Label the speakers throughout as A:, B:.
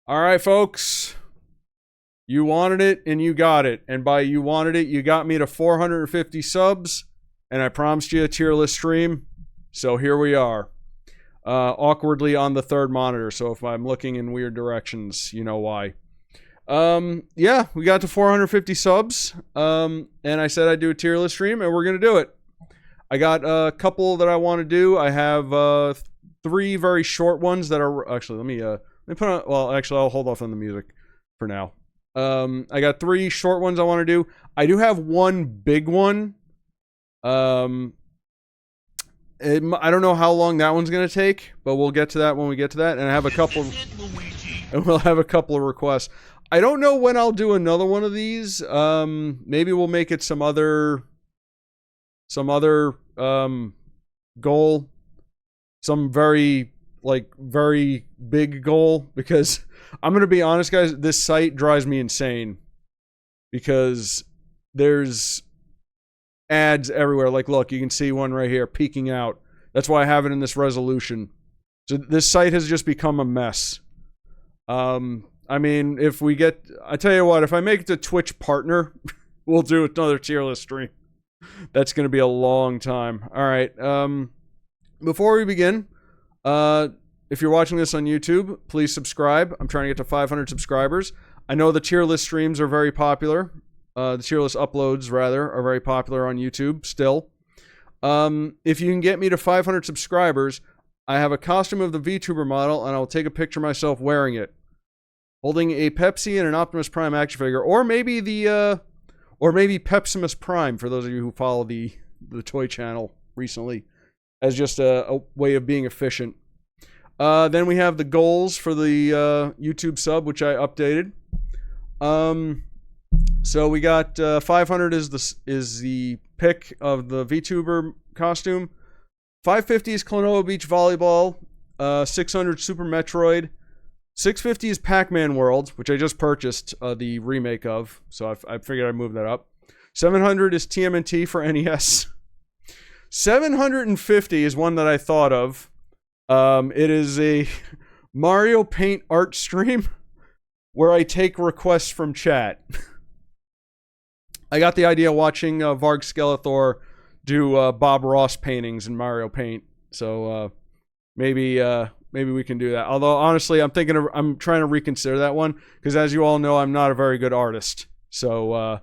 A: All right, folks. You wanted it and you got it. And by you wanted it, you got me to 450 subs. And I promised you a tier list stream. So here we are. Awkwardly on the third monitor. So if I'm looking in weird directions, you know why. Yeah, we got to 450 subs. And I said I'd do a tier list stream, and we're going to do it. I got a couple that I want to do. I have 3 very short ones that are... Actually, let me put on... Well, actually, I'll hold off on the music for now. I got 3 short ones I want to do. I do have one big one. I don't know how long that one's going to take, but we'll get to that when we get to that. And I have a couple... And we'll have a couple of requests. I don't know when I'll do another one of these. Maybe we'll make it some other goal. Some very big goal, because I'm going to be honest, guys, this site drives me insane because there's ads everywhere. Like, look, you can see one right here peeking out. That's why I have it in this resolution. So this site has just become a mess. I mean, if we get... I tell you what, if I make it to Twitch partner, we'll do another tier list stream. That's going to be a long time. All right. Before we begin, if you're watching this on YouTube, please subscribe. I'm trying to get to 500 subscribers. I know the tier list streams are very popular. The tier list uploads, rather, are very popular on YouTube still. If you can get me to 500 subscribers, I have a costume of the VTuber model, and I'll take a picture of myself wearing it, holding a Pepsi and an Optimus Prime action figure, or maybe Pepsimus Prime, for those of you who follow the toy channel recently, as just a way of being efficient. Then we have the goals for the YouTube sub, which I updated. So we got 500 is the pick of the VTuber costume. 550 is Klonoa Beach Volleyball. 600 Super Metroid. 650 is Pac-Man World, which I just purchased the remake of, so I figured I'd move that up. 700 is TMNT for NES. 750 is one that I thought of. It is a Mario Paint art stream where I take requests from chat. I got the idea watching Varg Skeletor do Bob Ross paintings in Mario Paint, so maybe we can do that. Although honestly, I'm trying to reconsider that one, because as you all know, I'm not a very good artist, so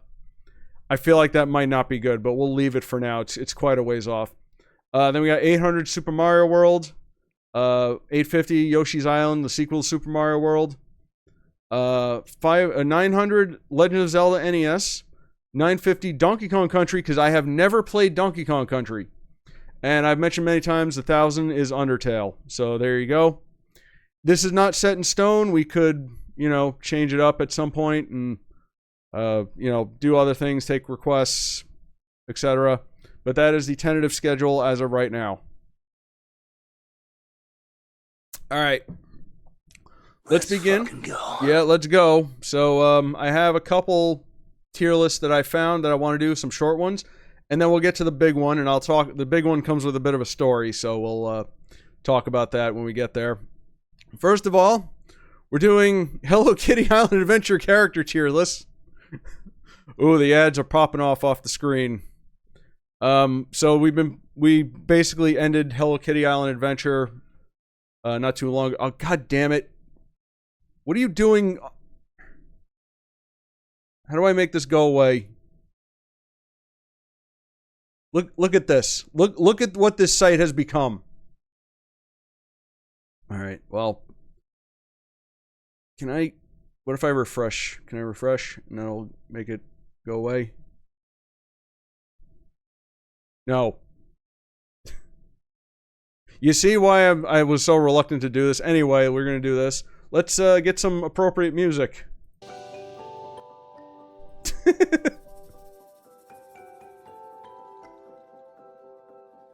A: I feel like that might not be good. But we'll leave it for now. It's quite a ways off. Then we got 800 Super Mario World, 850 Yoshi's Island, the sequel to Super Mario World, 900 Legend of Zelda NES, 950 Donkey Kong Country, because I have never played Donkey Kong Country. And I've mentioned many times, 1,000 is Undertale. So there you go. This is not set in stone. We could, change it up at some point and, do other things, take requests, etc. But that is the tentative schedule as of right now. All right. Let's begin. Yeah, let's go. So I have a couple tier lists that I found that I want to do, some short ones. And then we'll get to the big one, and the big one comes with a bit of a story, so we'll talk about that when we get there. First of all, we're doing Hello Kitty Island Adventure character tier list. Ooh, the ads are popping off the screen. So we basically ended Hello Kitty Island Adventure not too long ago. Oh, god damn it. What are you doing? How do I make this go away? Look at this. Look at what this site has become. All right. Well, what if I refresh? Can I refresh and that'll make it go away? No. You see why I was so reluctant to do this? Anyway, we're going to do this. Let's get some appropriate music.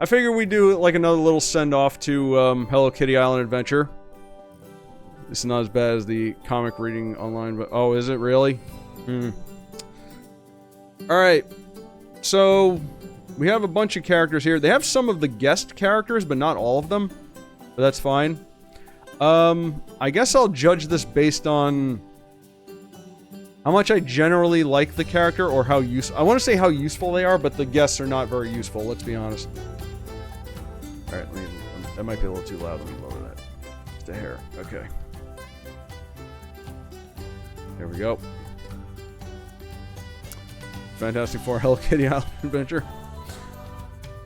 A: I figure we do like another little send-off to Hello Kitty Island Adventure. This is not as bad as the comic reading online, but... Oh, is it really? Alright. So, we have a bunch of characters here. They have some of the guest characters, but not all of them. But that's fine. I guess I'll judge this based on how much I generally like the character or how I want to say how useful they are, but the guests are not very useful, let's be honest. Alright, that might be a little too loud. Let me lower that. Just a hair. Okay. There we go. Fantastic Four Hello Kitty Island Adventure.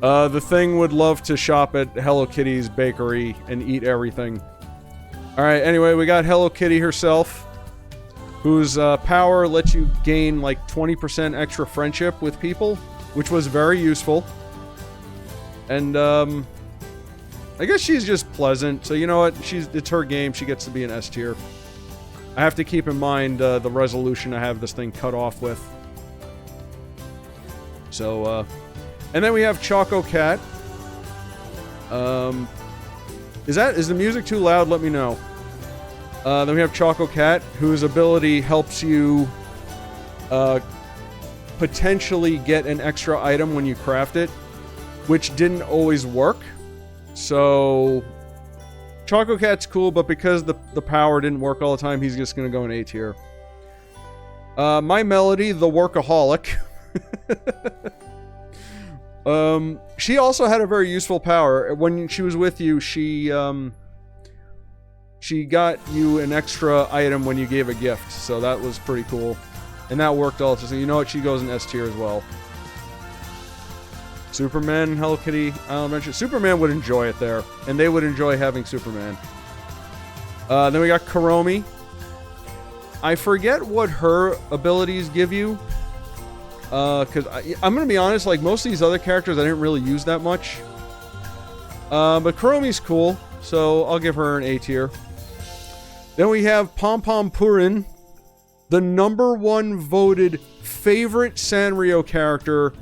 A: The Thing would love to shop at Hello Kitty's bakery and eat everything. Alright, anyway, we got Hello Kitty herself, whose power lets you gain like 20% extra friendship with people, which was very useful. And, I guess she's just pleasant, so you know what? It's her game, she gets to be an S tier. I have to keep in mind the resolution I have this thing cut off with. So, and then we have Choco Cat. Is the music too loud? Let me know. Then we have Choco Cat, whose ability helps you potentially get an extra item when you craft it, which didn't always work. So, Choco Cat's cool, but because the power didn't work all the time, he's just gonna go in A tier. My Melody, the Workaholic. She also had a very useful power. When she was with you, she got you an extra item when you gave a gift, so that was pretty cool. And that worked also, so you know what, she goes in S tier as well. Superman, Hello Kitty Island Adventure. Superman would enjoy it there, and they would enjoy having Superman. Then we got Kuromi. I forget what her abilities give you. Because I'm going to be honest, like most of these other characters I didn't really use that much. But Kuromi's cool, so I'll give her an A tier. Then we have Pom Pom Purin, the #1 voted favorite Sanrio character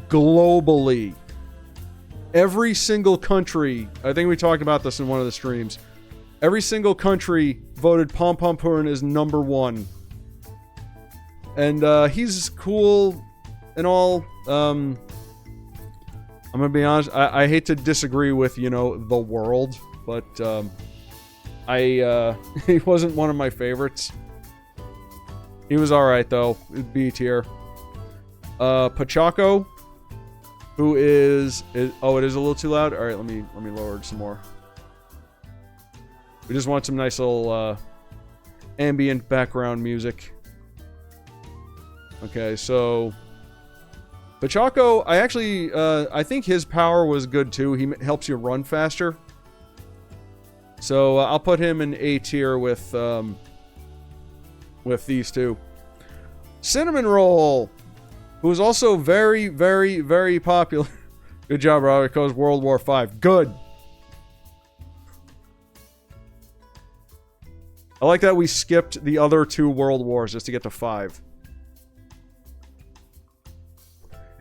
A: globally. Every single country, I think we talked about this in one of the streams, every single country voted Pom Pom Purin as #1. And he's cool and all. I'm gonna be honest, I hate to disagree with, you know, the world, but he wasn't one of my favorites. He was alright though, B tier. Pachaco, who is oh, it is a little too loud. All right, let me lower it some more. We just want some nice little ambient background music. Okay, so Pachaco, I think his power was good too. He helps you run faster. So I'll put him in A tier with these two. Cinnamon Roll, who is also very, very, very popular. Good job, Robert. It goes World War V. Good. I like that we skipped the other 2 World Wars just to get to 5.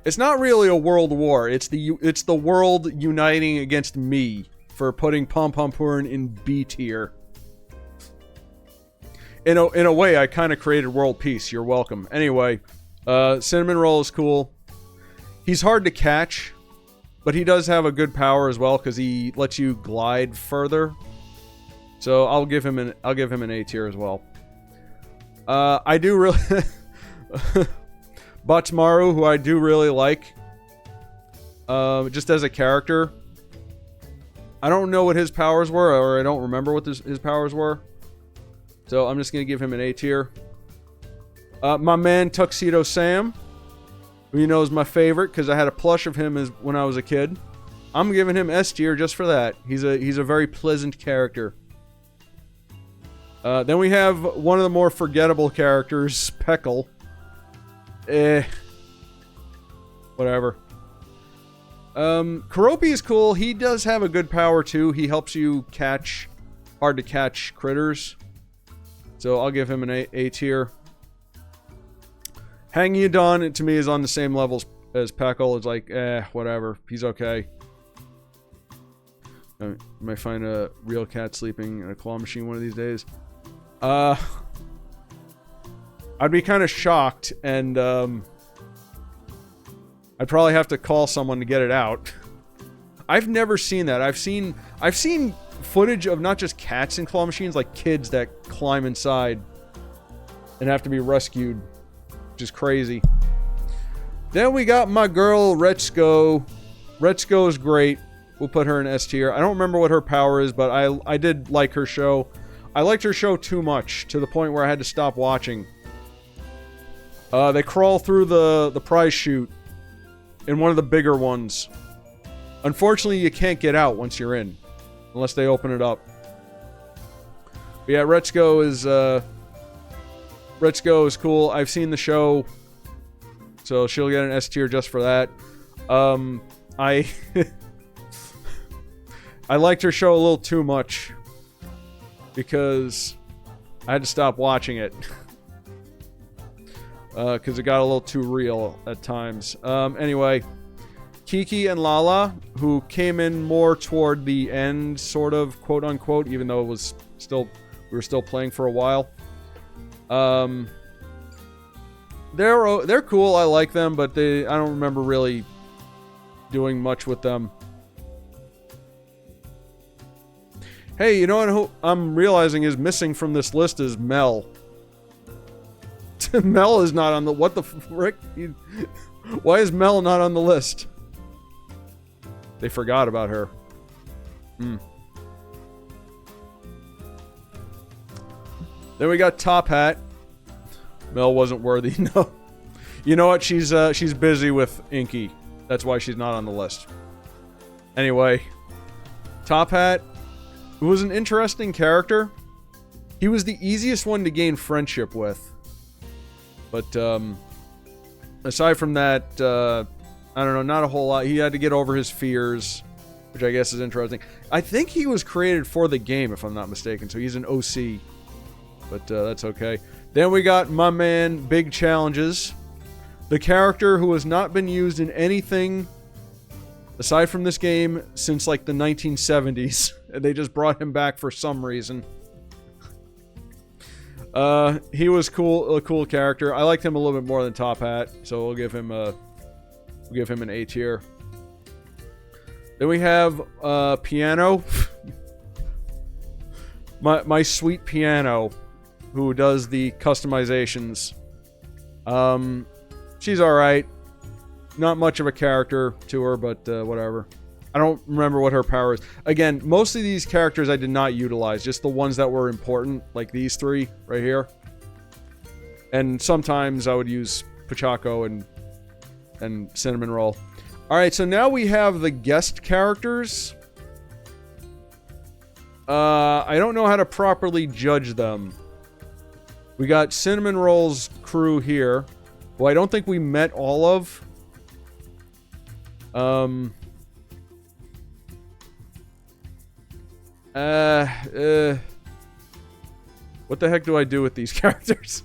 A: It's not really a world war. It's the world uniting against me for putting Pom Pom Purin in B tier. In a way, I kind of created world peace. You're welcome. Anyway, Cinnamon Roll is cool. He's hard to catch, but he does have a good power as well because he lets you glide further. So I'll give him an A tier as well. I do really Batsmaru, who I do really like, just as a character. I don't know what his powers were, or I don't remember what his powers were. So I'm just gonna give him an A tier. My man Tuxedo Sam, who you know is my favorite because I had a plush of him when I was a kid. I'm giving him S tier just for that. He's a very pleasant character. Then we have one of the more forgettable characters, Peckle. Whatever. Keroppi is cool. He does have a good power too. He helps you catch hard to catch critters. So I'll give him an A tier. Hangudon to me is on the same levels as Peckle. It's like, whatever. He's okay. I might find a real cat sleeping in a claw machine one of these days. I'd be kind of shocked, and I'd probably have to call someone to get it out. I've never seen that. I've seen footage of not just cats in claw machines, like kids that climb inside and have to be rescued, which is crazy. Then we got my girl Retsuko. Retsuko is great. We'll put her in S tier. I don't remember what her power is, but I did like her show. I liked her show too much, to the point where I had to stop watching. They crawl through the prize chute in one of the bigger ones. Unfortunately, you can't get out once you're in, unless they open it up. But yeah, Retsuko is cool. I've seen the show, so she'll get an S tier just for that. I liked her show a little too much because I had to stop watching it because it got a little too real at times. Anyway, Kiki and Lala, who came in more toward the end, sort of, quote unquote, even though it was still, we were still playing for a while. They're cool. I like them, but I don't remember really doing much with them. Hey, you know what I'm realizing is missing from this list is Mel. Mel is not on the... What the frick? Why is Mel not on the list? They forgot about her. Then we got Top Hat. Mel wasn't worthy, no. You know what? She's busy with Inky. That's why she's not on the list. Anyway, Top Hat, who was an interesting character. He was the easiest one to gain friendship with. But, aside from that, I don't know, not a whole lot. He had to get over his fears, which I guess is interesting. I think he was created for the game, if I'm not mistaken, so he's an OC. But, that's okay. Then we got my man, Big Challenges. The character who has not been used in anything aside from this game since like the 1970s. And they just brought him back for some reason. He was cool, a cool character. I liked him a little bit more than Top Hat, so we'll give him an A tier. Then we have Piano. my sweet Piano, who does the customizations. She's alright. Not much of a character to her, but whatever. I don't remember what her power is. Again, most of these characters I did not utilize. Just the ones that were important, like these three right here. And sometimes I would use Pachaco and Cinnamon Roll. Alright, so now we have the guest characters. I don't know how to properly judge them. We got Cinnamon Roll's crew here. Well, I don't think we met all of. What the heck do I do with these characters?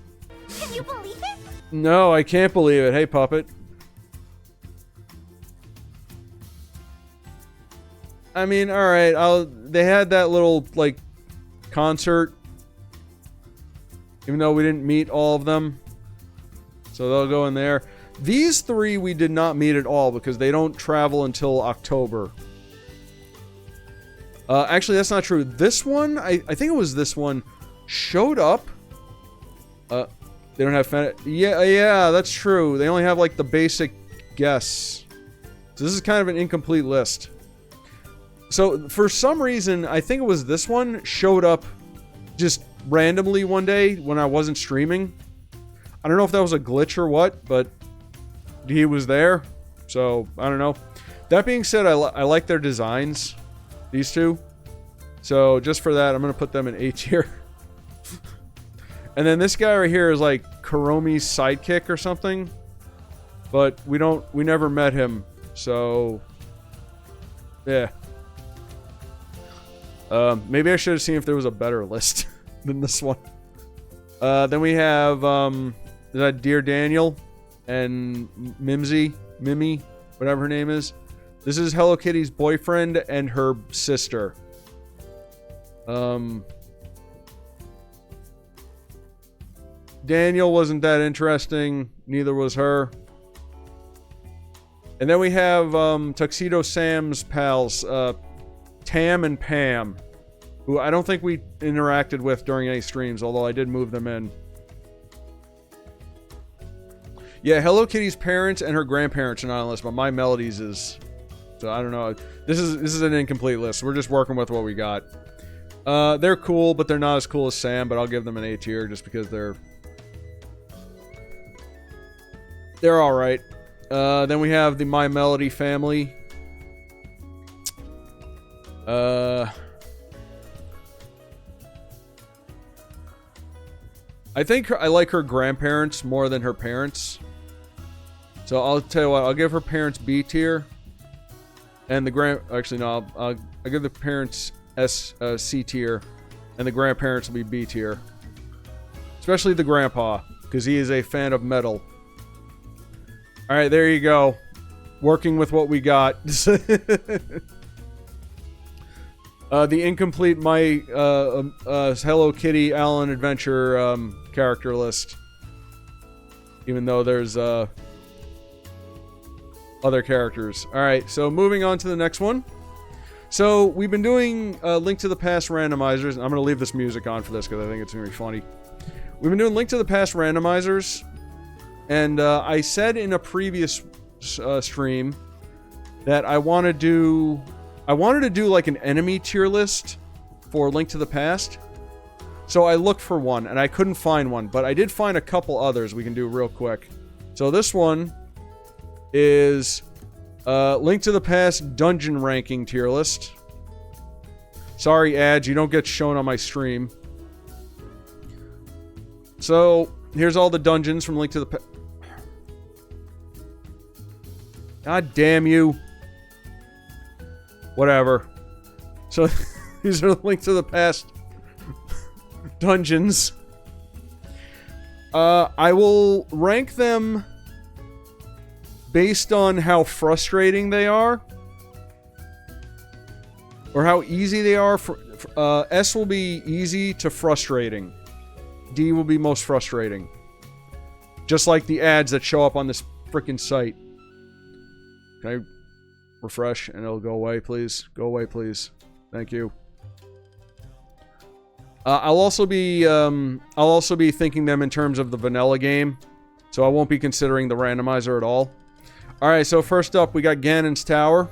B: Can you believe it?
A: No, I can't believe it. Hey, Puppet. I mean, alright, they had that little, like, concert. Even though we didn't meet all of them. So they'll go in there. These three we did not meet at all because they don't travel until October. Actually, that's not true. This one, I think it was this one, showed up. They don't have fan... Yeah, that's true. They only have, like, the basic guests. So this is kind of an incomplete list. So, for some reason, I think it was this one, showed up just randomly one day when I wasn't streaming. I don't know if that was a glitch or what, but he was there. So, I don't know. That being said, I like their designs. These two. So, just for that, I'm going to put them in A tier. And then this guy right here is like Kuromi's sidekick or something. But we never met him. So, yeah. Maybe I should have seen if there was a better list than this one. Then we have, is that Dear Daniel and Mimi, whatever her name is. This is Hello Kitty's boyfriend and her sister. Daniel wasn't that interesting. Neither was her. And then we have Tuxedo Sam's pals, Tam and Pam. who I don't think we interacted with during any streams, although I did move them in. Yeah, Hello Kitty's parents and her grandparents are not on the list, but My Melodies is... So I don't know. This is an incomplete list. We're just working with what we got. They're cool, but they're not as cool as Sam, but I'll give them an A tier just because they're alright. Then we have the My Melody family. I think I like her grandparents more than her parents. So I'll tell you what, I'll give her parents B tier. And the actually no, I'll give the parents C tier. And the grandparents will be B tier. Especially the grandpa, because he is a fan of metal. Alright, there you go. Working with what we got. The incomplete Hello Kitty Alan Adventure character list. Even though there's other characters. Alright, so moving on to the next one. So, we've been doing Link to the Past randomizers. I'm going to leave this music on for this because I think it's going to be funny. We've been doing Link to the Past randomizers. And I said in a previous stream that I wanted to do like an enemy tier list for Link to the Past. So I looked for one, and I couldn't find one, but I did find a couple others we can do real quick. So this one is Link to the Past dungeon ranking tier list. Sorry, ads, you don't get shown on my stream. So, here's all the dungeons from Link to the Past. God damn you. Whatever. So, these are Link to the Past dungeons. I will rank them based on how frustrating they are. Or how easy they are. S will be easy to frustrating. D will be most frustrating. Just like the ads that show up on this freaking site. Can I refresh and it'll go away, please? Go away, please. Thank you. I'll also be thinking them in terms of the vanilla game, so I won't be considering the randomizer at all. All right, so first up we got Ganon's Tower,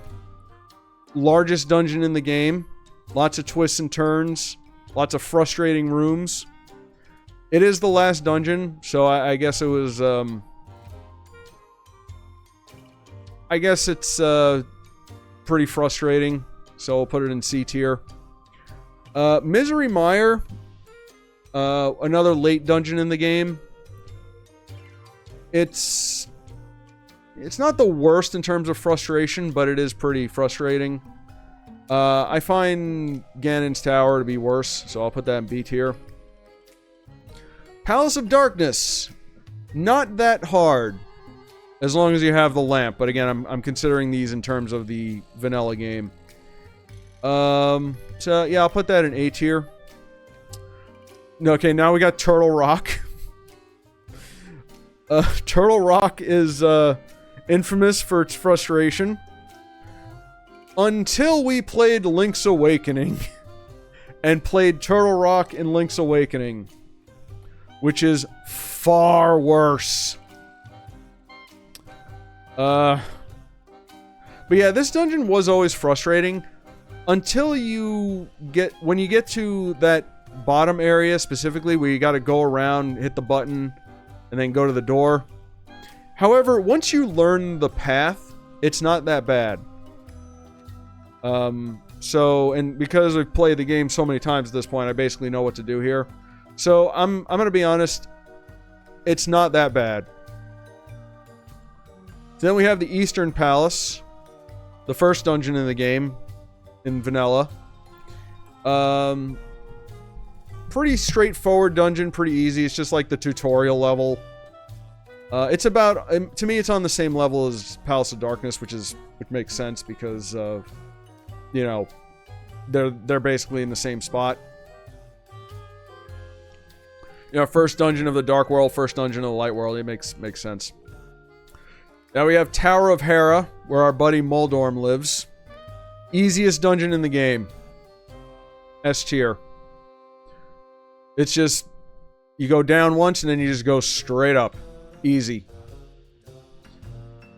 A: largest dungeon in the game, lots of twists and turns, lots of frustrating rooms. It is the last dungeon, so I guess it was. I guess it's pretty frustrating, so I'll put it in C tier. Misery Mire, another late dungeon in the game. It's not the worst in terms of frustration, but it is pretty frustrating. I find Ganon's Tower to be worse, so I'll put that in B tier. Palace of Darkness, not that hard, as long as you have the lamp. But again, I'm considering these in terms of the vanilla game. So yeah, I'll put that in A tier. Okay, now we got Turtle Rock. Turtle Rock is infamous for its frustration. Until we played Link's Awakening. And played Turtle Rock in Link's Awakening. Which is far worse. But yeah, this dungeon was always frustrating. Until when you get to that bottom area specifically, where you gotta go around, hit the button, and then go to the door. However, once you learn the path, it's not that bad. And because I've played the game so many times at this point, I basically know what to do here. So, I'm gonna be honest, it's not that bad. Then we have the Eastern Palace, the first dungeon in the game, in vanilla. Pretty straightforward dungeon, pretty easy. It's just like the tutorial level. It's about, to me, it's on the same level as Palace of Darkness, which makes sense because, you know, they're basically in the same spot. You know, first dungeon of the Dark World, first dungeon of the Light World. It makes sense. Now we have Tower of Hera, where our buddy Moldorm lives. Easiest dungeon in the game. S tier. It's just, you go down once and then you just go straight up. Easy.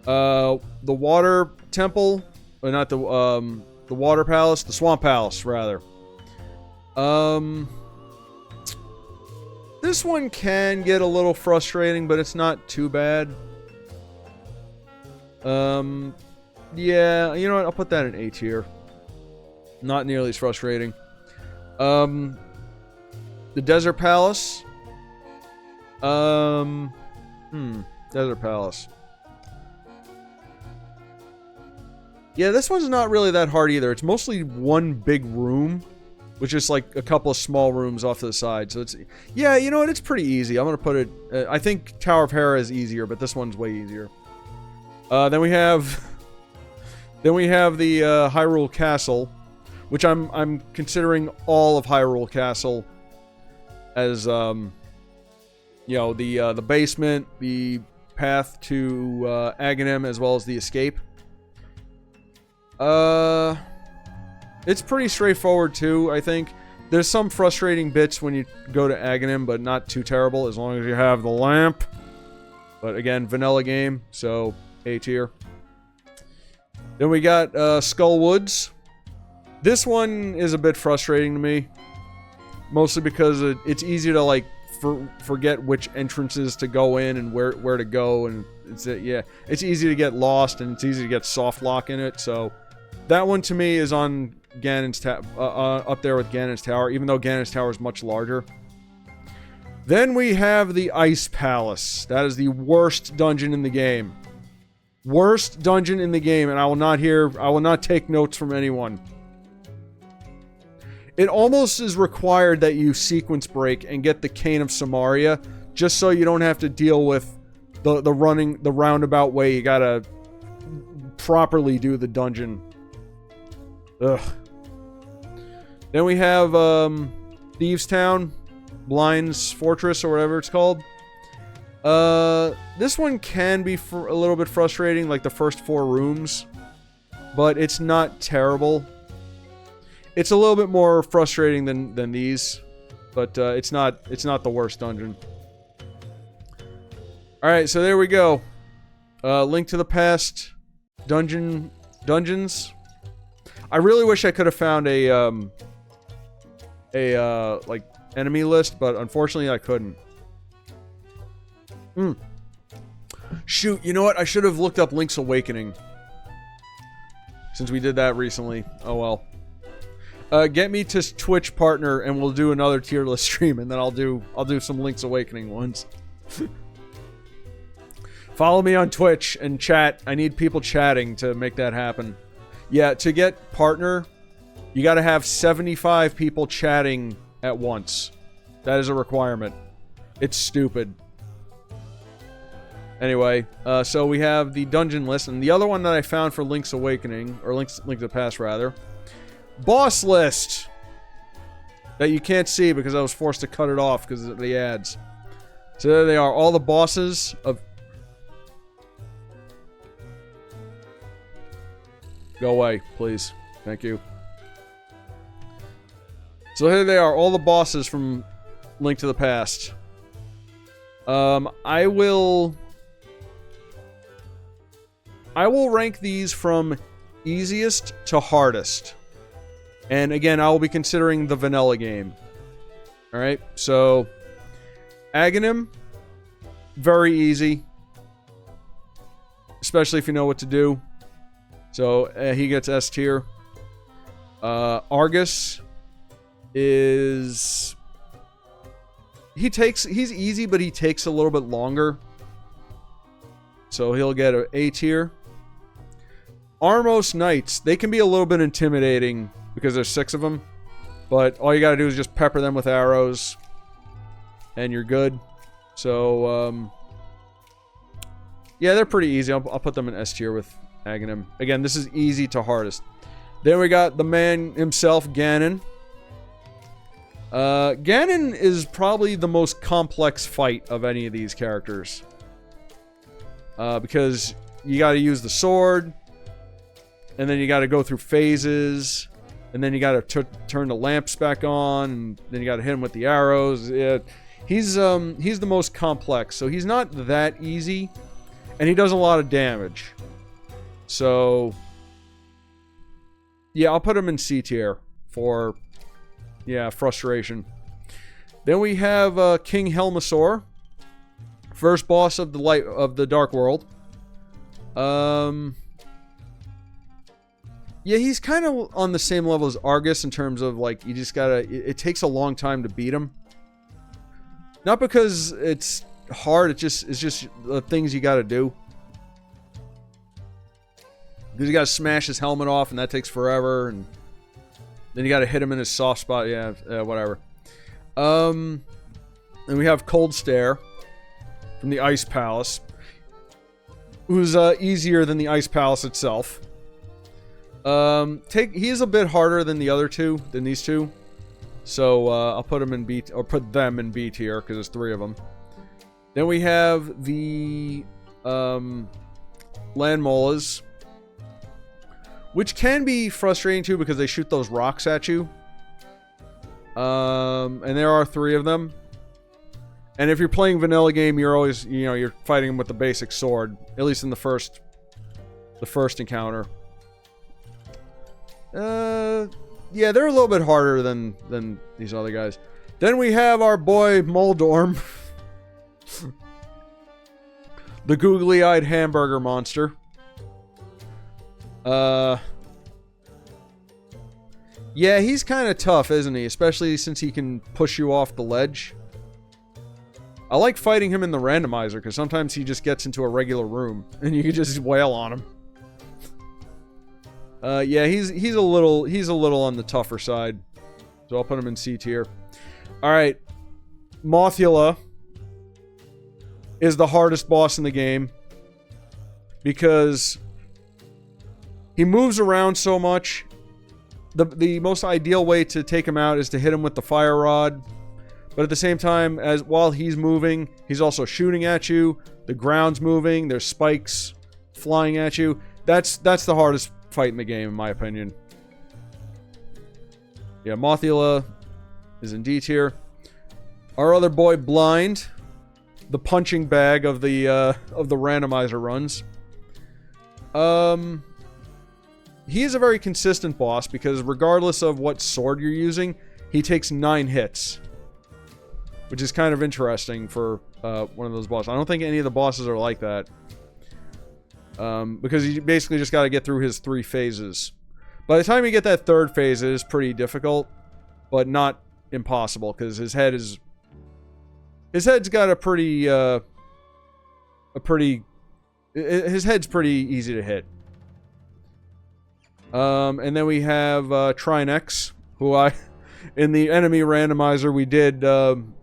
A: The water temple, or not the water palace, the swamp palace, rather. This one can get a little frustrating, but it's not too bad. Yeah, you know what? I'll put that in A tier. Not nearly as frustrating. The Desert Palace. Desert Palace. Yeah, this one's not really that hard either. It's mostly one big room, which is like a couple of small rooms off to the side. So it's, yeah, you know what? It's pretty easy. I'm gonna put it. I think Tower of Hera is easier, but this one's way easier. Then we have the Hyrule Castle, which I'm considering all of Hyrule Castle as you know, the basement, the path to Aghanim, as well as the escape. It's pretty straightforward too, I think. There's some frustrating bits when you go to Aghanim, but not too terrible as long as you have the lamp. But again, vanilla game, so A tier. Then we got Skull Woods. This one is a bit frustrating to me, mostly because it's easy to like forget which entrances to go in and where to go, and it's easy to get lost and it's easy to get soft lock in it. So that one to me is on Ganon's up there with Ganon's Tower, even though Ganon's Tower is much larger. Then we have the Ice Palace. That is the worst dungeon in the game. Worst dungeon in the game, and I will not take notes from anyone. It almost is required that you sequence break and get the Cane of Samaria, just so you don't have to deal with the roundabout way. You gotta properly do the dungeon. Ugh. Then we have Thieves Town, Blind's Fortress, or whatever it's called. This one can be a little bit frustrating, like the first 4 rooms, but it's not terrible. It's a little bit more frustrating than these, but it's not the worst dungeon. All right, so there we go. Link to the Past dungeons. I really wish I could have found a like enemy list, but unfortunately I couldn't. Shoot, you know what? I should have looked up Link's Awakening, since we did that recently. Oh well. Get me to Twitch partner, and we'll do another tier list stream, and then I'll do some Link's Awakening ones. Follow me on Twitch and chat. I need people chatting to make that happen. Yeah, to get partner, you got to have 75 people chatting at once. That is a requirement. It's stupid. Anyway, so we have the dungeon list, and the other one that I found for Link's Awakening, or Link to the Past rather, boss list that you can't see because I was forced to cut it off because of the ads. So there they are, all the bosses of... Go away, please. Thank you. So here they are, all the bosses from Link to the Past. I will rank these from easiest to hardest. And again, I will be considering the vanilla game. Alright, so Aghanim, very easy. Especially if you know what to do. So he gets S tier. Argus is... He's easy, but he takes a little bit longer. So he'll get an A tier. Armos Knights, they can be a little bit intimidating because there's 6 of them. But all you gotta do is just pepper them with arrows. And you're good. So, yeah, they're pretty easy. I'll put them in S tier with Aghanim. Again, this is easy to hardest. Then we got the man himself, Ganon. Ganon is probably the most complex fight of any of these characters. Because you gotta use the sword. And then you gotta go through phases. And then you got to turn the lamps back on, and then you got to hit him with the arrows. Yeah, he's the most complex, so he's not that easy, and he does a lot of damage. So yeah, I'll put him in C tier for frustration. Then we have King Helmasaur, first boss of the Dark World. Yeah, he's kind of on the same level as Argus in terms of, like, you just gotta... It takes a long time to beat him. Not because it's hard, it's just the things you gotta do. Because you gotta smash his helmet off, and that takes forever, and then you gotta hit him in his soft spot. Yeah, whatever. And we have Cold Stare from the Ice Palace, who's easier than the Ice Palace itself. He is a bit harder than these two. So, I'll put him in B, or put them in B tier, because there's 3 of them. Then we have the, Land Molas, which can be frustrating too, because they shoot those rocks at you. And there are 3 of them. And if you're playing vanilla game, you're always, you're fighting them with the basic sword. At least in the first encounter. Yeah, they're a little bit harder than these other guys. Then we have our boy Moldorm. The googly-eyed hamburger monster. Yeah, he's kind of tough, isn't he? Especially since he can push you off the ledge. I like fighting him in the randomizer, because sometimes he just gets into a regular room, and you can just wail on him. Yeah, he's a little on the tougher side. So I'll put him in C tier. Alright. Mothula is the hardest boss in the game, because he moves around so much. The most ideal way to take him out is to hit him with the fire rod. But at the same time, while he's moving, he's also shooting at you. The ground's moving. There's spikes flying at you. That's the hardest fight in the game, in my opinion. Yeah, Mothula is in D tier. Our other boy, Blind, the punching bag of the randomizer runs. He is a very consistent boss, because regardless of what sword you're using, he takes 9 hits. Which is kind of interesting for one of those bosses. I don't think any of the bosses are like that. Because you basically just got to get through his 3 phases. By the time you get that 3rd phase, it is pretty difficult, but not impossible, because his head's got a pretty, his head's pretty easy to hit. And then we have Trinex, who in the enemy randomizer we did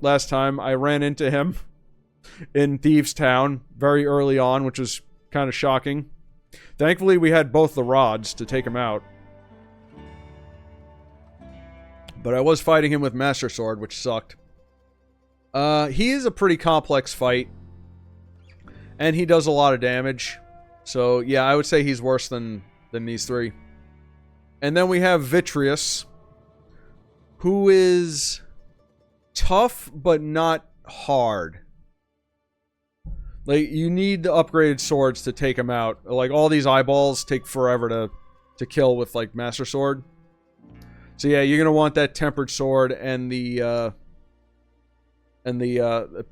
A: last time, I ran into him in Thieves Town very early on, which was kind of shocking. Thankfully, we had both the rods to take him out. But I was fighting him with Master Sword, which sucked. He is a pretty complex fight. And he does a lot of damage. So, yeah, I would say he's worse than these 3. And then we have Vitreous, who is tough, but not hard. Like, you need the upgraded swords to take him out. Like, all these eyeballs take forever to kill with, like, Master Sword. So, yeah, you're gonna want that tempered sword and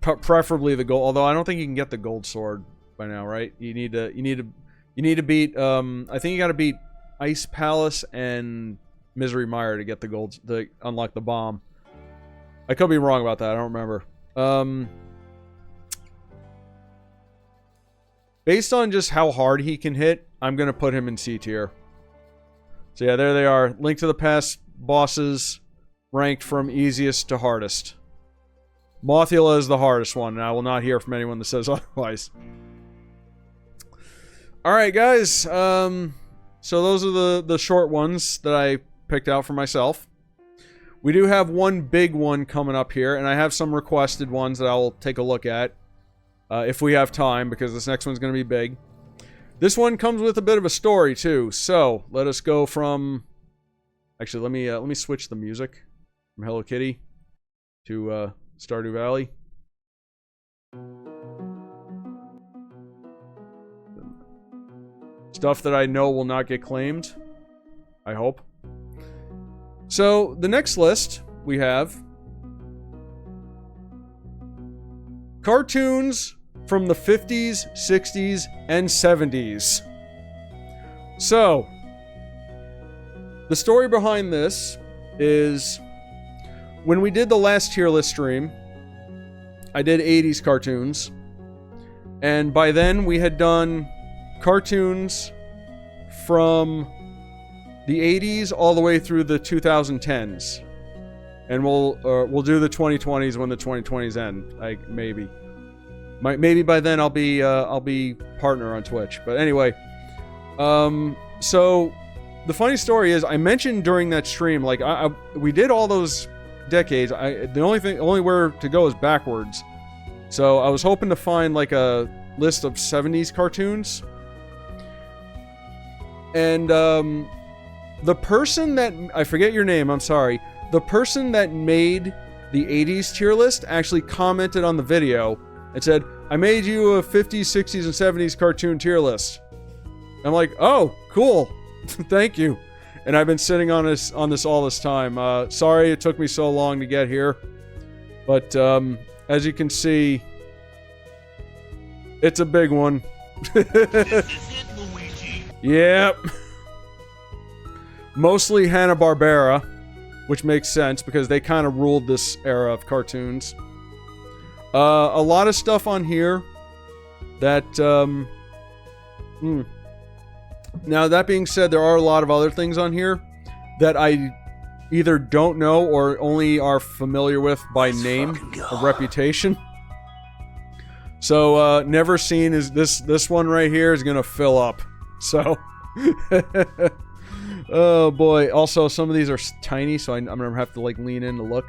A: preferably the gold. Although I don't think you can get the gold sword by now, right? You need to beat, I think you gotta beat Ice Palace and Misery Mire to get the gold, to unlock the bomb. I could be wrong about that, I don't remember. Based on just how hard he can hit, I'm gonna put him in C tier. So yeah, there they are. Link to the past bosses, ranked from easiest to hardest. Mothula is the hardest one, and I will not hear from anyone that says otherwise. Alright, guys. So those are the short ones that I picked out for myself. We do have one big one coming up here, and I have some requested ones that I will take a look at. If we have time, because this next one's going to be big. This one comes with a bit of a story, too. So, let us go from Actually, let me switch the music from Hello Kitty to Stardew Valley. Stuff that I know will not get claimed. I hope. So, the next list we have cartoons from the 50s, 60s, and 70s. So, the story behind this is when we did the last tier list stream, I did 80s cartoons. And by then we had done cartoons from the 80s all the way through the 2010s. And we'll do the 2020s when the 2020s end. Like maybe by then I'll be partner on Twitch. But anyway, so the funny story is I mentioned during that stream, like we did all those decades. The only where to go is backwards. So I was hoping to find like a list of 70s cartoons. And the person that I forget your name, I'm sorry. The person that made the 80s tier list actually commented on the video and said, "I made you a 50s, 60s, and 70s cartoon tier list." I'm like, "Oh, cool. Thank you." And I've been sitting on this all this time. Sorry it took me so long to get here. But as you can see, it's a big one. Yep. Mostly Hanna-Barbera, which makes sense because they kind of ruled this era of cartoons. A lot of stuff on here that Now, that being said, there are a lot of other things on here that I either don't know or only are familiar with by name or reputation. So, never seen is this one right here is gonna fill up. So, oh boy. Also, some of these are tiny, so I'm gonna have to like lean in to look.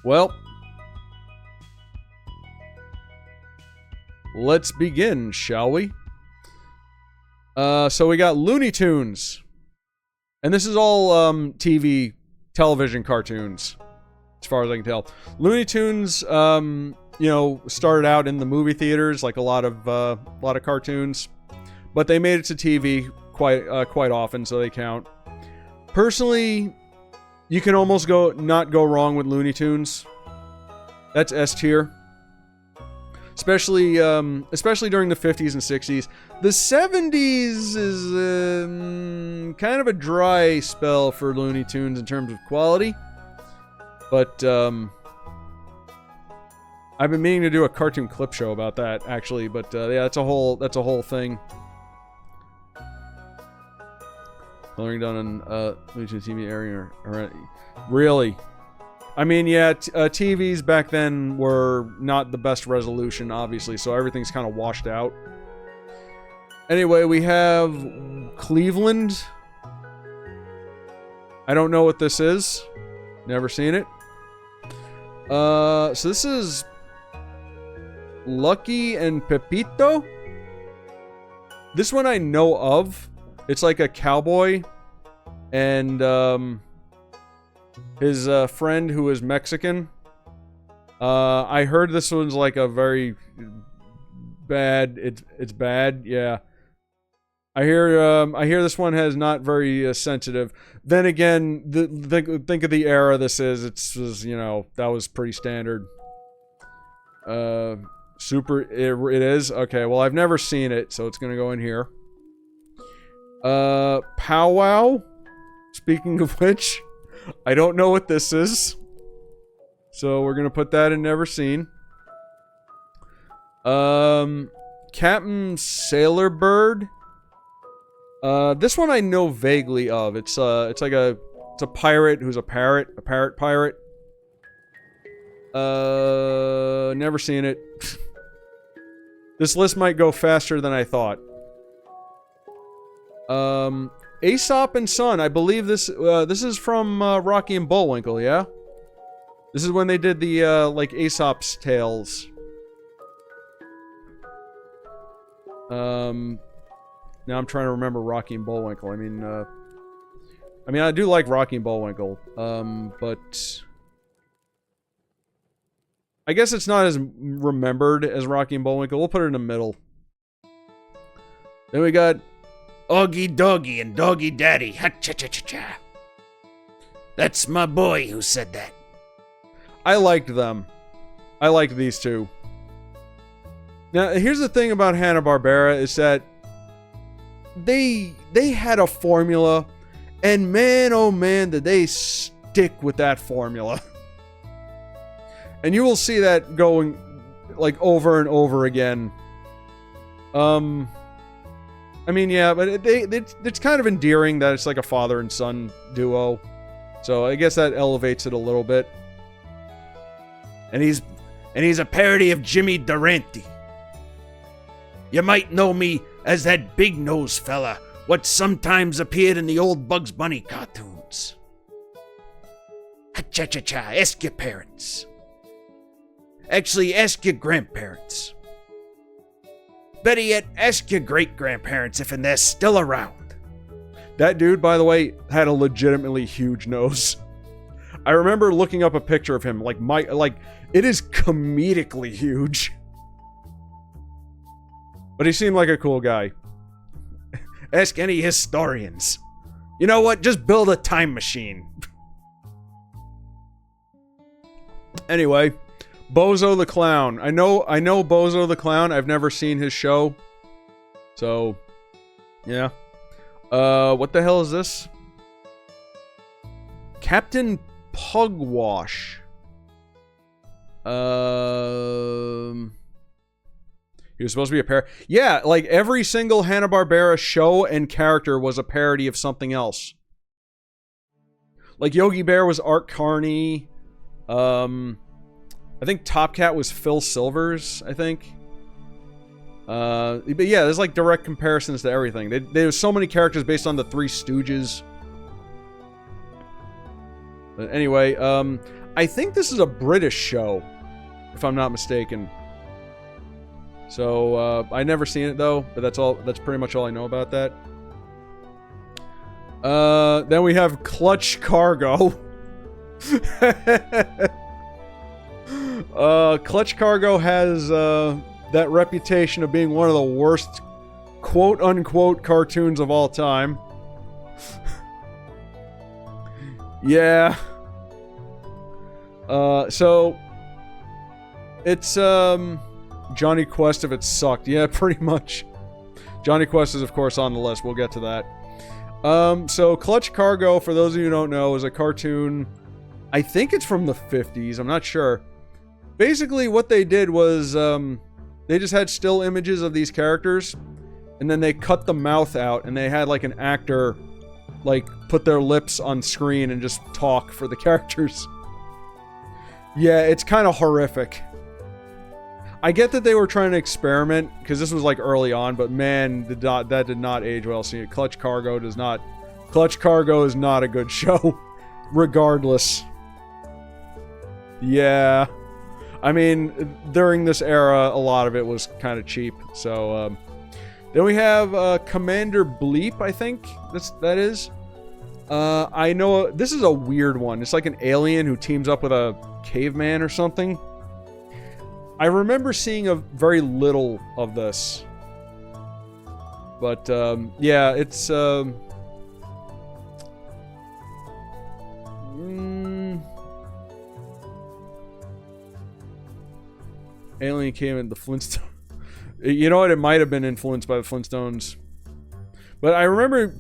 A: Well, let's begin, shall we? So we got Looney Tunes. And this is all television cartoons, as far as I can tell. Looney Tunes, you know, started out in the movie theaters, like a lot of cartoons, but they made it to TV quite often, so they count. Personally, you can almost not go wrong with Looney Tunes. That's S tier. Especially during the 50s and 60s. The 70s is kind of a dry spell for Looney Tunes in terms of quality. But I've been meaning to do a cartoon clip show about that, actually. But yeah, that's a whole thing. Coloring done on Looney Tunes TV area. Really? I mean, yeah, TVs back then were not the best resolution, obviously, so everything's kind of washed out. Anyway, we have Cleveland. I don't know what this is. Never seen it. So this is Lucky and Pepito. This one I know of. It's like a cowboy and his friend who is Mexican. I heard this one's like a very bad. It's bad. Yeah. I hear this one has not very sensitive. Then again, think of the era this is. It's you know, that was pretty standard. Super. It is okay. Well, I've never seen it, so it's gonna go in here. Powwow. Speaking of which, I don't know what this is. So we're gonna put that in never seen. Captain Sailor Bird. This one I know vaguely of. It's like a pirate who's a parrot pirate. Never seen it. This list might go faster than I thought. Aesop and Son. I believe this is from Rocky and Bullwinkle, yeah? This is when they did the like Aesop's tales. Now I'm trying to remember Rocky and Bullwinkle. I mean, I do like Rocky and Bullwinkle, but I guess it's not as remembered as Rocky and Bullwinkle. We'll put it in the middle. Then we got Augie Doggy and Doggy Daddy. Ha-cha-cha-cha-cha. That's my boy who said that. I liked them. I liked these two. Now, here's the thing about Hanna-Barbera is that they had a formula, and man, oh man, did they stick with that formula. And you will see that going, like, over and over again. I mean, yeah, but it's kind of endearing that it's like a father and son duo. So I guess that elevates it a little bit. And he's a parody of Jimmy Durante. You might know me as that big-nosed fella what sometimes appeared in the old Bugs Bunny cartoons. Ha-cha-cha-cha, ask your parents. Actually, ask your grandparents. Better yet, ask your great-grandparents if they're still around. That dude, by the way, had a legitimately huge nose. I remember looking up a picture of him, like, it is comedically huge. But he seemed like a cool guy. Ask any historians. You know what? Just build a time machine. Anyway, Bozo the Clown. I know Bozo the Clown. I've never seen his show. So, yeah. What the hell is this? Captain Pugwash. He was supposed to be a parody. Yeah, like every single Hanna-Barbera show and character was a parody of something else. Like Yogi Bear was Art Carney. I think Top Cat was Phil Silvers, I think. But yeah, there's like direct comparisons to everything. There's so many characters based on the Three Stooges. But anyway, I think this is a British show, if I'm not mistaken. So, I never seen it though, but that's pretty much all I know about that. Then we have Clutch Cargo. Clutch Cargo has, that reputation of being one of the worst quote-unquote cartoons of all time. Yeah. So, it's, Johnny Quest if it sucked. Yeah, pretty much. Johnny Quest is, of course, on the list. We'll get to that. So, Clutch Cargo, for those of you who don't know, is a cartoon. I think it's from the 50s. I'm not sure. Basically, what they did was, they just had still images of these characters, and then they cut the mouth out, and they had, like, an actor, like, put their lips on screen and just talk for the characters. Yeah, it's kind of horrific. I get that they were trying to experiment, because this was, like, early on, but man, that did not age well. So, Clutch Cargo is not a good show, regardless. Yeah. I mean, during this era, a lot of it was kind of cheap, so, then we have, Commander Bleep, I think that is. I know, this is a weird one. It's like an alien who teams up with a caveman or something. I remember seeing a very little of this. But, yeah, it's, Alien came in the Flintstones. You know what? It might have been influenced by the Flintstones. But I remember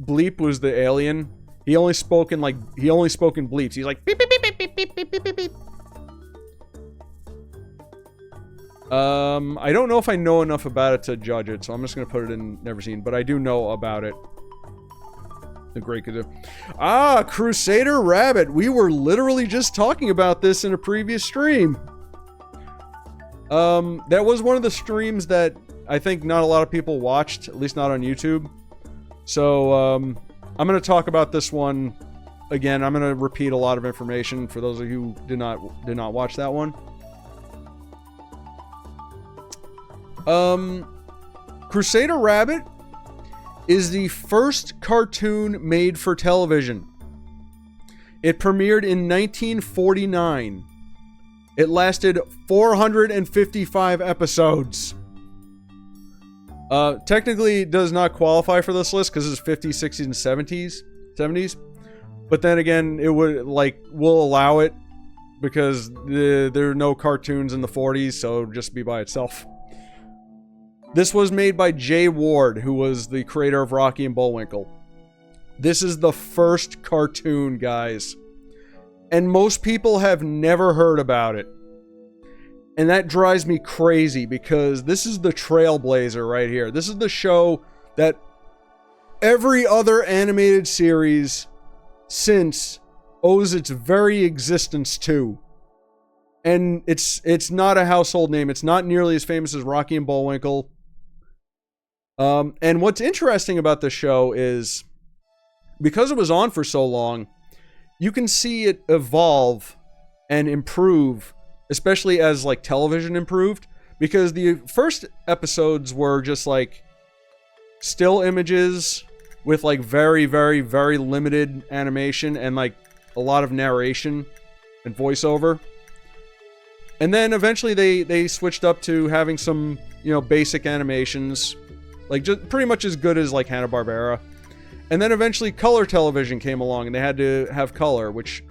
A: Bleep was the alien. He only spoke in bleeps. He's like beep beep beep beep beep beep beep beep beep. I don't know if I know enough about it to judge it, so I'm just gonna put it in never seen, but I do know about it. The Great Kazoo. Ah, Crusader Rabbit. We were literally just talking about this in a previous stream. That was one of the streams that I think not a lot of people watched, at least not on YouTube. So, I'm gonna talk about this one again. I'm gonna repeat a lot of information for those of you who did not watch that one. Crusader Rabbit is the first cartoon made for television. It premiered in 1949. It lasted 455 episodes. Technically, it does not qualify for this list because it's 50s, 60s, and 70s. But then again, it would, like, we'll allow it because there are no cartoons in the 40s, so just be by itself. This was made by Jay Ward, who was the creator of Rocky and Bullwinkle. This is the first cartoon, guys. And most people have never heard about it. And that drives me crazy because this is the trailblazer right here. This is the show that every other animated series since owes its very existence to. And it's not a household name. It's not nearly as famous as Rocky and Bullwinkle. And what's interesting about this show is because it was on for so long, you can see it evolve and improve, especially as like television improved, because the first episodes were just like still images with like very, very, very limited animation and like a lot of narration and voiceover. And then eventually they switched up to having some, you know, basic animations, like just pretty much as good as like Hanna-Barbera. And then eventually color television came along and they had to have color, which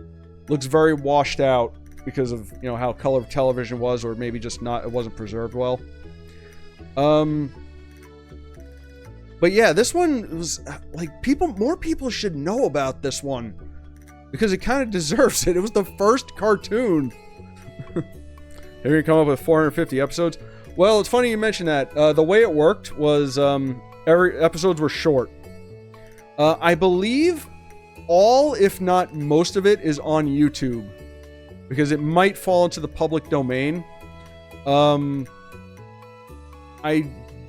A: looks very washed out because of, you know, how color television was, or maybe just not, it wasn't preserved well. But yeah, this one was like more people should know about this one because it kind of deserves it. It was the first cartoon. They're gonna come up with 450 episodes. Well, it's funny you mention that. The way it worked was every episodes were short. I believe all, if not most of it, is on YouTube because it might fall into the public domain. I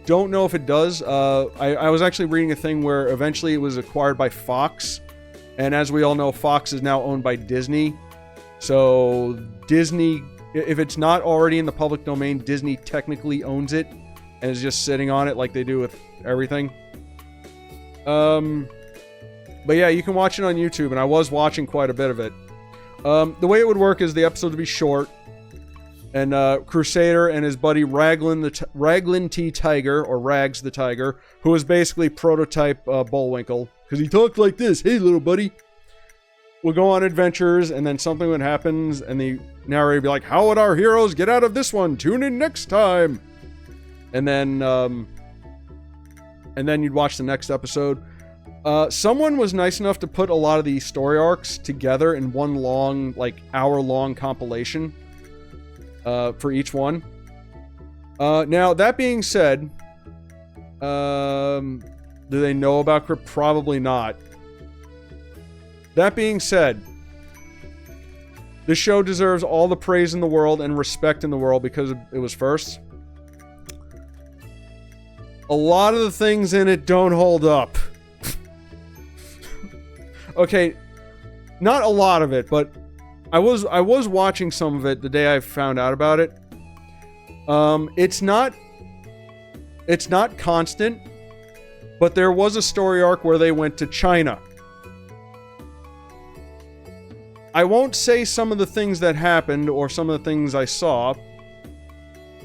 A: don't know if it does. I was actually reading a thing where eventually it was acquired by Fox, and as we all know, Fox is now owned by Disney. So Disney, if it's not already in the public domain, Disney technically owns it and is just sitting on it like they do with everything. But yeah, you can watch it on YouTube, and I was watching quite a bit of it. The way it would work is the episodes would be short, and Crusader and his buddy Raglan T. Tiger, or Rags the Tiger, who was basically prototype Bullwinkle, because he talked like this, "Hey, little buddy," would go on adventures, and then something would happen, and the narrator would be like, "How would our heroes get out of this one? Tune in next time." And then you'd watch the next episode. Someone was nice enough to put a lot of these story arcs together in one long, like, hour-long compilation for each one. Now, that being said, do they know about Crypt? Probably not. That being said, the show deserves all the praise in the world and respect in the world because it was first. A lot of the things in it don't hold up. Okay, not a lot of it, but I was watching some of it the day I found out about it. It's not constant, but there was a story arc where they went to China. I won't say some of the things that happened or some of the things I saw,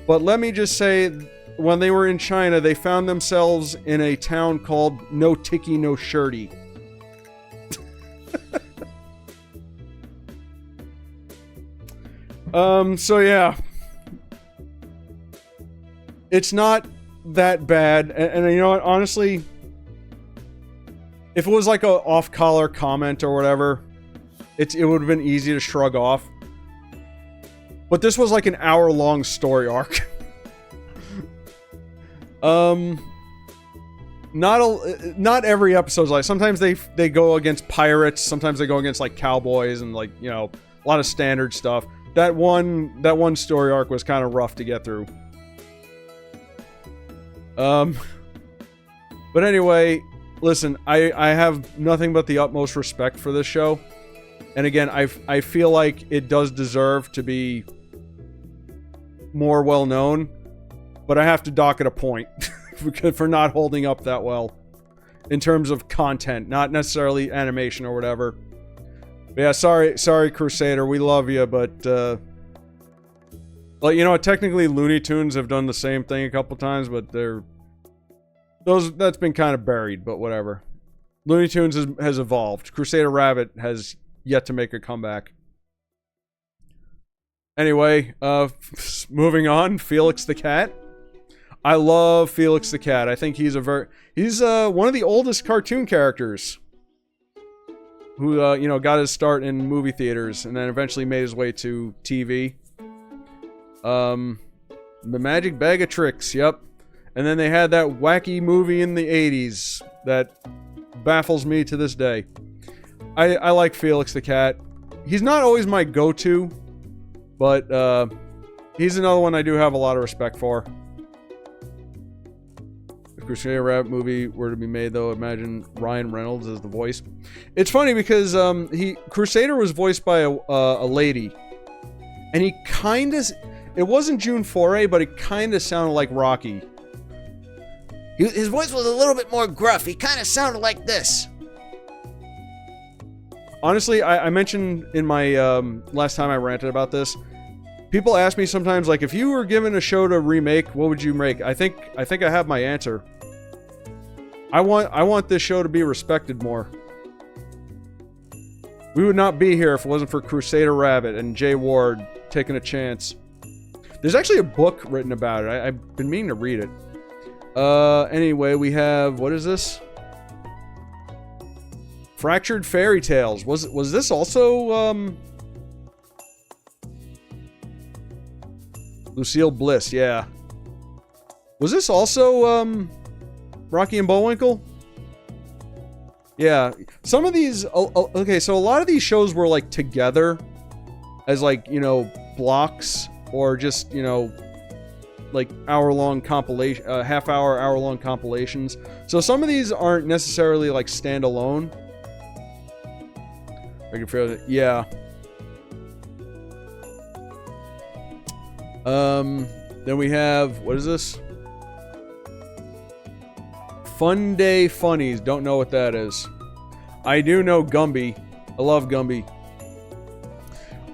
A: but let me just say, when they were in China, they found themselves in a town called No Ticky No Shirty. So yeah. It's not that bad, and you know what, honestly, if it was like a off-color comment or whatever, it would have been easy to shrug off. But this was like an hour-long story arc. Not every episode's like, sometimes they go against pirates, sometimes they go against like cowboys and like, you know, a lot of standard stuff. That one story arc was kind of rough to get through. But anyway, listen, I have nothing but the utmost respect for this show. And again, I feel like it does deserve to be more well known, but I have to dock it a point for not holding up that well. in terms of content, not necessarily animation or whatever. But yeah, sorry, Crusader, we love you, but well, you know what? Technically, Looney Tunes have done the same thing a couple times, but that's been kind of buried. But whatever. Looney Tunes has evolved. Crusader Rabbit has yet to make a comeback. Anyway, moving on. Felix the Cat. I love Felix the Cat. I think he's one of the oldest cartoon characters who got his start in movie theaters and then eventually made his way to TV. The Magic Bag of Tricks. Yep. And then they had that wacky movie in the 80s that baffles me to this day. I like Felix the Cat. He's not always my go-to, but he's another one I do have a lot of respect for. If Crusader Rabbit movie were to be made, though, imagine Ryan Reynolds as the voice. It's funny because Crusader was voiced by a lady, and he kind of, it wasn't June Foray, but it kind of sounded like Rocky.
B: His voice was a little bit more gruff. He kind of sounded like this.
A: Honestly, I mentioned in my last time I ranted about this. People ask me sometimes, like, if you were given a show to remake, what would you make? I think I have my answer. I want this show to be respected more. We would not be here if it wasn't for Crusader Rabbit and Jay Ward taking a chance. There's actually a book written about it. I've been meaning to read it. Anyway, we have, what is this? Fractured Fairy Tales. Was this also, Lucille Bliss, yeah. Was this also, Rocky and Bullwinkle? Yeah. Some of these, okay, so a lot of these shows were, like, together as, like, blocks, or just, like hour-long compilation, half-hour, hour-long compilations. So some of these aren't necessarily like standalone. I can feel it. Yeah. Then we have, what is this? Fun Day Funnies. Don't know what that is. I do know Gumby. I love Gumby.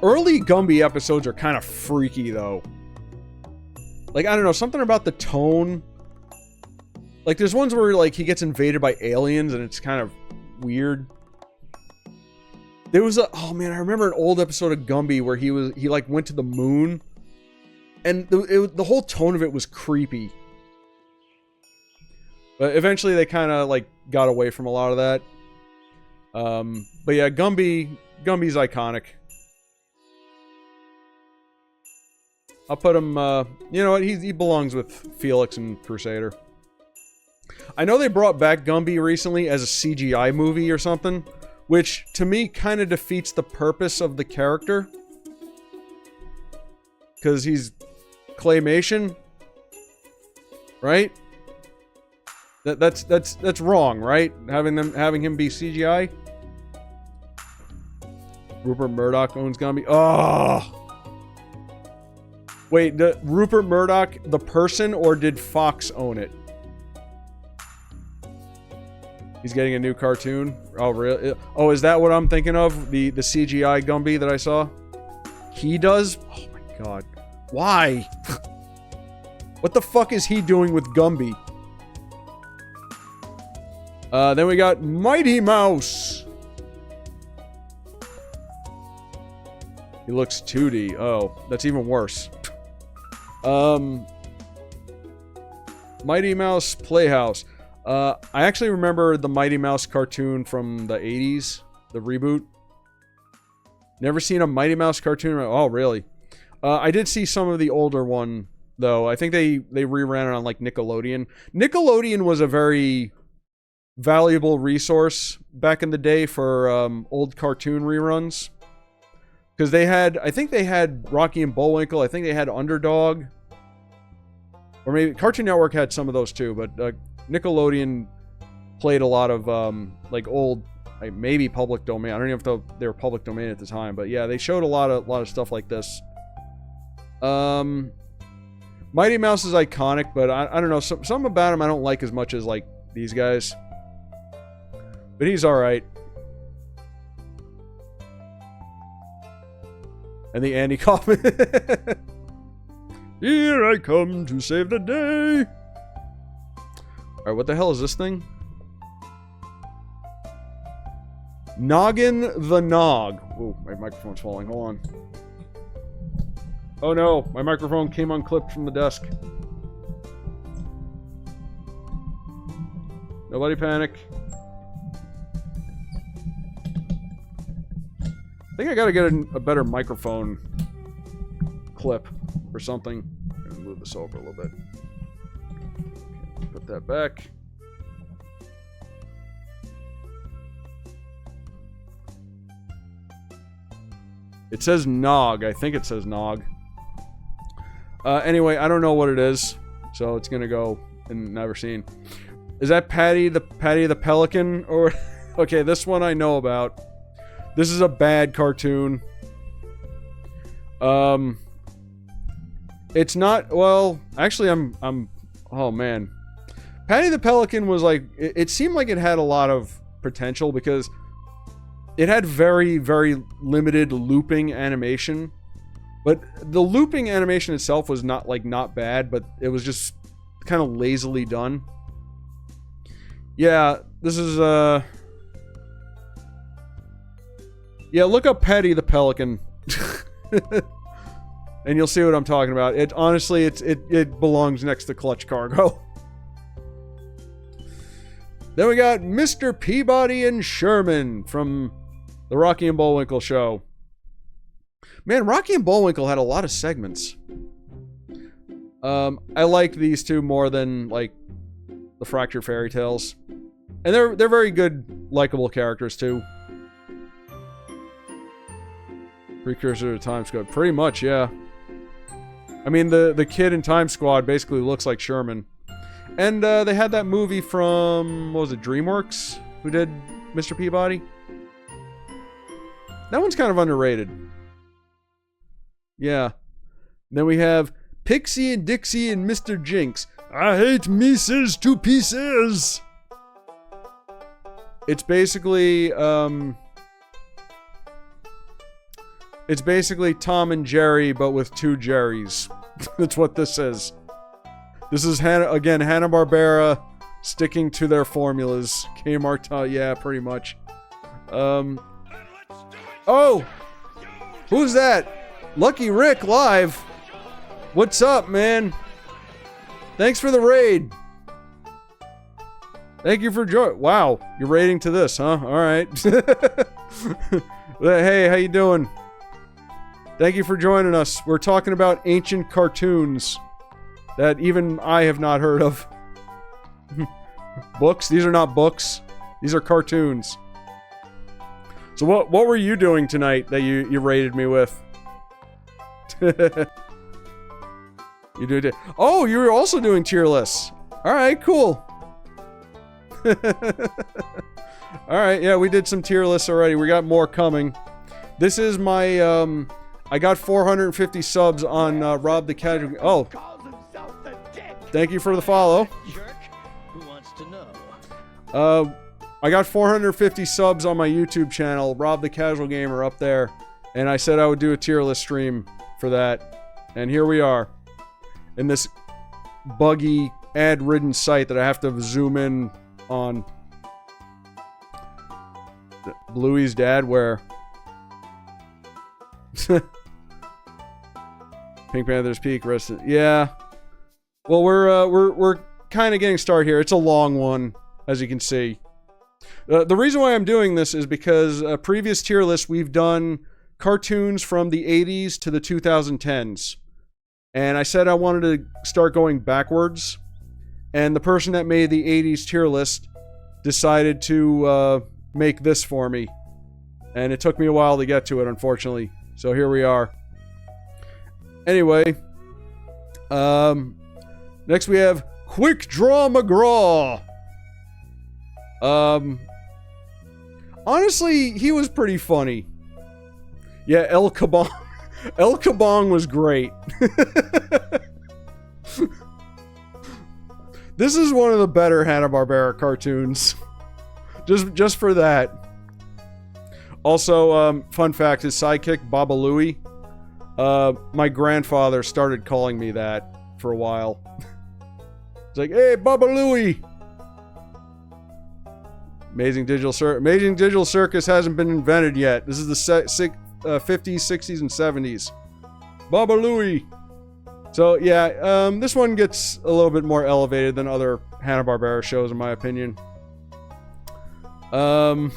A: Early Gumby episodes are kind of freaky though. Like, I don't know, something about the tone. Like, there's ones where, like, he gets invaded by aliens, and it's kind of weird. There was oh man, I remember an old episode of Gumby where he like, went to the moon. And the whole tone of it was creepy. But eventually they kind of, like, got away from a lot of that. But yeah, Gumby's iconic. I'll put him, you know what, he belongs with Felix and Crusader. I know they brought back Gumby recently as a CGI movie or something, which, to me, kind of defeats the purpose of the character. Because he's claymation, right? That's wrong, right? Having him be CGI? Rupert Murdoch owns Gumby. Oh! Wait, Rupert Murdoch the person, or did Fox own it? He's getting a new cartoon. Oh, really? Oh, is that what I'm thinking of? The CGI Gumby that I saw? He does? Oh my god. Why? What the fuck is he doing with Gumby? Then we got Mighty Mouse. He looks 2D. Oh, that's even worse. Mighty Mouse Playhouse. I actually remember the Mighty Mouse cartoon from the 80s, the reboot. Never seen a Mighty Mouse cartoon. Oh, really? I did see some of the older one, though. I think they reran it on, like, Nickelodeon. Nickelodeon was a very valuable resource back in the day for old cartoon reruns. Because I think they had Rocky and Bullwinkle. I think they had Underdog. Or maybe Cartoon Network had some of those too, but Nickelodeon played a lot of, like, old, like, maybe public domain. I don't even know if they were public domain at the time, but yeah, they showed a lot of stuff like this. Mighty Mouse is iconic, but I don't know, something about him I don't like as much as, like, these guys. But he's alright. And the Andy Kaufman. Here I come to save the day. Alright, what the hell is this thing? Noggin the Nog. Ooh, my microphone's falling. Hold on. Oh no, my microphone came unclipped from the desk. Nobody panic. I think I gotta get a better microphone clip or something. I'm gonna move this over a little bit. Okay, put that back. It says Nog. I think it says Nog. Anyway, I don't know what it is, so it's gonna go in never seen. Is that Patty the Pelican? Or okay, this one I know about. This is a bad cartoon. It's not, well, actually I'm oh man. Patty the Pelican was like, it seemed like it had a lot of potential because it had very, very limited looping animation. But the looping animation itself was not bad, but it was just kind of lazily done. Yeah, this is yeah, look up Patty the Pelican. And you'll see what I'm talking about. It honestly, it belongs next to Clutch Cargo. Then we got Mr. Peabody and Sherman from the Rocky and Bullwinkle show. Man, Rocky and Bullwinkle had a lot of segments. I liked these two more than like the Fractured Fairy Tales, and they're very good, likable characters too. Precursor to Time Squad, pretty much, yeah. I mean, the kid in Time Squad basically looks like Sherman, and they had that movie from, what was it, DreamWorks, who did Mr. Peabody. That one's kind of underrated. Yeah. Then we have Pixie and Dixie and Mr. Jinx. I hate Mises to pieces. It's basically Tom and Jerry, but with two Jerrys. That's what this is. This is Hanna-Barbera sticking to their formulas. Kmart, yeah, pretty much. Oh! Who's that? Lucky Rick live. What's up, man? Thanks for the raid. Thank you for joining. Wow, you're raiding to this, huh? All right. Hey, how you doing? Thank you for joining us. We're talking about ancient cartoons that even I have not heard of. Books? These are not books. These are cartoons. So what were you doing tonight that you raided me with? You did it. Oh, you were also doing tier lists. All right, cool. All right, yeah, we did some tier lists already. We got more coming. This is my I got 450 subs on Rob the Casual. Oh, thank you for the follow.
C: Who wants to know?
A: I got 450 subs on my YouTube channel, Rob the Casual Gamer, up there, and I said I would do a tier list stream for that, and here we are, in this buggy, ad-ridden site that I have to zoom in on. Bluey's dad, where? Pink Panther's Peak, yeah. Well, we're kind of getting started here. It's a long one, as you can see. The reason why I'm doing this is because previous tier lists we've done cartoons from the 80s to the 2010s. And I said I wanted to start going backwards. And the person that made the 80s tier list decided to make this for me. And it took me a while to get to it, unfortunately. So here we are. Anyway. Next we have Quick Draw McGraw. Honestly, he was pretty funny. Yeah, El Kabong. El Kabong was great. This is one of the better Hanna-Barbera cartoons. just for that. Also, fun fact, his sidekick, Baba Louie, my grandfather started calling me that for a while. It's like, hey, Baba Louie! Amazing Digital Circus hasn't been invented yet. This is the 50s, 60s, and 70s. Baba Louie! So, yeah, this one gets a little bit more elevated than other Hanna-Barbera shows, in my opinion. So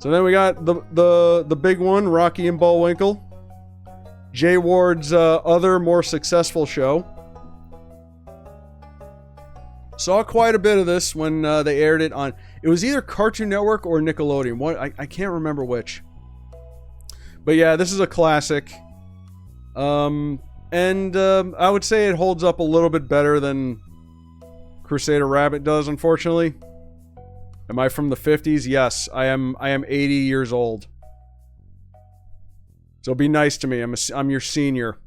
A: then we got the big one, Rocky and Bullwinkle. Jay Ward's other more successful show. Saw quite a bit of this when they aired it on... It was either Cartoon Network or Nickelodeon. I can't remember which. But yeah, this is a classic. And I would say it holds up a little bit better than Crusader Rabbit does, unfortunately. Am I from the 50s? Yes, I am 80 years old. So be nice to me. I'm your senior.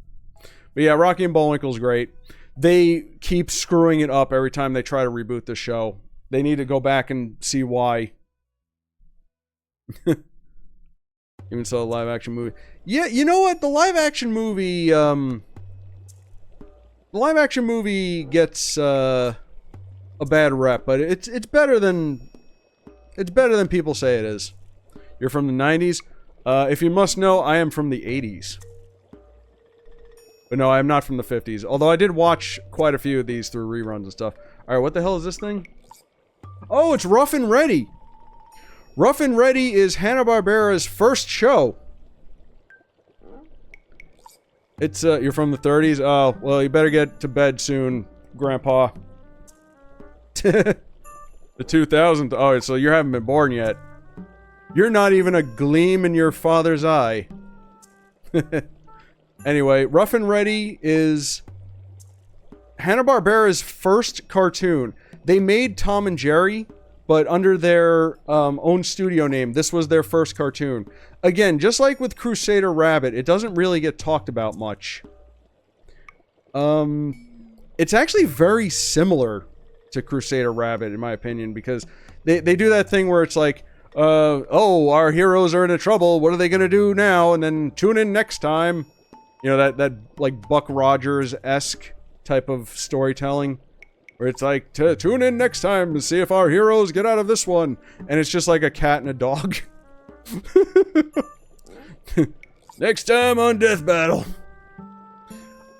A: But yeah, Rocky and Bullwinkle's great. They keep screwing it up every time they try to reboot the show. They need to go back and see why. Even so, live action movie. Yeah, you know what? The live action movie gets a bad rep, but it's better than people say it is. You're from the 90s. If you must know, I am from the 80s. But no, I am not from the 50s. Although I did watch quite a few of these through reruns and stuff. Alright, what the hell is this thing? Oh, it's Rough and Ready! Rough and Ready is Hanna-Barbera's first show. It's, you're from the 30s? Oh, well, you better get to bed soon, Grandpa. The 2000s. Oh, so you haven't been born yet. You're not even a gleam in your father's eye. Anyway, Rough and Ready is Hanna-Barbera's first cartoon. They made Tom and Jerry, but under their own studio name. This was their first cartoon. Again, just like with Crusader Rabbit, it doesn't really get talked about much. It's actually very similar to Crusader Rabbit, in my opinion, because they do that thing where it's like, oh, our heroes are in trouble, what are they gonna do now? And then tune in next time. You know, that like Buck Rogers-esque type of storytelling. Where it's like, tune in next time to see if our heroes get out of this one. And it's just like a cat and a dog. Next time on Death Battle.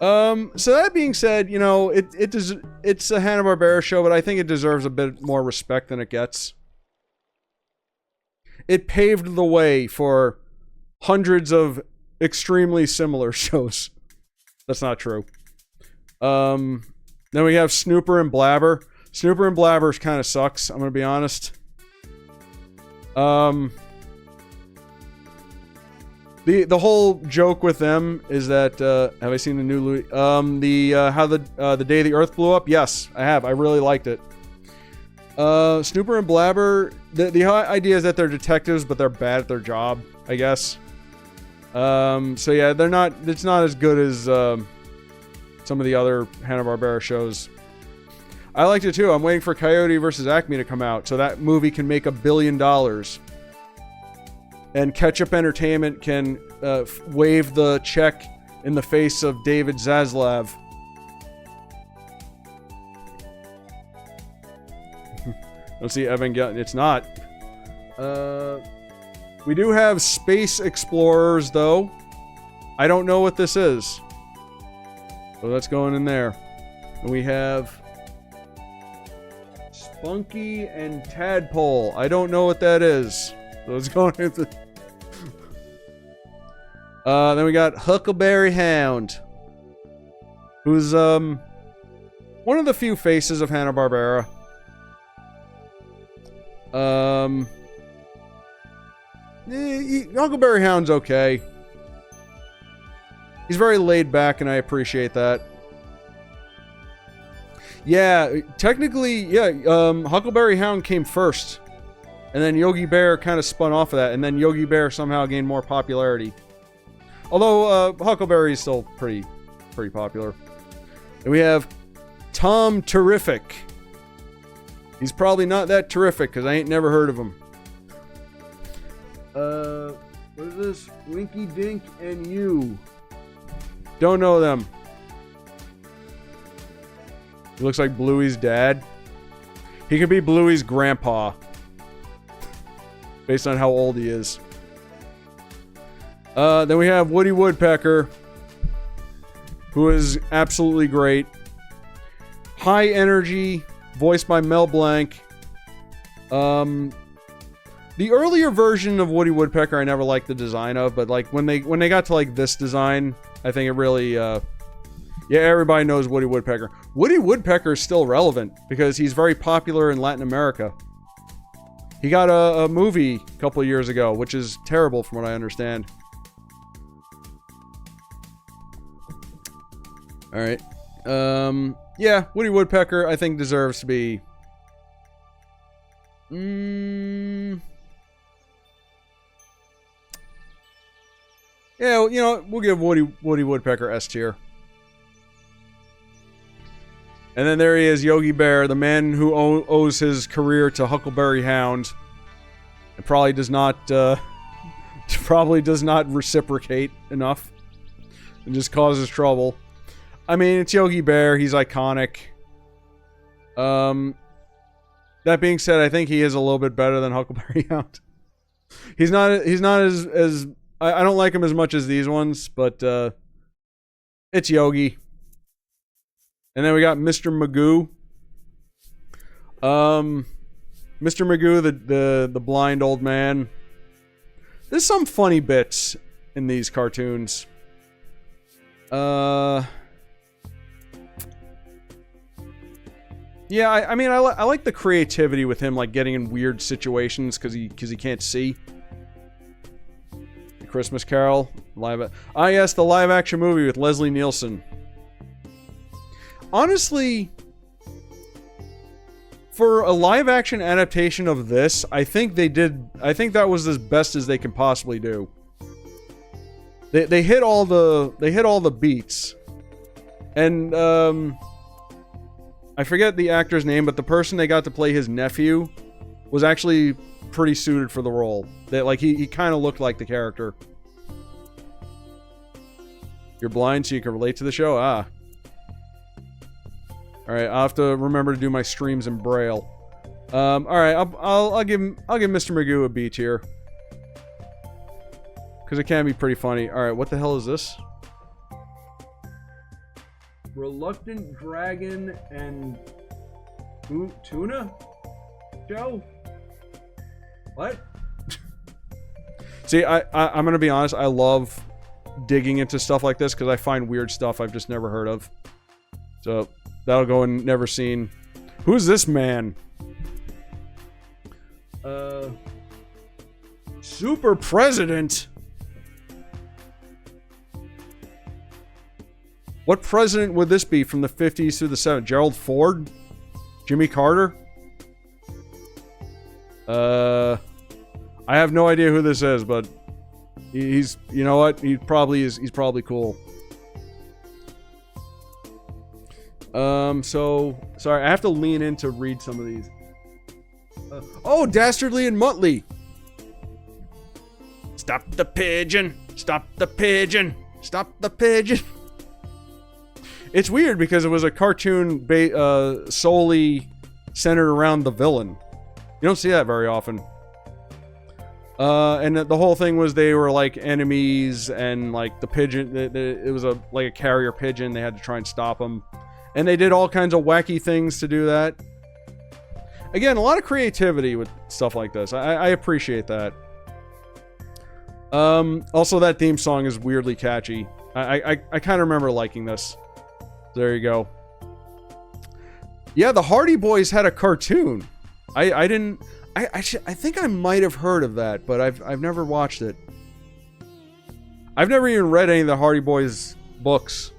A: So that being said, you know, it's a Hanna-Barbera show, but I think it deserves a bit more respect than it gets. It paved the way for hundreds of extremely similar shows. That's not true. Then we have Snooper and Blabber. Snooper and Blabber kind of sucks, I'm gonna be honest. The whole joke with them is that have I seen the new Louis, how the day the Earth blew up? Yes, I have. I really liked it. Snooper and Blabber, the idea is that they're detectives, but they're bad at their job, I guess. So yeah, it's not as good as some of the other Hanna-Barbera shows. I liked it too. I'm waiting for Coyote vs. Acme to come out so that movie can make $1 billion. And Ketchup Entertainment can wave the check in the face of David Zaslav. Don't see Evangelion. It's not. We do have Space Explorers, though. I don't know what this is. So that's going in there. And we have Spunky and Tadpole. I don't know what that is. So it's going into... then we got Huckleberry Hound. Who's, one of the few faces of Hanna-Barbera. Huckleberry Hound's okay. He's very laid back, and I appreciate that. Yeah, technically, yeah, Huckleberry Hound came first. And then Yogi Bear kind of spun off of that, and then Yogi Bear somehow gained more popularity. Although, Huckleberry is still pretty popular. And we have Tom Terrific. He's probably not that terrific because I ain't never heard of him. What is this? Winky Dink and You. Don't know them. He looks like Bluey's dad. He could be Bluey's grandpa. Based on how old he is. Then we have Woody Woodpecker. Who is absolutely great. High energy. Voiced by Mel Blanc. The earlier version of Woody Woodpecker I never liked the design of, but like when they got to like this design, I think it really yeah, everybody knows Woody Woodpecker. Woody Woodpecker is still relevant because he's very popular in Latin America. He got a movie a couple of years ago, which is terrible from what I understand. All right. Yeah, Woody Woodpecker I think deserves to be yeah, you know, we'll give Woody Woodpecker S tier. And then there he is, Yogi Bear, the man who owes his career to Huckleberry Hound. And probably does not reciprocate enough. And just causes trouble. I mean, it's Yogi Bear, he's iconic. That being said, I think he is a little bit better than Huckleberry Hound. He's not as I don't like him as much as these ones, but it's Yogi. And then we got Mr. Magoo. Mr. Magoo, the blind old man. There's some funny bits in these cartoons. Yeah, I mean, I like the creativity with him, like getting in weird situations because he can't see. The Christmas Carol yes, the live action movie with Leslie Nielsen. Honestly, for a live action adaptation of this, I think that was as best as they can possibly do. They hit all the beats, and I forget the actor's name, but the person they got to play his nephew was actually pretty suited for the role. He kind of looked like the character. You're blind, so you can relate to the show. Ah. All right, I'll have to remember to do my streams in Braille. All right, I'll give Mr. Magoo a B tier because it can be pretty funny. All right, what the hell is this? Reluctant Dragon and Tuna Joe? What? See, I'm gonna be honest. I love digging into stuff like this because I find weird stuff I've just never heard of. So that'll go in never seen. Who's this man? Super President. What president would this be from the 50s through the 70s? Gerald Ford? Jimmy Carter? I have no idea who this is, but he's, you know what? He's probably cool. So, sorry, I have to lean in to read some of these. Oh, Dastardly and Muttley! Stop the pigeon! Stop the pigeon! Stop the pigeon! It's weird because it was a cartoon solely centered around the villain. You don't see that very often. And the whole thing was they were like enemies, and like the pigeon, it was like a carrier pigeon. They had to try and stop them, and they did all kinds of wacky things to do that. Again, a lot of creativity with stuff like this. I appreciate that. Also, that theme song is weirdly catchy. I kind of remember liking this. There you go. Yeah, the Hardy Boys had a cartoon. I think I might have heard of that, but I've never watched it. I've never even read any of the Hardy Boys books.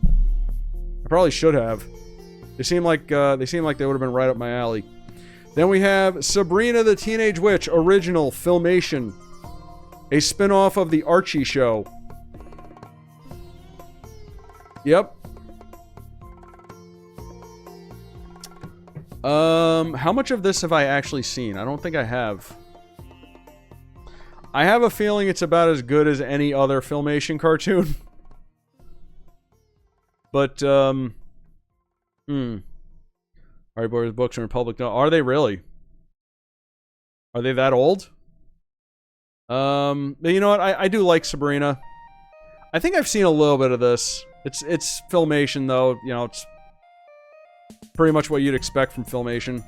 A: I probably should have. They seem like they would have been right up my alley. Then we have Sabrina the Teenage Witch original Filmation, a spin-off of the Archie show. Yep. How much of this have I actually seen? I don't think I have. I have a feeling it's about as good as any other Filmation cartoon. But, Harry Potter's books are in public. No, are they really? Are they that old? But you know what? I do like Sabrina. I think I've seen a little bit of this. It's Filmation, though. You know, it's pretty much what you'd expect from Filmation.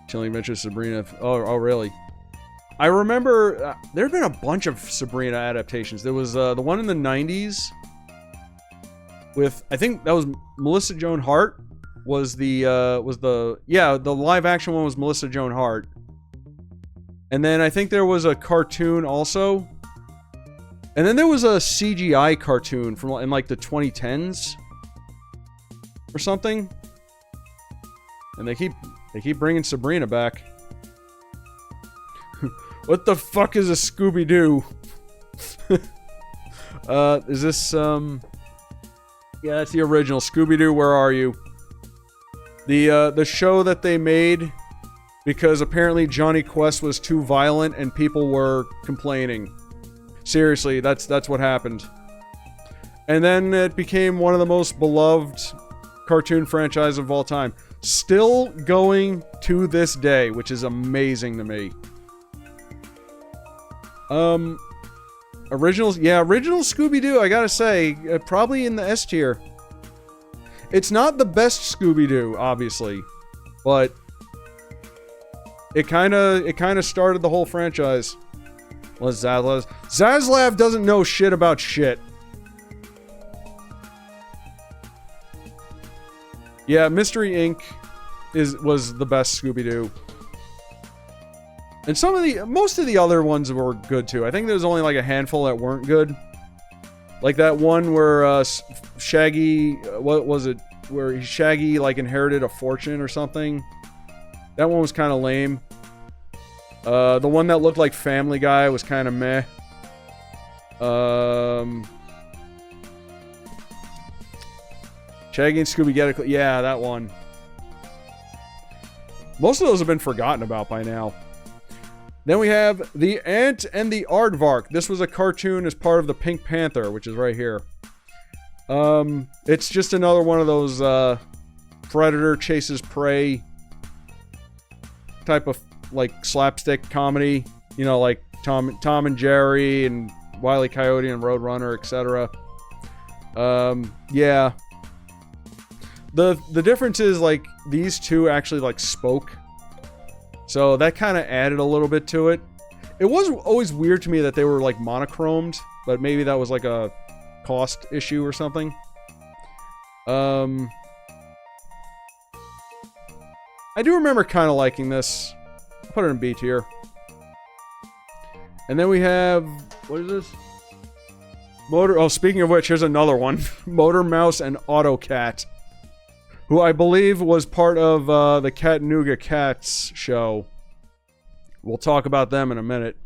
A: Chilling Adventures of Sabrina. Oh, really? I remember there have been a bunch of Sabrina adaptations. There was the one in the 90s with, I think that was Melissa Joan Hart. The live action one was Melissa Joan Hart. And then I think there was a cartoon also. And then there was a CGI cartoon from in like the 2010s or something. And they keep bringing Sabrina back. What the fuck is a Scooby-Doo? Is this yeah, that's the original Scooby-Doo, Where Are You? The show that they made because apparently Johnny Quest was too violent and people were complaining. Seriously, that's what happened. And then it became one of the most beloved cartoon franchises of all time. Still going to this day, which is amazing to me. Original Scooby-Doo, I gotta say, probably in the S tier. It's not the best Scooby-Doo, obviously, but it kind of started the whole franchise. Well, Zaslav doesn't know shit about shit. Yeah, Mystery Inc. was the best Scooby-Doo. And most of the other ones were good too. I think there was only like a handful that weren't good. Like that one where Shaggy, what was it? Where Shaggy like inherited a fortune or something. That one was kind of lame. The one that looked like Family Guy was kind of meh. Shaggy and Scooby get it. Yeah, that one. Most of those have been forgotten about by now. Then we have The Ant and the Aardvark. This was a cartoon as part of the Pink Panther, which is right here. It's just another one of those predator chases prey type of like slapstick comedy. You know, like Tom and Jerry and Wile E. Coyote and Roadrunner, etc. Yeah. The difference is like these two actually like spoke. So that kind of added a little bit to it. It was always weird to me that they were like monochromed, but maybe that was like a cost issue or something. I do remember kind of liking this. I'll put it in B tier. And then we have, what is this? Speaking of which, here's another one. Motor Mouse and Autocat, who I believe was part of the Chattanooga Cats show. We'll talk about them in a minute.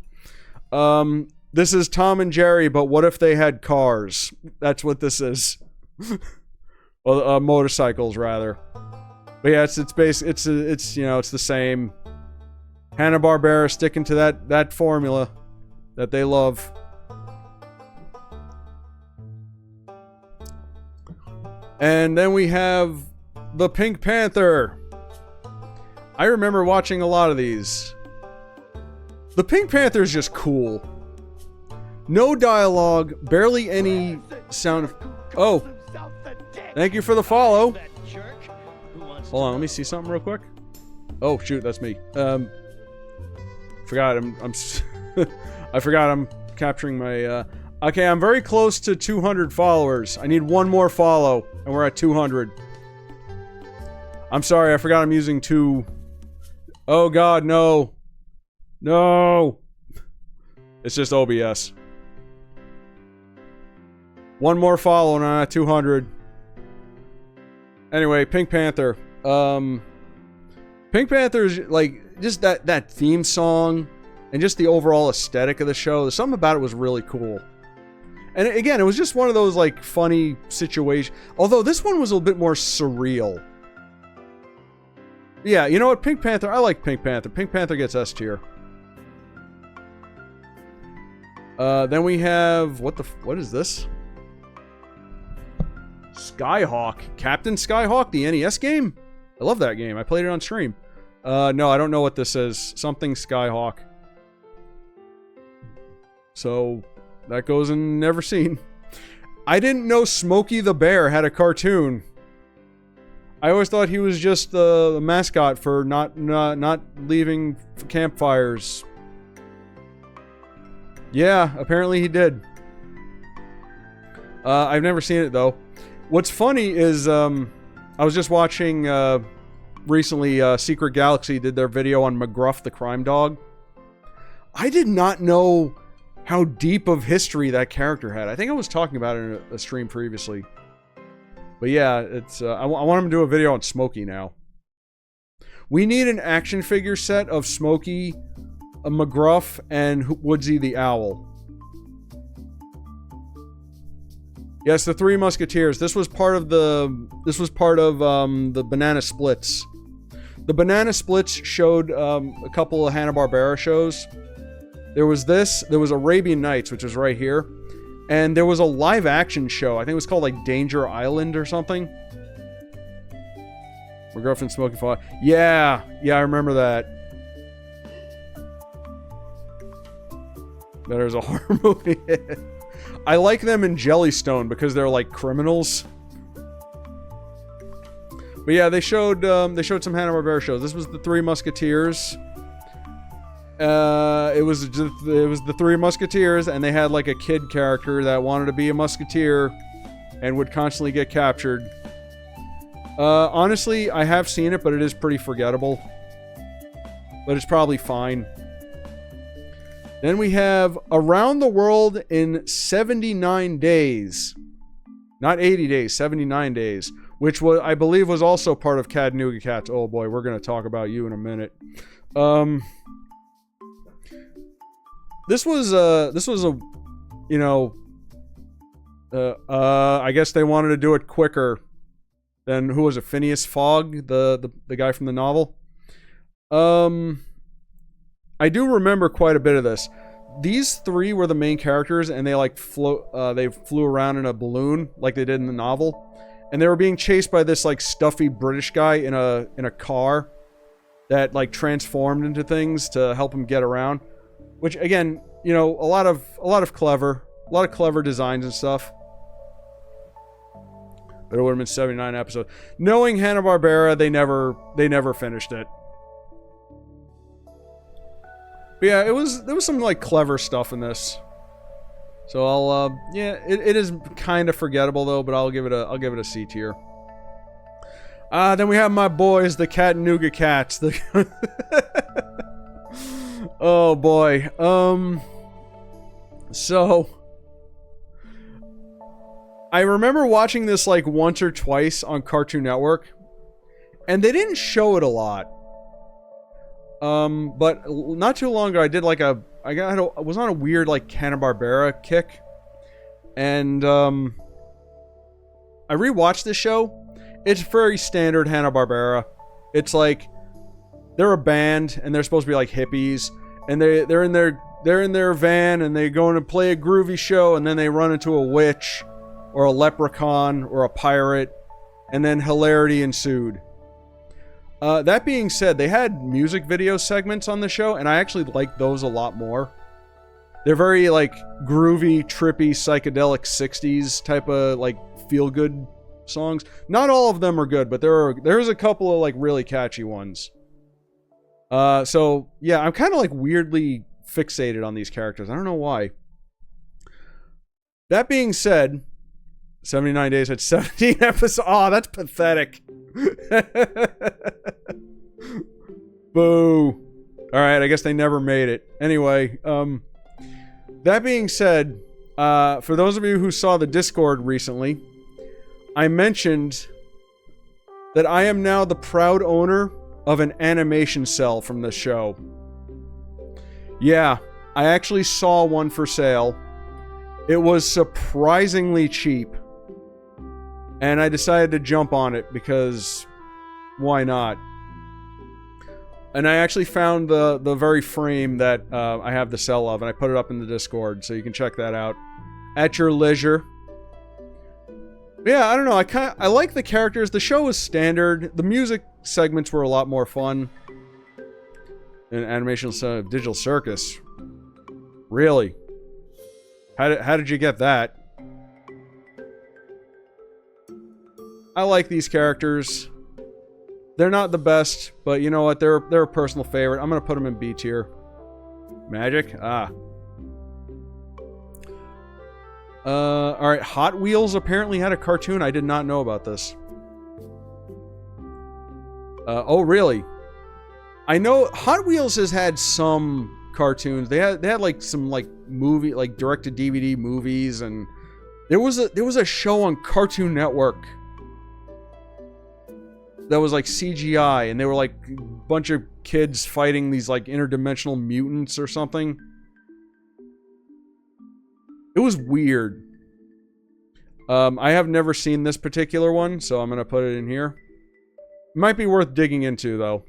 A: This is Tom and Jerry, but what if they had cars? That's what this is. Well, motorcycles rather. But yeah, it's you know, it's the same. Hanna-Barbera sticking to that formula that they love. And then we have The Pink Panther. I remember watching a lot of these. The Pink Panther is just cool. No dialogue, barely any sound of... Oh. Thank you for the follow. Hold on, let me see something real quick. Oh, shoot, that's me. Forgot I forgot I'm capturing my... Okay, I'm very close to 200 followers. I need one more follow, and we're at 200. I'm sorry, I forgot I'm using two... Oh god, no. No! It's just OBS. One more follow and I'm at 200. Anyway, Pink Panther. Pink Panther's like just that theme song and just the overall aesthetic of the show. Something about it was really cool. And again, it was just one of those like funny situations. Although this one was a little bit more surreal. Yeah, you know what? Pink Panther. I like Pink Panther. Pink Panther gets S tier. Then we have what is this? Skyhawk. Captain Skyhawk, the NES game? I love that game. I played it on stream. No, I don't know what this is. Something Skyhawk. So, that goes in never seen. I didn't know Smokey the Bear had a cartoon. I always thought he was just the mascot for not leaving campfires. Yeah, apparently he did. I've never seen it though. What's funny is I was just watching recently Secret Galaxy did their video on McGruff the crime dog. I did not know how deep of history that character had. I think I was talking about it in a stream previously. But yeah, it's I want him to do a video on Smokey now. We need an action figure set of Smokey, McGruff, and Woodsy the Owl. Yes, the Three Musketeers. This was part of the Banana Splits. The Banana Splits showed a couple of Hanna-Barbera shows. There was this. There was Arabian Nights, which was right here. And there was a live action show. I think it was called like Danger Island or something. McGruff and Smokey fought. Yeah, I remember that. There's a horror movie. I like them in Jellystone because they're like criminals. But yeah, they showed some Hanna-Barbera shows. This was the Three Musketeers. It was the Three Musketeers, and they had like a kid character that wanted to be a musketeer and would constantly get captured. Honestly, I have seen it, but it is pretty forgettable. But it's probably fine. Then we have Around the World in 79 Days. Not 80 days, 79 days. Which was, I believe, was also part of Chattanooga Cats. Oh boy, we're going to talk about you in a minute. This was a, you know, I guess they wanted to do it quicker than, who was it, Phineas Fogg, the guy from the novel? I do remember quite a bit of this. These three were the main characters, and they like they flew around in a balloon like they did in the novel, and they were being chased by this like stuffy British guy in a car that like transformed into things to help him get around. Which again, you know, a lot of clever designs and stuff. But it would have been 79 episodes. Knowing Hanna-Barbera, they never finished it. But yeah, there was some like clever stuff in this. So I'll yeah, it is kind of forgettable though, but I'll give it a C tier. Then we have my boys, the Chattanooga Cats. Oh boy. So I remember watching this like once or twice on Cartoon Network, and they didn't show it a lot. But not too long ago, I did like I was on a weird like Hanna-Barbera kick, and I rewatched this show. It's very standard Hanna-Barbera. It's like they're a band and they're supposed to be like hippies, and they're in their van and they go in to play a groovy show, and then they run into a witch or a leprechaun or a pirate, and then hilarity ensued. That being said, they had music video segments on the show, and I actually like those a lot more. They're very like groovy, trippy, psychedelic 60s type of like feel-good songs. Not all of them are good, but there's a couple of like really catchy ones. So yeah, I'm kind of like weirdly fixated on these characters. I don't know why. That being said, 79 days had 17 episodes. Oh, that's pathetic. Boo. Alright, I guess they never made it. Anyway, that being said, for those of you who saw the Discord recently, I mentioned that I am now the proud owner of an animation cell from the show. Yeah, I actually saw one for sale, It was surprisingly cheap. And I decided to jump on it because why not? And I actually found the very frame that I have the sell of, and I put it up in the Discord, so you can check that out at your leisure. Yeah, I don't know. I like the characters. The show was standard. The music segments were a lot more fun. And animation digital circus. Really? How did you get that? I like these characters. They're not the best, but you know what? They're a personal favorite. I'm gonna put them in B tier. Magic? Ah. Alright, Hot Wheels apparently had a cartoon. I did not know about this. Oh, really? I know Hot Wheels has had some cartoons. They had like some like movie, like direct-to-DVD movies, and there was a show on Cartoon Network that was like CGI, and they were like a bunch of kids fighting these like interdimensional mutants or something. It was weird. I have never seen this particular one, so I'm gonna put it in here. Might be worth digging into, though.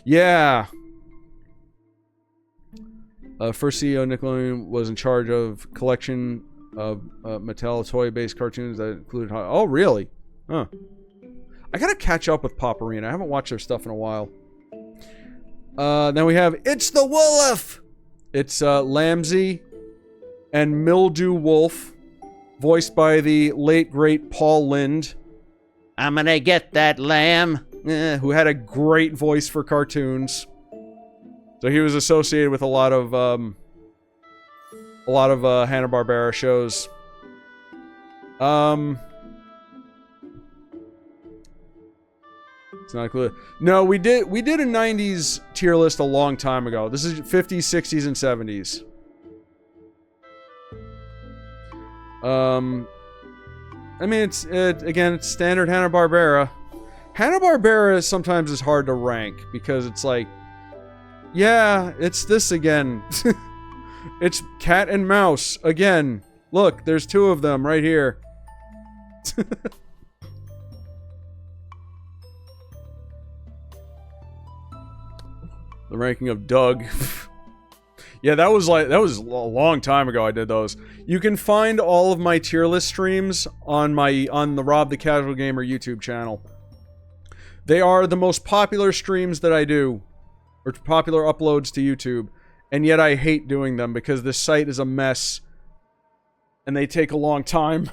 A: Yeah. First CEO Nickelodeon was in charge of collection of Mattel toy-based cartoons that included... Oh, really? Huh. I gotta catch up with Paparina. I haven't watched their stuff in a while. Then we have It's the Wolf! It's Lamsey and Mildew Wolf, voiced by the late, great Paul Lynde.
B: I'm gonna get that lamb.
A: Who had a great voice for cartoons. So he was associated with a lot of Hanna-Barbera shows. It's not clear. No, we did a 90s tier list a long time ago. This is 50s, 60s, and 70s. I mean, it's standard Hanna-Barbera. Hanna-Barbera sometimes is hard to rank because it's like, yeah, it's this again. It's cat and mouse again. Look, there's two of them right here. The ranking of Doug. Yeah, that was a long time ago I did those. You can find all of my tier list streams on the Rob the Casual Gamer YouTube channel. They are the most popular streams that I do, or popular uploads to YouTube, and yet I hate doing them because this site is a mess and they take a long time.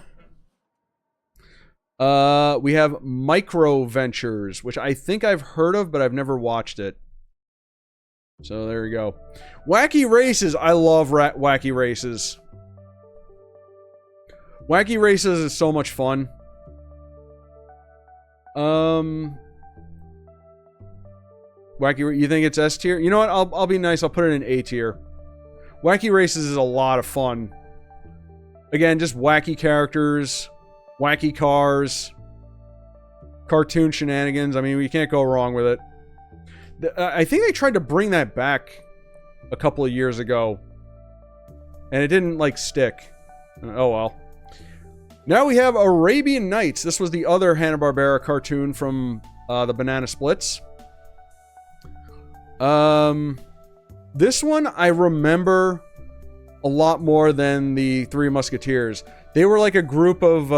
A: We have Micro Ventures, which I think I've heard of, but I've never watched it. So there we go. Wacky Races. I love Wacky Races. Wacky Races is so much fun. Wacky, you think it's S tier? You know what? I'll be nice. I'll put it in A tier. Wacky Races is a lot of fun. Again, just wacky characters, wacky cars, cartoon shenanigans. I mean, we can't go wrong with it. I think they tried to bring that back a couple of years ago, and it didn't, like, stick. Oh, well. Now we have Arabian Nights. This was the other Hanna-Barbera cartoon from the Banana Splits. This one I remember a lot more than the Three Musketeers. They were like a group of,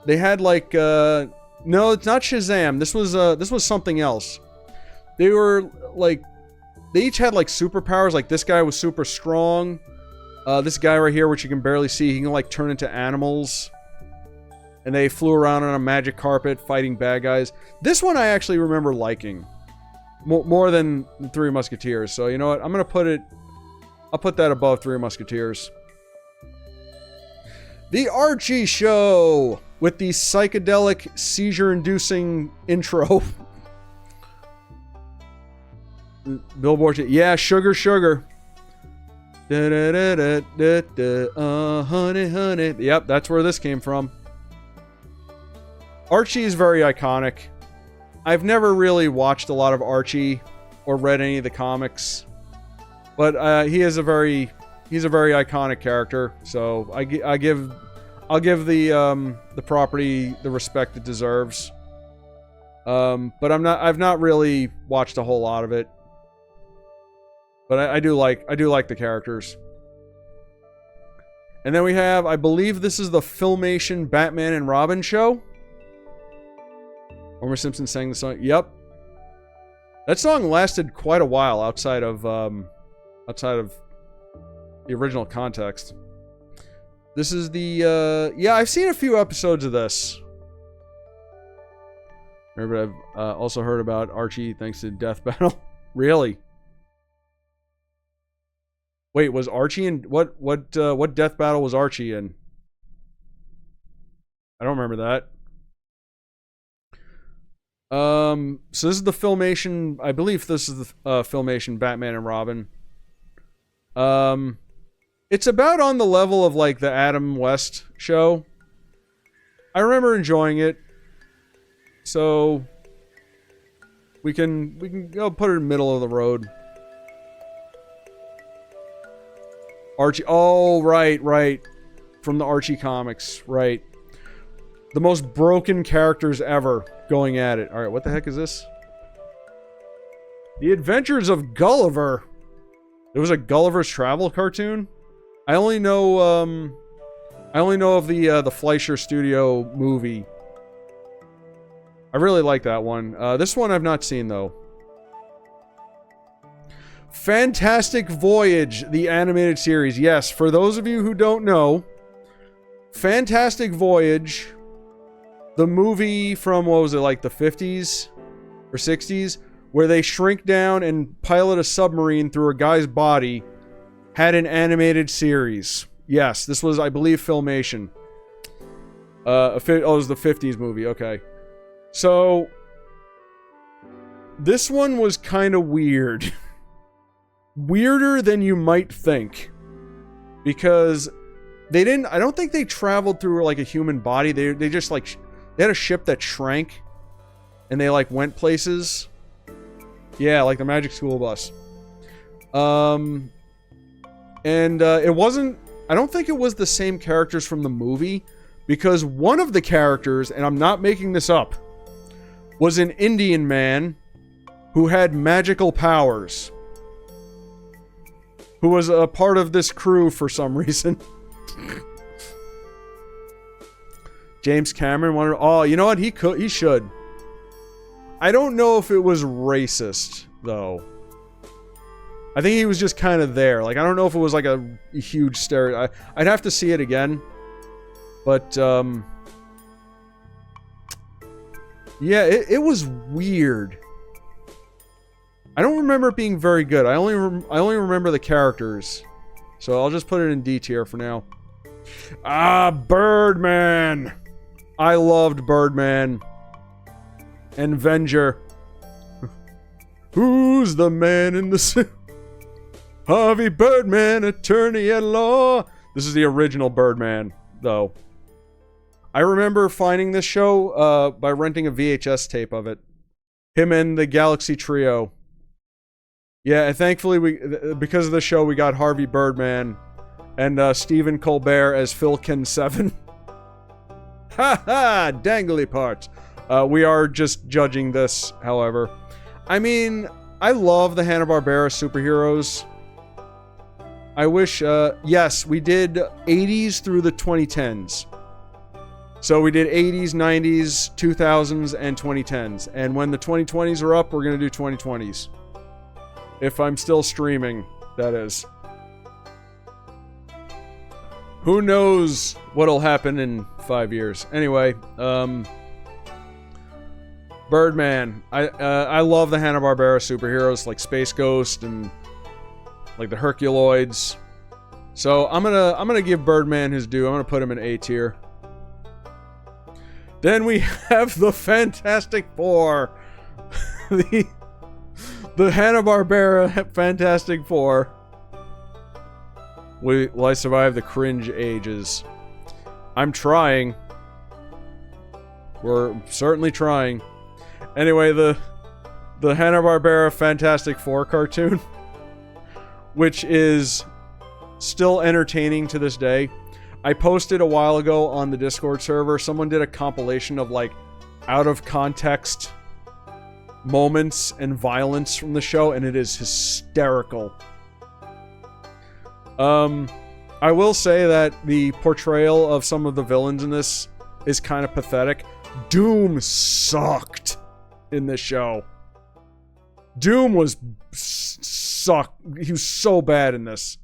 A: they had like, no, it's not Shazam. This was something else. They were like, they each had like superpowers. Like this guy was super strong. This guy right here, which you can barely see, he can like turn into animals. And they flew around on a magic carpet fighting bad guys. This one I actually remember liking more than the Three Musketeers. So you know what? I'm gonna put it. I'll put that above Three Musketeers. The Archie Show with the psychedelic, seizure-inducing intro. Billboard, yeah, sugar, sugar. Da, da, da, da, da, da, honey, honey. Yep, that's where this came from. Archie is very iconic. I've never really watched a lot of Archie or read any of the comics, but he is a very he's a very iconic character. So I'll give the property the respect it deserves. But I've not really watched a whole lot of it. But I do like the characters. And then we have, I believe this is the Filmation Batman and Robin show. Homer Simpson sang the song. Yep. That song lasted quite a while outside of the original context. This is the yeah, I've seen a few episodes of this. Remember, I've also heard about Archie thanks to Death Battle. Really? Wait, was Archie in what Death Battle was Archie in? I don't remember that. So this is the Filmation, I believe this is the Filmation Batman and Robin. It's about on the level of like the Adam West show. I remember enjoying it. So we can go put it in the middle of the road. Archie, oh right. From the Archie comics, right. The most broken characters ever going at it. Alright, what the heck is this? The Adventures of Gulliver. There was a Gulliver's Travel cartoon? I only know of the Fleischer Studio movie. I really like that one. This one I've not seen though. Fantastic Voyage, the animated series. Yes, for those of you who don't know, Fantastic Voyage, the movie from, what was it, like the 50s or 60s, where they shrink down and pilot a submarine through a guy's body, had an animated series. Yes, this was, I believe, Filmation. It was the 50s movie, okay. So, this one was kind of weird. Weirder than you might think. Because they didn't, I don't think they traveled through like a human body. They just like, they had a ship that shrank. And they like went places. Yeah, like the Magic School Bus. And it wasn't, I don't think it was the same characters from the movie. Because one of the characters, and I'm not making this up, was an Indian man who had magical powers. Who was a part of this crew for some reason. James Cameron wanted... Oh, you know what? He should. I don't know if it was racist, though. I think he was just kind of there. Like, I don't know if it was like a huge stereotype. I'd have to see it again. But, yeah, it was weird. I don't remember it being very good. I only remember the characters. So I'll just put it in D tier for now. Ah, Birdman. I loved Birdman. And Venger. Who's the man in the suit? Harvey Birdman, attorney at law. This is the original Birdman, though. I remember finding this show by renting a VHS tape of it. Him and the Galaxy Trio. Yeah, thankfully because of the show we got Harvey Birdman and Stephen Colbert as Philkin 7. Ha ha! Dangly parts. We are just judging this, however. I mean, I love the Hanna-Barbera superheroes. I wish, yes, we did 80s through the 2010s. So we did 80s, 90s, 2000s, and 2010s. And when the 2020s are up, we're going to do 2020s. If I'm still streaming, that is. Who knows what'll happen in 5 years. Anyway, Birdman. I love the Hanna-Barbera superheroes like Space Ghost and like the Herculoids. So I'm gonna give Birdman his due. I'm gonna put him in A tier. Then we have the Fantastic Four. The Hanna-Barbera Fantastic Four. Will I survive the cringe ages? I'm trying. We're certainly trying. Anyway, the Hanna-Barbera Fantastic Four cartoon, which is still entertaining to this day. I posted a while ago on the Discord server, someone did a compilation of like out of context moments and violence from the show, and it is hysterical. I will say that the portrayal of some of the villains in this is kind of pathetic. Doom sucked in this show. Doom was sucked. He was so bad in this.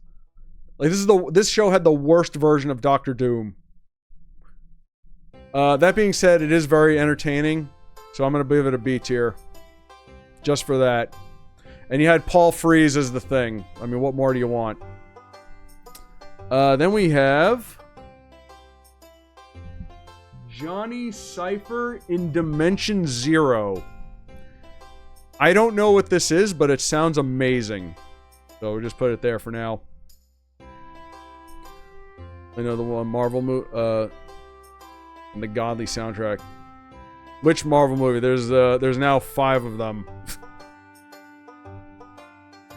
A: Like this show had the worst version of Doctor Doom. That being said, it is very entertaining, so I'm gonna give it a B tier, just for that. And you had Paul Frees as the Thing. I mean, what more do you want? Then we have Johnny Cypher in Dimension Zero. I don't know what this is, but it sounds amazing. So we'll just put it there for now. Another one, Marvel movie, the godly soundtrack. Which Marvel movie? There's now 5 of them.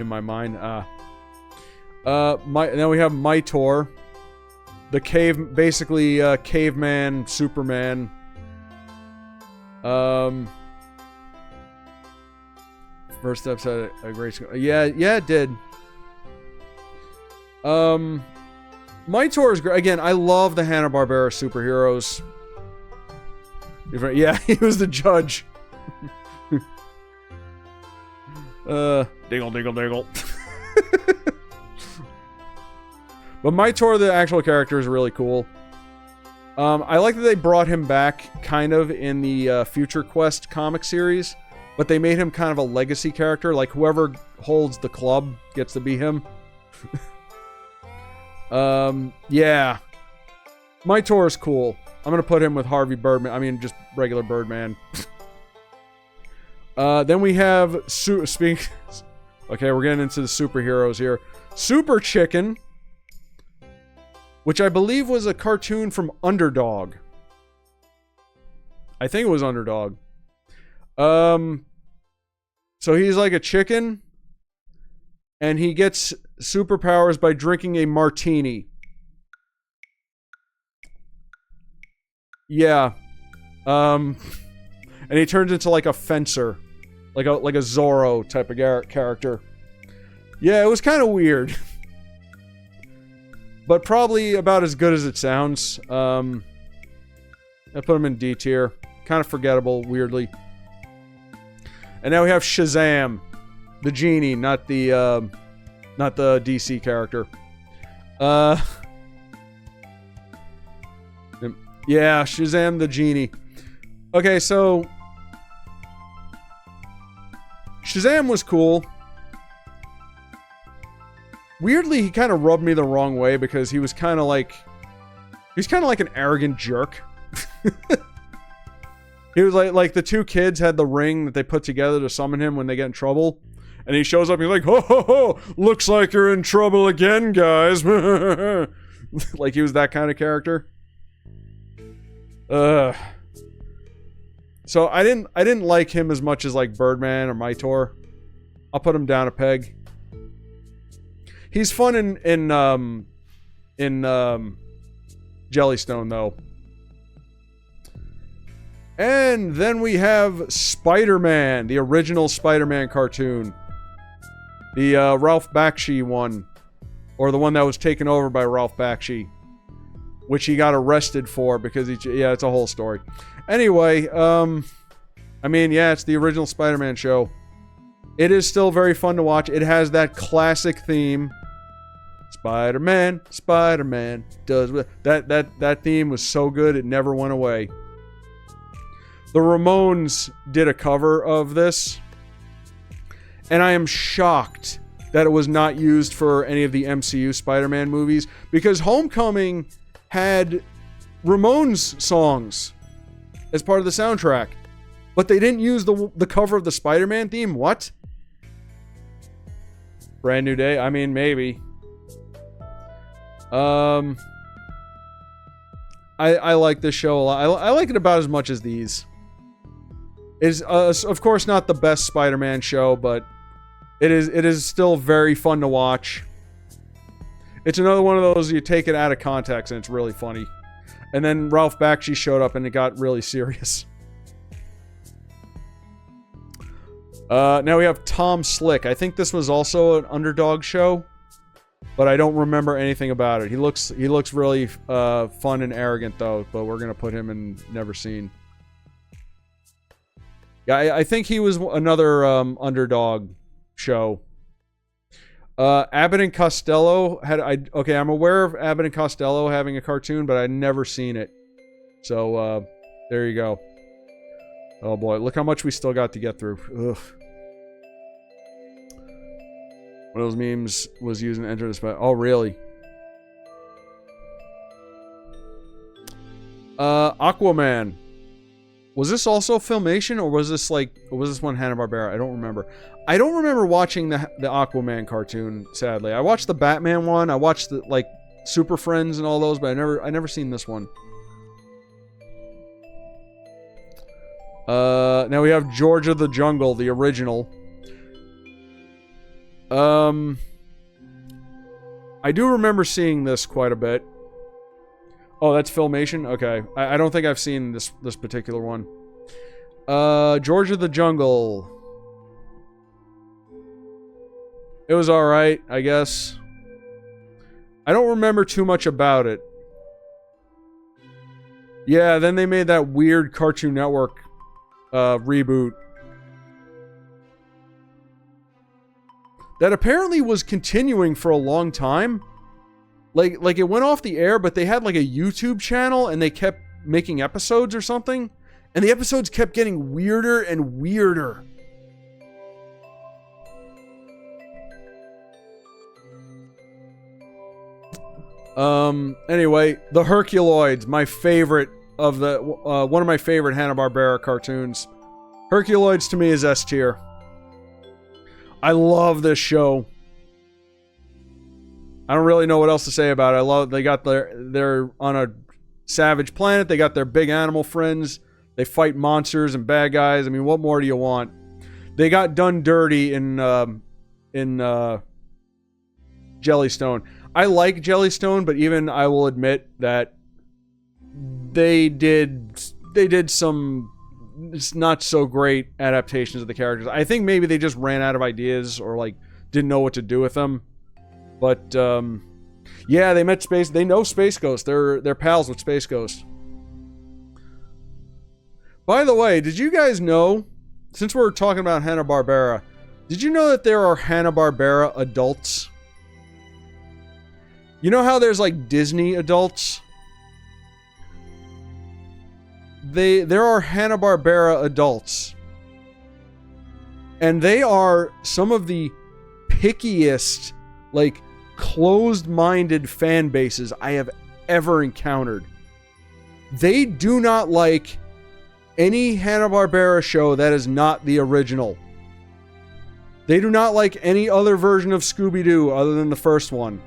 A: In my mind. Now we have Mytor. The caveman, Superman. First episode, a great school. Yeah, it did. Mytor is great. Again, I love the Hanna-Barbera superheroes. Yeah, he was the judge. Dingle. But Mytor, the actual character, is really cool. I like that they brought him back kind of in the Future Quest comic series, but they made him kind of a legacy character. Like, whoever holds the club gets to be him. Yeah. Mytor is cool. I'm gonna put him with Harvey Birdman. I mean, just regular Birdman. Then we have... Okay, we're getting into the superheroes here. Super Chicken, which I believe was a cartoon from Underdog. I think it was Underdog. So he's like a chicken, and he gets superpowers by drinking a martini. Yeah. And he turns into like a fencer. Like a Zorro type of character. Yeah, it was kind of weird. But probably about as good as it sounds. I put him in D tier. Kind of forgettable, weirdly. And now we have Shazam. The genie, not the DC character. Yeah, Shazam the genie. Okay, so Shazam was cool. Weirdly, he kind of rubbed me the wrong way because he was kind of like an arrogant jerk. He was like the 2 kids had the ring that they put together to summon him when they get in trouble. And he shows up and he's like, ho ho ho, looks like you're in trouble again, guys. Like he was that kind of character. So I didn't like him as much as like Birdman or Mytor. I'll put him down a peg. He's fun in Jellystone though. And then we have Spider-Man, the original Spider-Man cartoon. The Ralph Bakshi one. Or the one that was taken over by Ralph Bakshi. Which he got arrested for because yeah, it's a whole story. Anyway, I mean, yeah, it's the original Spider-Man show. It is still very fun to watch. It has that classic theme. Spider-Man, Spider-Man does... That theme was so good, it never went away. The Ramones did a cover of this. And I am shocked that it was not used for any of the MCU Spider-Man movies. Because Homecoming had Ramones songs as part of the soundtrack. But they didn't use the cover of the Spider-Man theme? What? Brand New Day? I mean, maybe. I like this show a lot. I like it about as much as these. It's of course not the best Spider-Man show, but it is still very fun to watch. It's another one of those you take it out of context and it's really funny. And then Ralph Bakshi showed up and it got really serious. Now we have Tom Slick. I think this was also an underdog show, but I don't remember anything about it. He looks really fun and arrogant though, but we're gonna put him in Never Seen. Yeah, I think he was another underdog show. Abbott and Costello had okay, I'm aware of Abbott and Costello having a cartoon, but I'd never seen it. So there you go. Oh boy, look how much we still got to get through. Ugh. One of those memes was using Enter the Spot. Oh really? Aquaman. Was this also Filmation, or was this one Hanna-Barbera? I don't remember. I don't remember watching the Aquaman cartoon, sadly. I watched the Batman one, I watched the Super Friends and all those, but I never seen this one. Now we have George of the Jungle, the original. I do remember seeing this quite a bit. Oh, that's Filmation? Okay. I don't think I've seen this particular one. George of the Jungle. It was alright, I guess. I don't remember too much about it. Yeah, then they made that weird Cartoon Network reboot. That apparently was continuing for a long time. Like it went off the air, but they had like a YouTube channel and they kept making episodes or something. And the episodes kept getting weirder and weirder. Anyway, the Herculoids, my favorite of the one of my favorite Hanna-Barbera cartoons. Herculoids to me is S tier. I love this show. I don't really know what else to say about it. They got they're on a savage planet. They got their big animal friends. They fight monsters and bad guys. I mean, what more do you want? They got done dirty in Jellystone. I like Jellystone, but even I will admit that they did some not so great adaptations of the characters. I think maybe they just ran out of ideas or didn't know what to do with them. But yeah, they met Space. They know Space Ghost. They're pals with Space Ghost. By the way, did you guys know, since we're talking about Hanna-Barbera, did you know that there are Hanna-Barbera adults? You know how there's Disney adults? There are Hanna-Barbera adults. And they are some of the pickiest, closed-minded fan bases I have ever encountered. They do not like any Hanna-Barbera show that is not the original. They do not like any other version of Scooby-Doo other than the first one.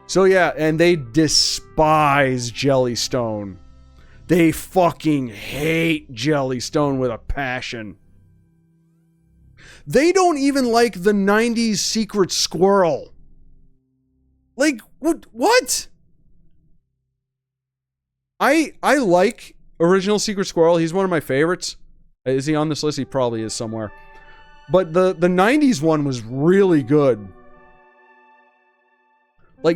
A: So yeah, and they despise Jellystone. They fucking hate Jellystone with a passion. They don't even like the 90s Secret Squirrel. What? I like original Secret Squirrel. He's one of my favorites. Is he on this list? He probably is somewhere. But the 90s one was really good.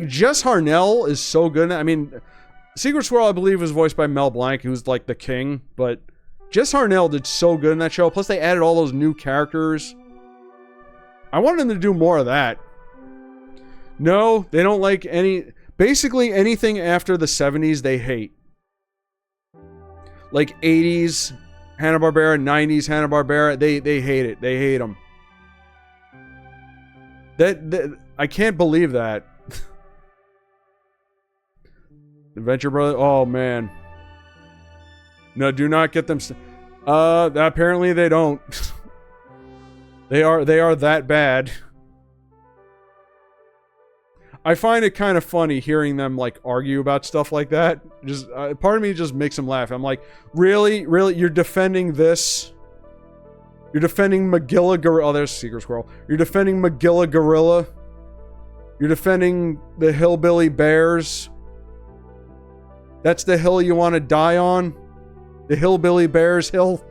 A: Jess Harnell is so good. I mean, Secret Squirrel, I believe, was voiced by Mel Blanc, who's the king. But Jess Harnell did so good in that show. Plus, they added all those new characters. I wanted them to do more of that. No, they don't like basically anything after the 70s they hate. 80s Hanna-Barbera, 90s Hanna-Barbera, they hate it. They hate them. That I can't believe that. Adventure Brothers, oh man. No, do not get them. Apparently they don't. They are that bad. I find it kind of funny hearing them argue about stuff like that. Just part of me just makes them laugh. I'm like, really, you're defending this? You're defending Magilla Gorilla? Oh, there's Secret Squirrel. You're defending Magilla Gorilla? You're defending the hillbilly bears. That's the hill you want to die on? The hillbilly bears hill?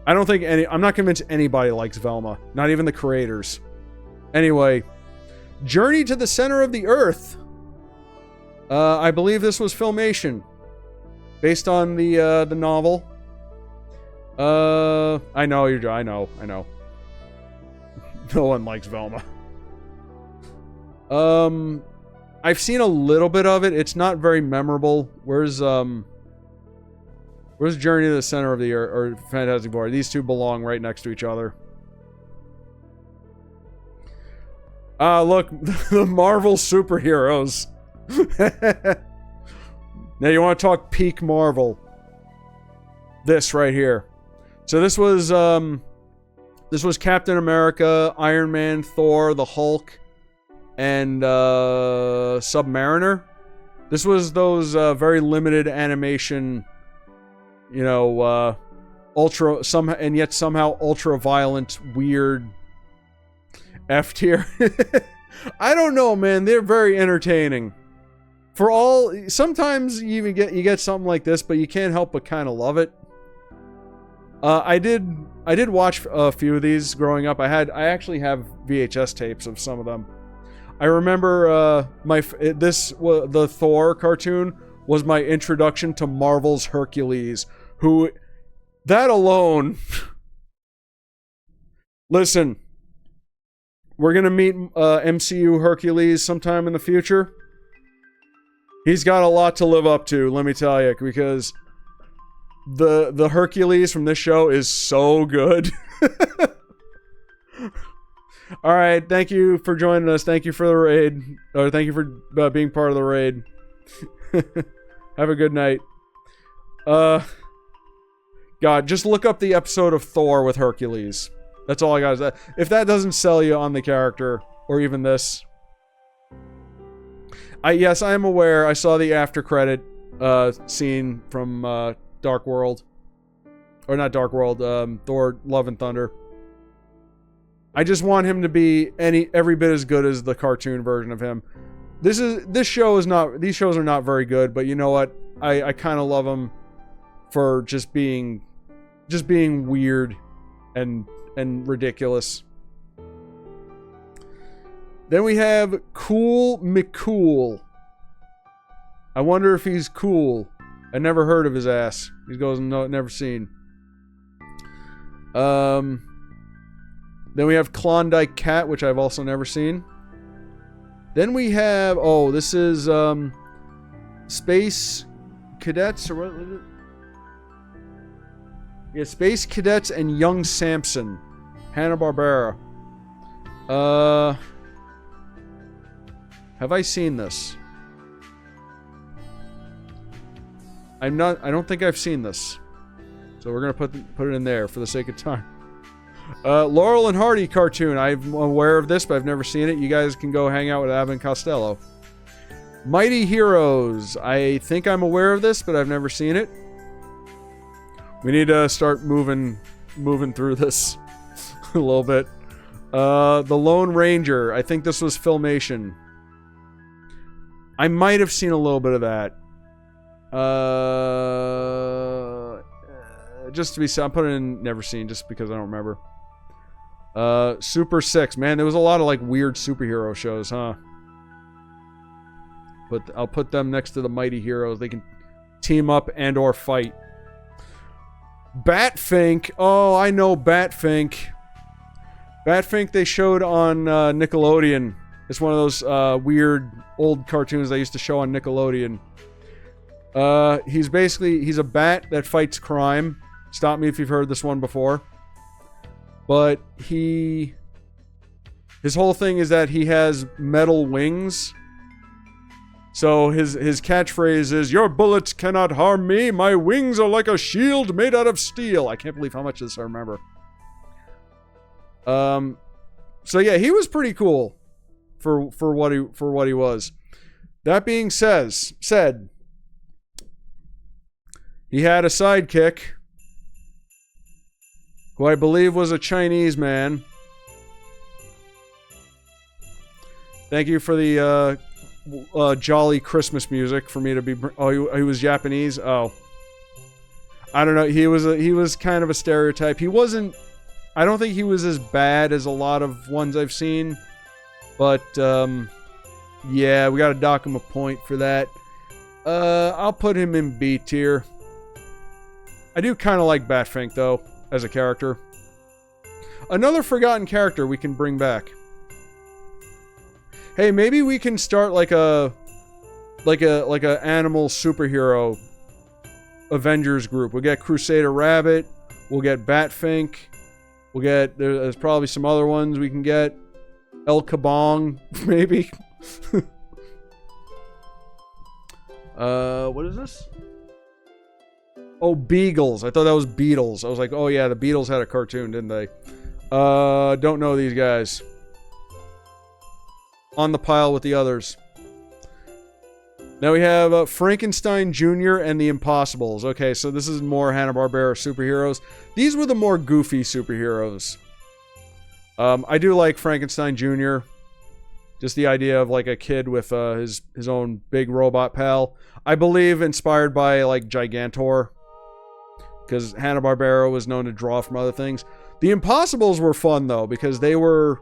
A: I'm not convinced anybody likes Velma. Not even the creators. Anyway, Journey to the Center of the Earth. I believe this was Filmation. Based on the novel. I know. No one likes Velma. I've seen a little bit of it. It's not very memorable. Where's Journey to the Center of the Earth or Fantastic Four? These two belong right next to each other. Look, the Marvel superheroes. Now you want to talk peak Marvel? This right here. So this was Captain America, Iron Man, Thor, the Hulk, and Submariner. This was those very limited animation, you know, and yet somehow ultra violent, weird F tier. I don't know, man. They're very entertaining. Sometimes you get something like this, but you can't help but kind of love it. I did watch a few of these growing up. I actually have VHS tapes of some of them. I remember the Thor cartoon was my introduction to Marvel's Hercules, who that alone. Listen, we're gonna meet MCU Hercules sometime in the future. He's got a lot to live up to, let me tell you, because the Hercules from this show is so good. All right, thank you for joining us. Thank you for the raid, or thank you for being part of the raid. Have a good night. God, just look up the episode of Thor with Hercules. That's all I got. If that doesn't sell you on the character, or even this. Yes, I am aware. I saw the after credit scene from Dark World. Or not Dark World, Thor Love and Thunder. I just want him to be every bit as good as the cartoon version of him. These shows are not very good, but you know what? I kind of love them for just being weird and ridiculous. Then we have Cool McCool. I wonder if he's cool. I never heard of his ass. He goes, no, never seen. Then we have Klondike Cat, which I've also never seen. Then we have, this is Space Cadets, or what was it? Yeah, Space Cadets and Young Samson. Hanna-Barbera. Have I seen this? I don't think I've seen this. So we're gonna put it in there for the sake of time. Laurel and Hardy cartoon. I'm aware of this, but I've never seen it. You guys can go hang out with Abbott and Costello. Mighty Heroes. I think I'm aware of this, but I've never seen it. We need to start moving through this a little bit. The Lone Ranger. I think this was Filmation. I might have seen a little bit of that. Just to be safe, I'm putting in never seen just because I don't remember. Super 6. Man, there was a lot of like weird superhero shows, huh? But I'll put them next to the Mighty Heroes. They can team up and or fight. Batfink. Oh, I know Batfink. Batfink they showed on Nickelodeon. It's one of those weird old cartoons they used to show on Nickelodeon. He's a bat that fights crime. Stop me if you've heard this one before. But his whole thing is that he has metal wings. So his catchphrase is, "Your bullets cannot harm me. My wings are like a shield made out of steel." I can't believe how much of this I remember. So yeah, he was pretty cool for what he was. That being said, he had a sidekick who I believe was a Chinese man. Thank you for the jolly Christmas music for me to be. Oh, he was Japanese. Oh, I don't know. He was kind of a stereotype. He wasn't. I don't think he was as bad as a lot of ones I've seen, but yeah, we got to dock him a point for that. I'll put him in B tier. I do kind of like Batfink though as a character. Another forgotten character we can bring back. Hey, maybe we can start like a animal superhero Avengers group. We'll get Crusader Rabbit. We'll get Batfink. We'll get there's probably some other ones we can get. El Kabong, maybe. What is this? Oh, Beagles. I thought that was Beatles. I was like, oh yeah, the Beatles had a cartoon, didn't they? Don't know these guys. On the pile with the others. Now we have Frankenstein Jr. and the Impossibles. Okay, so this is more Hanna-Barbera superheroes. These were the more goofy superheroes. I do like Frankenstein Jr. Just the idea of like a kid with his own big robot pal. I believe inspired by like Gigantor. Because Hanna-Barbera was known to draw from other things. The Impossibles were fun though, because they were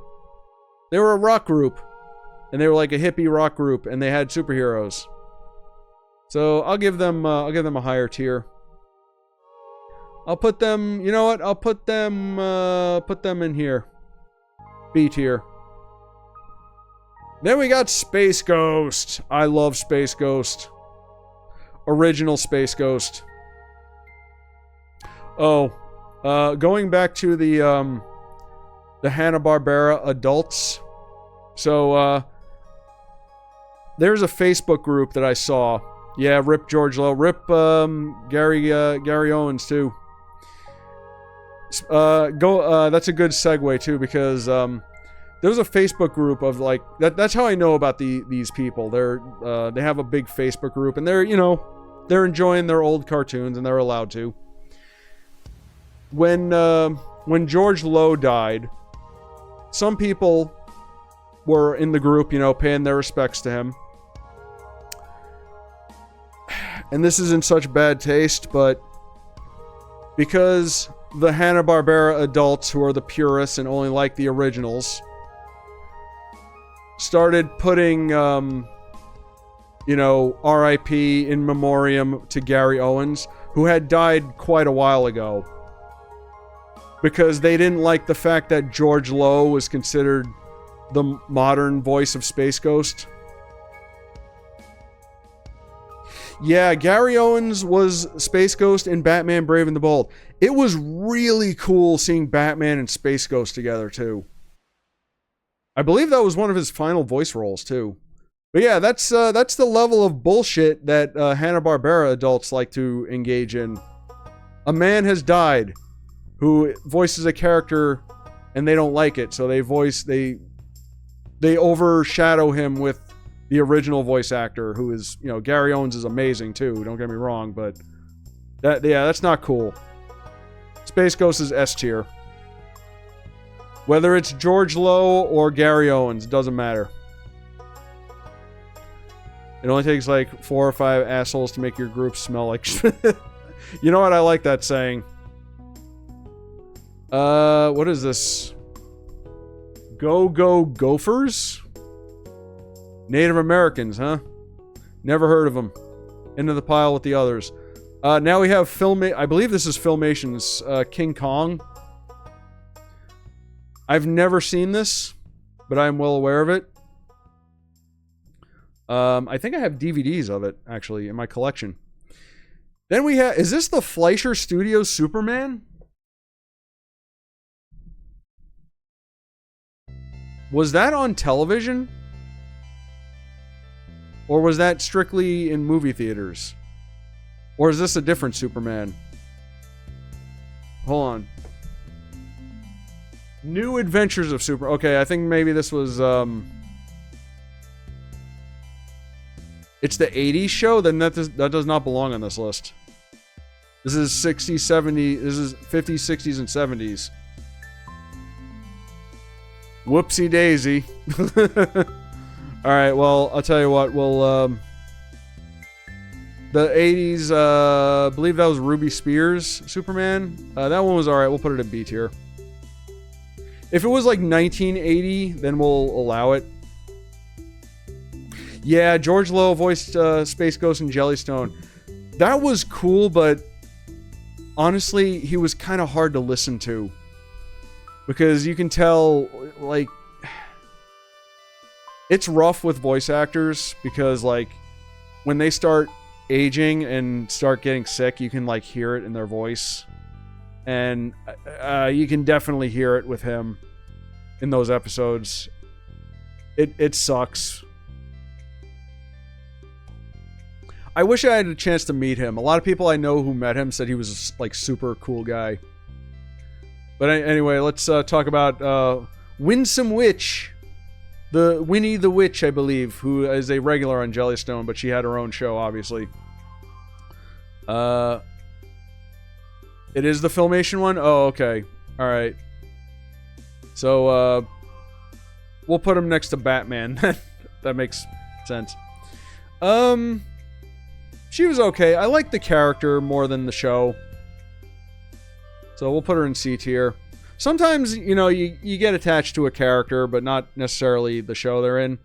A: a rock group. And they were like a hippie rock group, and they had superheroes. So I'll give them a higher tier. I'll put them, you know what? I'll put them in here. B tier. Then we got Space Ghost. I love Space Ghost. Original Space Ghost. Oh, going back to the Hanna-Barbera adults. So, there's a Facebook group that I saw. Yeah, rip George Lowe. Rip Gary Owens too. That's a good segue too, because there was a Facebook group of like that's how I know about these people. They have a big Facebook group, and they're enjoying their old cartoons, and they're allowed to. When George Lowe died, some people were in the group, paying their respects to him. And this is in such bad taste, but because the Hanna-Barbera adults, who are the purists and only like the originals, started putting, R.I.P. in memoriam to Gary Owens, who had died quite a while ago. Because they didn't like the fact that George Lowe was considered the modern voice of Space Ghost. Yeah, Gary Owens was Space Ghost in Batman Brave and the Bold. It was really cool seeing Batman and Space Ghost together, too. I believe that was one of his final voice roles, too. But yeah, that's the level of bullshit that Hanna-Barbera adults like to engage in. A man has died who voices a character and they don't like it, so they overshadow him with the original voice actor, who is, Gary Owens is amazing too, don't get me wrong, but that's not cool. Space Ghost is S tier. Whether it's George Lowe or Gary Owens, it doesn't matter. It only takes like 4 or 5 assholes to make your group smell like shit. You know what? I like that saying. What is this? Go Gophers? Native Americans, huh? Never heard of them. Into the pile with the others. Now we have I believe this is Filmation's King Kong. I've never seen this, but I'm well aware of it. I think I have DVDs of it, actually, in my collection. Then we have... Is this the Fleischer Studios Superman? Was that on television? Or was that strictly in movie theaters? Or is this a different Superman? Hold on. New Adventures of Super... Okay, I think maybe this was... It's the 80s show? Then that does not belong on this list. This is 60s, 70s... This is 50s, 60s, and 70s. Whoopsie daisy. All right, well, I'll tell you what. We'll the 80s, I believe that was Ruby Spears Superman. That one was all right. We'll put it in B tier. If it was like 1980, then we'll allow it. Yeah, George Lowe voiced Space Ghost and Jellystone. That was cool, but honestly, he was kind of hard to listen to. Because you can tell, like, it's rough with voice actors because, like, when they start aging and start getting sick, you can, like, hear it in their voice. And you can definitely hear it with him in those episodes. It sucks. I wish I had a chance to meet him. A lot of people I know who met him said he was like super cool guy. But anyway, let's talk about Winsome Witch. The Winnie the Witch, I believe, who is a regular on Jellystone, but she had her own show, obviously. It is the Filmation one? Oh, okay. Alright. So, we'll put him next to Batman. That makes sense. She was okay. I like the character more than the show. So we'll put her in C tier. Sometimes, you know, you get attached to a character, but not necessarily the show they're in.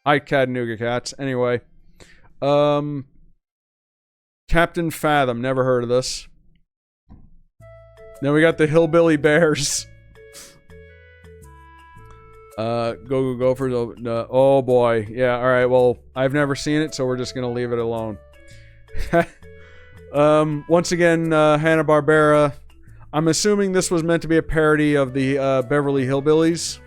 A: Chattanooga Cats. Anyway. Captain Fathom. Never heard of this. Then we got the Hillbilly Bears. Go for the... oh boy. Yeah, alright. Well, I've never seen it, so we're just gonna leave it alone. Once again, Hanna-Barbera. I'm assuming this was meant to be a parody of the Beverly Hillbillies.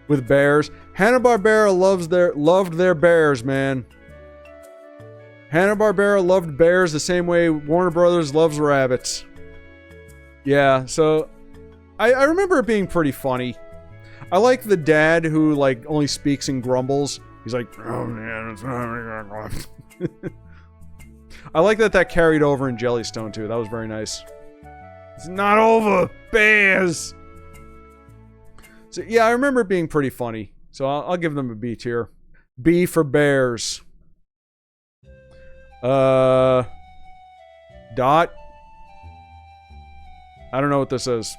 A: With bears. Hanna-Barbera loved their bears, man. Hanna-Barbera loved bears the same way Warner Brothers loves rabbits. Yeah, so I remember it being pretty funny. I like the dad who like only speaks and grumbles. He's like, oh man, it's not. I like that carried over in Jellystone too. That was very nice. It's not over, bears. So yeah, I remember it being pretty funny. So I'll give them a B tier. B for bears. Dot. I don't know what this is.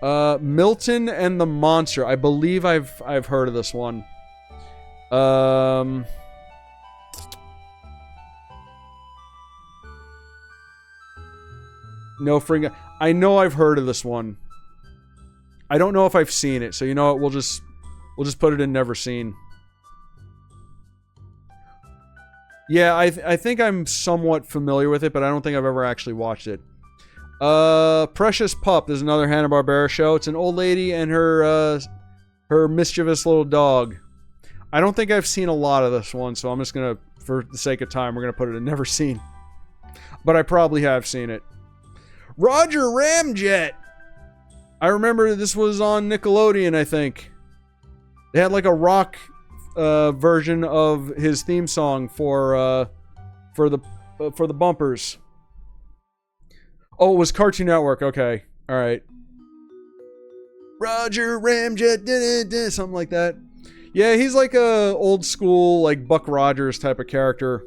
A: Milton and the Monster. I believe I've heard of this one. No fring. I know I've heard of this one. I don't know if I've seen it, so you know what? We'll just put it in never seen. Yeah, I think I'm somewhat familiar with it, but I don't think I've ever actually watched it. Precious Pup is another Hanna-Barbera show. It's an old lady and her mischievous little dog. I don't think I've seen a lot of this one, so I'm just gonna, for the sake of time, we're gonna put it in never seen. But I probably have seen it. Roger Ramjet! I remember this was on Nickelodeon, I think. They had like a rock version of his theme song for the bumpers. Oh, it was Cartoon Network. Okay. All right. Roger Ramjet, something like that. Yeah, he's like a old school, like Buck Rogers type of character.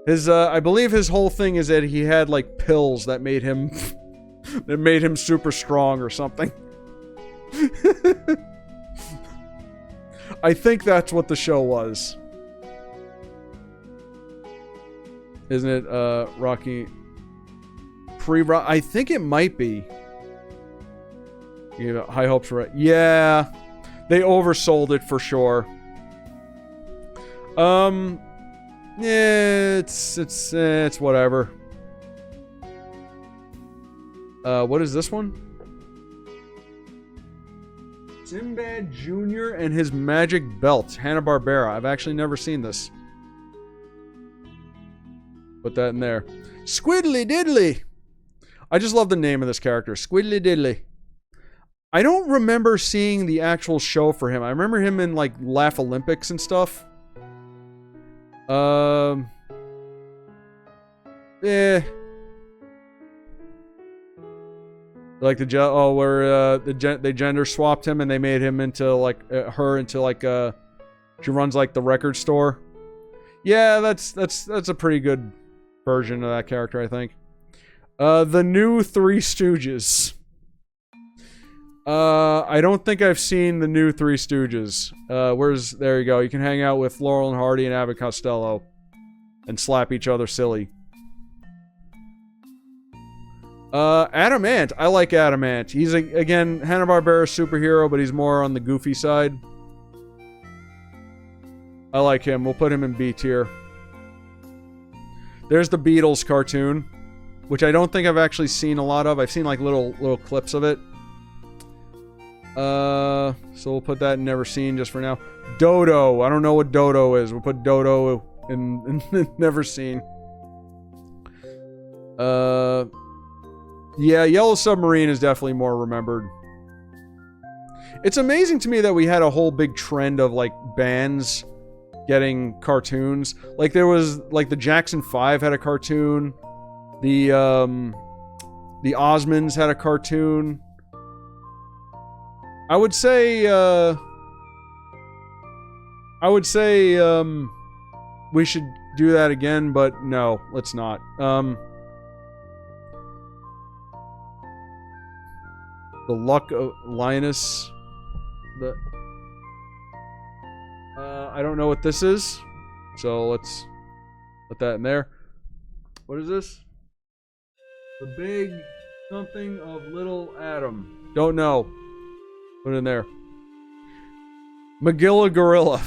A: His, I believe his whole thing is that he had like pills that made him, super strong or something. I think that's what the show was. Isn't it, Rocky? Pre-rock? I think it might be. You know, high hopes for it. Yeah. They oversold it for sure. Yeah, it's whatever. What is this one? Sinbad Jr. and his Magic Belt. Hanna-Barbera. I've actually never seen this. Put that in there. Squiddly Diddly. I just love the name of this character. Squiddly Diddly. I don't remember seeing the actual show for him. I remember him in like Laugh Olympics and stuff. Like where they gender swapped him and they made him into like her into like she runs like the record store. Yeah, that's a pretty good version of that character, I think. The new Three Stooges. I don't think I've seen the new Three Stooges. There you go. You can hang out with Laurel and Hardy and Abbott Costello and slap each other silly. Adam Ant. I like Adam Ant. He's, again, Hanna-Barbera superhero, but he's more on the goofy side. I like him. We'll put him in B tier. There's the Beatles cartoon, which I don't think I've actually seen a lot of. I've seen, like, little clips of it. So we'll put that in never seen just for now. Dodo. I don't know what Dodo is. We'll put Dodo in never seen. Yeah, Yellow Submarine is definitely more remembered. It's amazing to me that we had a whole big trend of, like, bands getting cartoons. Like, there was, like, the Jackson 5 had a cartoon. The Osmonds had a cartoon. I would say, we should do that again, but no, let's not. The Luck of Linus. I don't know what this is, so let's put that in there. What is this? The Big Something of Little Adam. Don't know. Put it in there. Magilla Gorilla.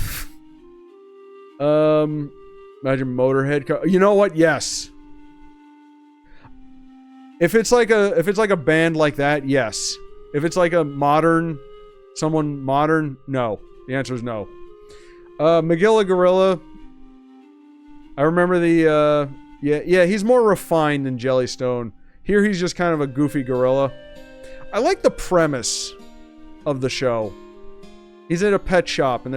A: Imagine Motorhead. You know what? Yes. If it's like a band like that, yes. If it's like someone modern, no. The answer is no. Magilla Gorilla. I remember yeah, he's more refined than Jellystone. Here he's just kind of a goofy gorilla. I like the premise of the show. He's at a pet shop and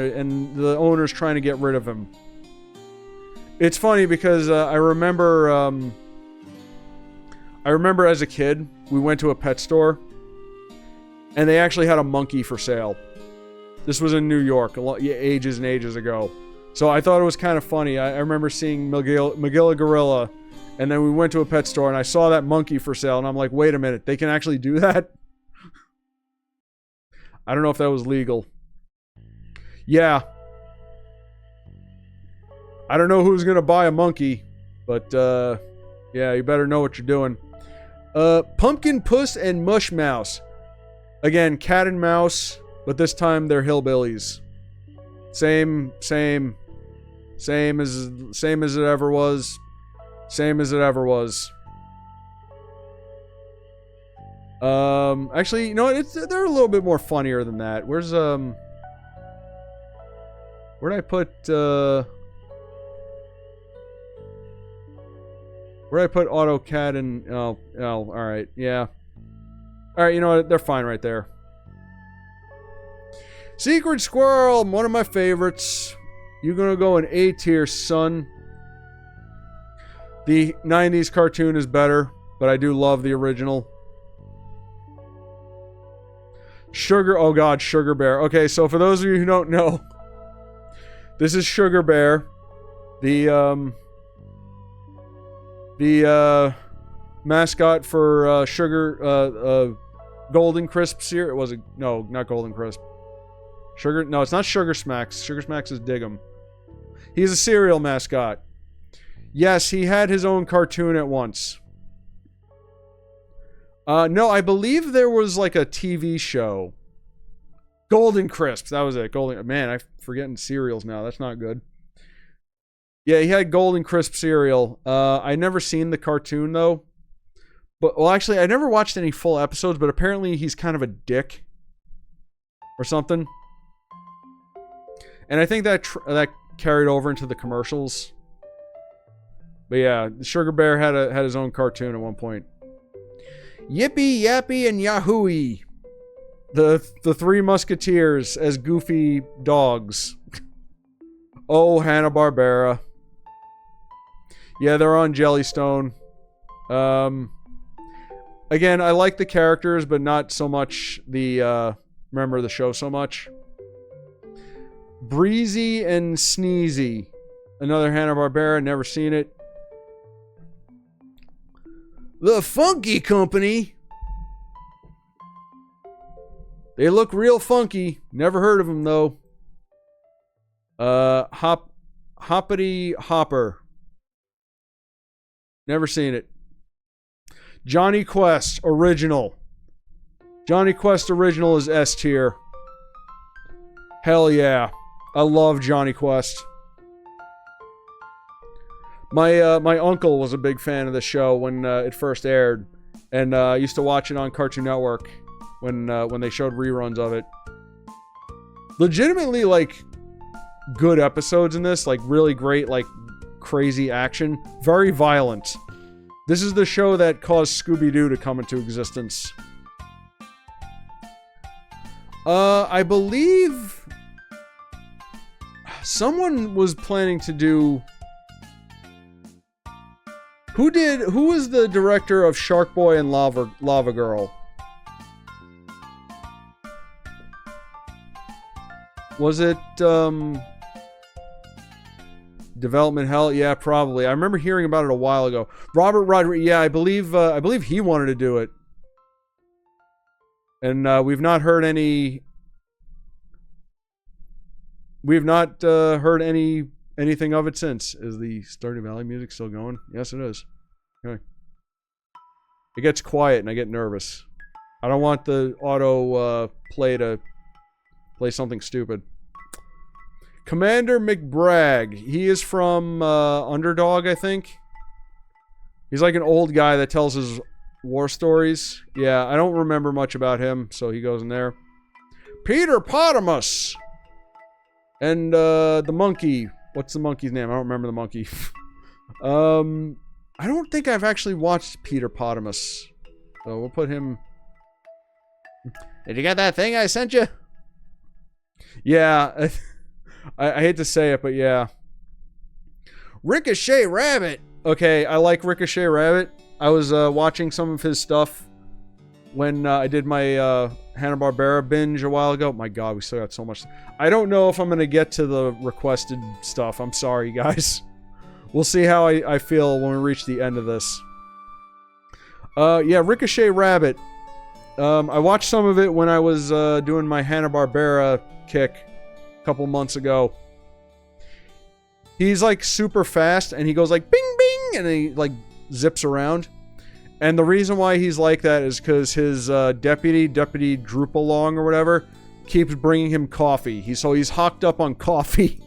A: the owner's trying to get rid of him. It's funny because I remember as a kid, we went to a pet store and they actually had a monkey for sale. This was in New York, ages and ages ago. So I thought it was kind of funny. I remember seeing Magilla Gorilla, and then we went to a pet store and I saw that monkey for sale, and I'm like, wait a minute, they can actually do that? I don't know if that was legal. Yeah. I don't know who's gonna buy a monkey, but yeah, you better know what you're doing. Pumpkin Puss and Mush Mouse. Again, cat and mouse, but this time they're hillbillies. Same as it ever was. Same as it ever was. Actually, you know what? They're a little bit more funnier than that. Where'd I put AutoCAD and oh, all right, yeah. All right, you know what? They're fine right there. Secret Squirrel, one of my favorites. You're gonna go in A tier, son. The 90s cartoon is better, but I do love the original. Oh god, Sugar Bear. Okay, so for those of you who don't know, this is Sugar Bear. The mascot for Golden Crisp cereal. Was it? No, not Golden Crisp. No, it's not Sugar Smacks. Sugar Smacks is Diggum. He's a cereal mascot. Yes, he had his own cartoon at once. No, I believe there was like a TV show. Golden Crisp, that was it. Man, I'm forgetting cereals now. That's not good. Yeah, he had Golden Crisp cereal. I never seen the cartoon though. But well, actually, I never watched any full episodes. But apparently, he's kind of a dick or something. And I think that carried over into the commercials. But yeah, Sugar Bear had his own cartoon at one point. Yippee, Yappy, and Yahooey. The Three Musketeers as goofy dogs. Oh, Hanna-Barbera. Yeah, they're on Jellystone. Again, I like the characters, but not so much the remember the show so much. Breezy and Sneezy. Another Hanna-Barbera, never seen it. The Funky Company. They look real funky. Never heard of them though. Hoppity Hopper. Never seen it. Johnny Quest original. Johnny Quest original is S tier. Hell yeah. I love Johnny Quest. My uncle was a big fan of the show when it first aired, and I used to watch it on Cartoon Network when they showed reruns of it. Legitimately, like, good episodes in this, like really great, like crazy action, very violent. This is the show that caused Scooby-Doo to come into existence. I believe someone was planning to do. Who was the director of Shark Boy and Lava Girl? Was it Development Hell? Yeah, probably. I remember hearing about it a while ago. Robert Rodriguez. Yeah, I believe he wanted to do it. And we've not heard any. We've not heard anything of it since. Is the Stardew Valley music still going? Yes, it is. Okay. It gets quiet and I get nervous. I don't want the auto play to play something stupid. Commander McBragg. He is from Underdog, I think. He's like an old guy that tells his war stories. Yeah, I don't remember much about him, so he goes in there. Peter Potamus. And the monkey. What's the monkey's name? I don't remember the monkey. I don't think I've actually watched Peter Potamus. So we'll put him... Did you get that thing I sent you? Yeah. I hate to say it, but yeah. Ricochet Rabbit. Okay, I like Ricochet Rabbit. I was watching some of his stuff when I did my Hanna-Barbera binge a while ago. My God, we still got so much. I don't know if I'm going to get to the requested stuff. I'm sorry, guys. We'll see how I feel when we reach the end of this. Yeah, Ricochet Rabbit. I watched some of it when I was doing my Hanna-Barbera kick a couple months ago. He's like super fast and he goes like bing bing and he like zips around. And the reason why he's like that is because his deputy Droopalong or whatever, keeps bringing him coffee. He's hocked up on coffee.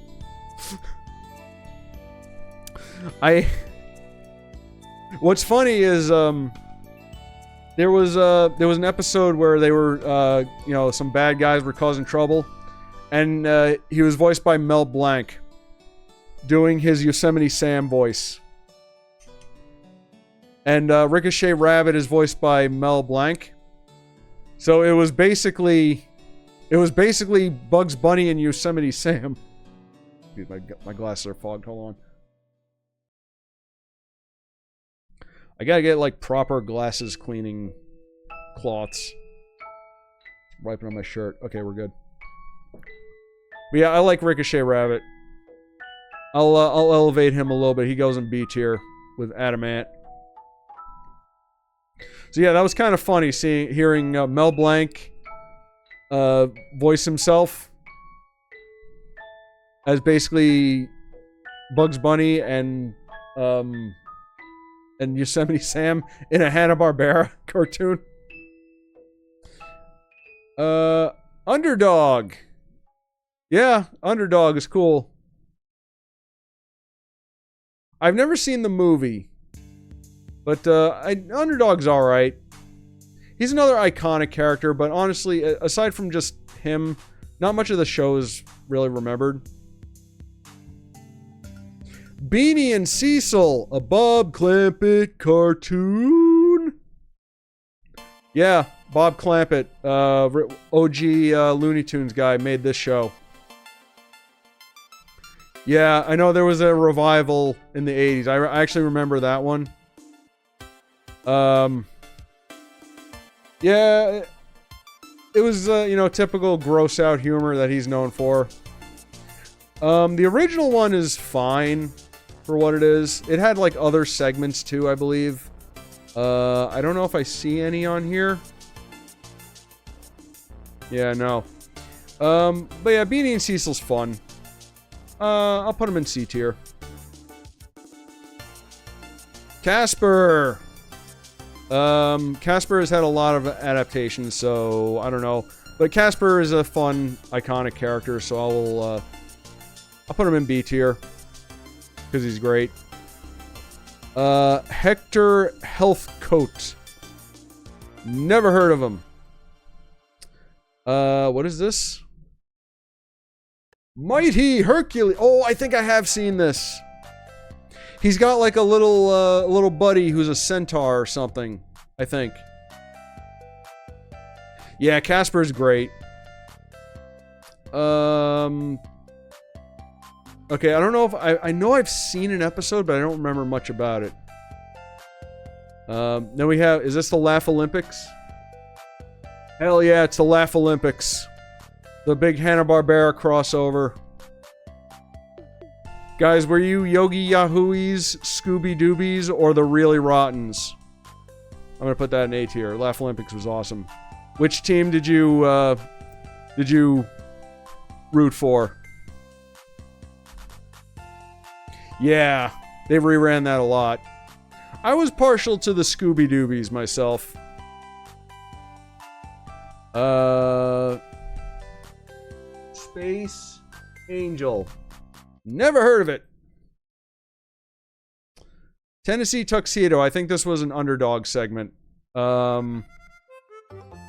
A: What's funny is there was an episode where they were some bad guys were causing trouble, and he was voiced by Mel Blanc, doing his Yosemite Sam voice. And Ricochet Rabbit is voiced by Mel Blanc. So it was basically Bugs Bunny and Yosemite Sam. Dude, my glasses are fogged. Hold on. I gotta get like proper glasses cleaning cloths. Wiping on my shirt. Okay, we're good. But yeah, I like Ricochet Rabbit. I'll elevate him a little bit. He goes in B tier with Adamant. So yeah, that was kind of funny hearing Mel Blanc voice himself as basically Bugs Bunny and Yosemite Sam in a Hanna-Barbera cartoon. Underdog. Yeah, Underdog is cool. I've never seen the movie. But Underdog's alright. He's another iconic character, but honestly, aside from just him, not much of the show is really remembered. Beanie and Cecil, a Bob Clampett cartoon. Yeah, Bob Clampett, OG Looney Tunes guy, made this show. Yeah, I know there was a revival in the 80s. I actually remember that one. Yeah, it was, you know, typical gross out humor that he's known for. The original one is fine for what it is. It had, like, other segments, too, I believe. I don't know if I see any on here. Yeah, no. But yeah, Beanie and Cecil's fun. I'll put him in C tier. Casper! Casper has had a lot of adaptations, so I don't know. But Casper is a fun, iconic character, so I'll put him in B tier. Because he's great. Hector Healthcote. Never heard of him. What is this? Mighty Hercules. Oh, I think I have seen this. He's got like a little buddy who's a centaur or something, I think. Yeah, Casper's great. Okay, I don't know if I know I've seen an episode, but I don't remember much about it. Then we have, is this the Laugh Olympics? Hell yeah, it's the Laugh Olympics. The big Hanna-Barbera crossover. Guys, were you Yogi Yahooies, Scooby Doobies, or the Really Rottens? I'm gonna put that in A tier. Laugh Olympics was awesome. Which team did you root for? Yeah, they reran that a lot. I was partial to the Scooby Doobies myself. Space Angel. Never heard of it. Tennessee Tuxedo. I think this was an underdog segment. Don't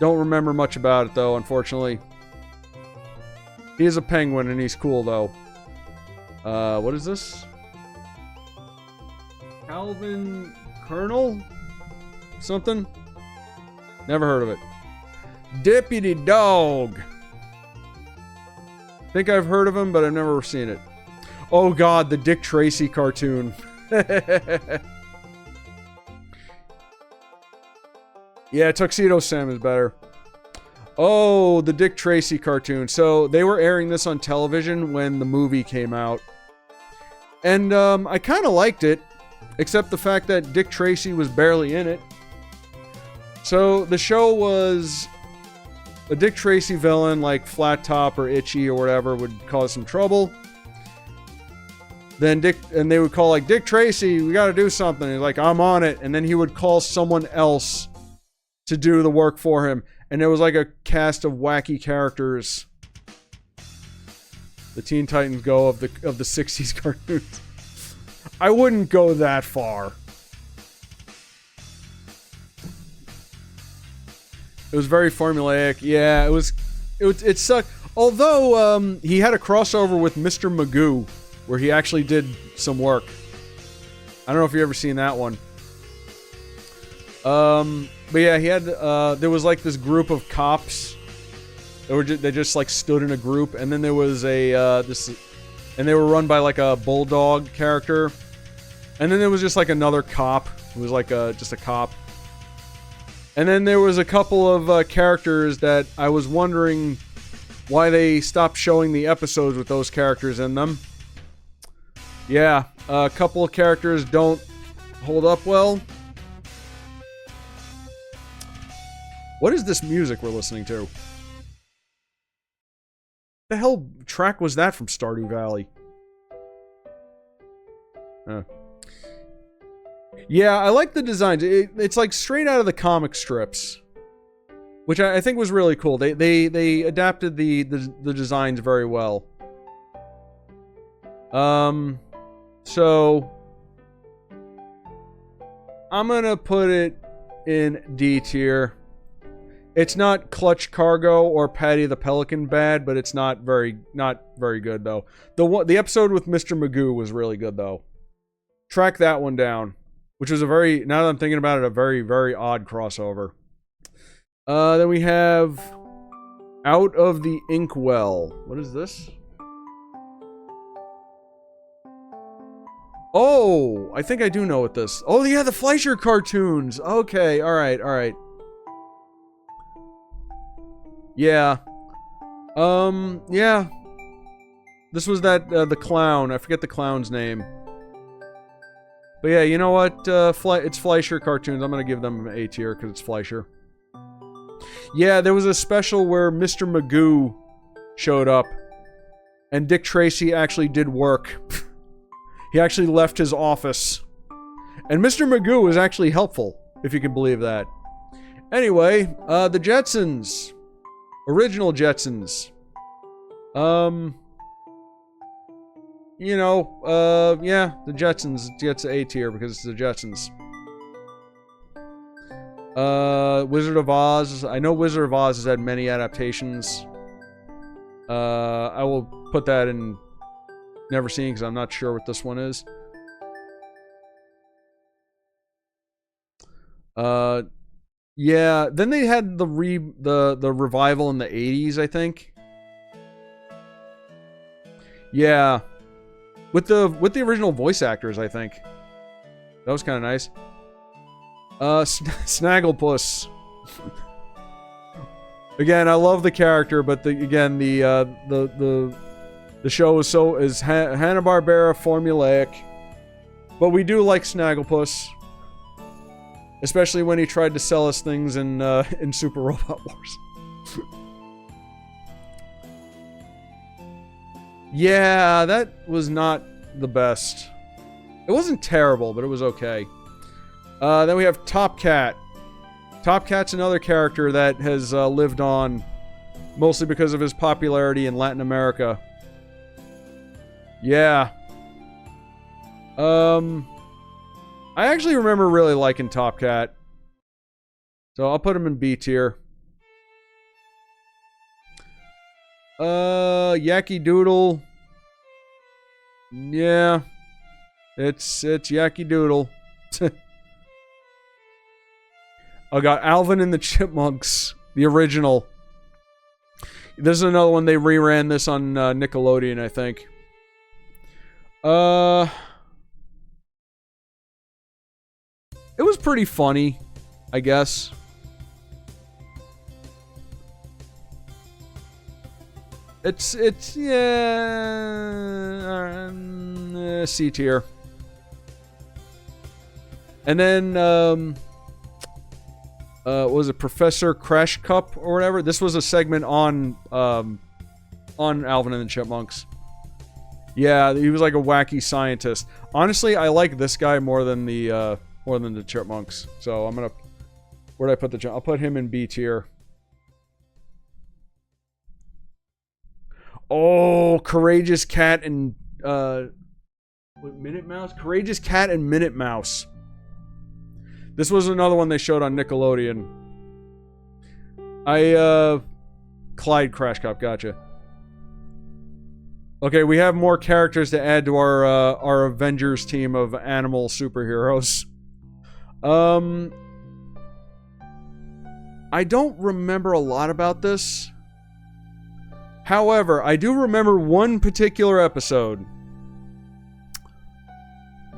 A: remember much about it, though, unfortunately. He is a penguin, and he's cool, though. What is this? Calvin Colonel? Something? Never heard of it. Deputy Dog. Think I've heard of him, but I've never seen it. Oh god, the Dick Tracy cartoon. Yeah, Tuxedo Sam is better. Oh, the Dick Tracy cartoon. So, they were airing this on television when the movie came out. And, I kind of liked it. Except the fact that Dick Tracy was barely in it. So, the show was a Dick Tracy villain, like Flat Top or Itchy or whatever, would cause some trouble. Then they would call like, Dick Tracy, we gotta do something. He's like, I'm on it. And then he would call someone else to do the work for him. And it was like a cast of wacky characters. The Teen Titans Go of the 60s cartoons. I wouldn't go that far. It was very formulaic. Yeah, it sucked. Although, he had a crossover with Mr. Magoo, where he actually did some work. I don't know if you've ever seen that one. But yeah, he had, there was like this group of cops. They just like stood in a group, and then there was and they were run by like a bulldog character. And then there was just like another cop. It was like just a cop. And then there was a couple of characters that I was wondering why they stopped showing the episodes with those characters in them. Yeah, a couple of characters don't hold up well. What is this music we're listening to? The hell track was that from Stardew Valley? Yeah, I like the designs. It's like straight out of the comic strips, which I think was really cool. They adapted the designs very well. So I'm gonna put it in D tier. It's not Clutch Cargo or Patty the Pelican bad, but it's not very good though. The episode with Mr. Magoo was really good though. Track that one down, which was now that I'm thinking about it, a very, very odd crossover. Then we have Out of the Inkwell. What is this? Oh, I think I do know what this. Oh yeah, the Fleischer cartoons. Okay, all right. Yeah. Yeah. This was that, the clown. I forget the clown's name. But yeah, you know what? It's Fleischer Cartoons. I'm gonna give them an A tier because it's Fleischer. Yeah, there was a special where Mr. Magoo showed up. And Dick Tracy actually did work. He actually left his office. And Mr. Magoo was actually helpful, if you can believe that. Anyway, the Jetsons. Original Jetsons. You know, yeah, the Jetsons gets an A tier because it's the Jetsons. Wizard of Oz. I know Wizard of Oz has had many adaptations. I will put that in never seen because I'm not sure what this one is. Yeah, then they had the revival in the 80s, I think. Yeah. With the original voice actors, I think. That was kind of nice. Snagglepuss. Again, I love the character, but the show is Hanna-Barbera formulaic. But we do like Snagglepuss. Especially when he tried to sell us things in Super Robot Wars. Yeah, that was not the best. It wasn't terrible, but it was okay. Then we have Top Cat. Top Cat's another character that has lived on, mostly because of his popularity in Latin America. Yeah. I actually remember really liking Top Cat. So I'll put him in B tier. Yacky Doodle. Yeah. It's Yacky Doodle. I got Alvin and the Chipmunks, the original. This is another one, they reran this on Nickelodeon, I think. It was pretty funny, I guess. It's yeah, C tier. And then what was it, Professor Crash Cup or whatever? This was a segment on Alvin and the Chipmunks. Yeah, he was like a wacky scientist. Honestly, I like this guy more than the Chipmunks. So I'm gonna, where'd I put the? I'll put him in B tier. Oh, Courageous Cat and Minute Mouse? Courageous Cat and Minute Mouse. This was another one they showed on Nickelodeon. Clyde Crash Cup, gotcha. Okay, we have more characters to add to our Avengers team of animal superheroes. I don't remember a lot about this. However, I do remember one particular episode.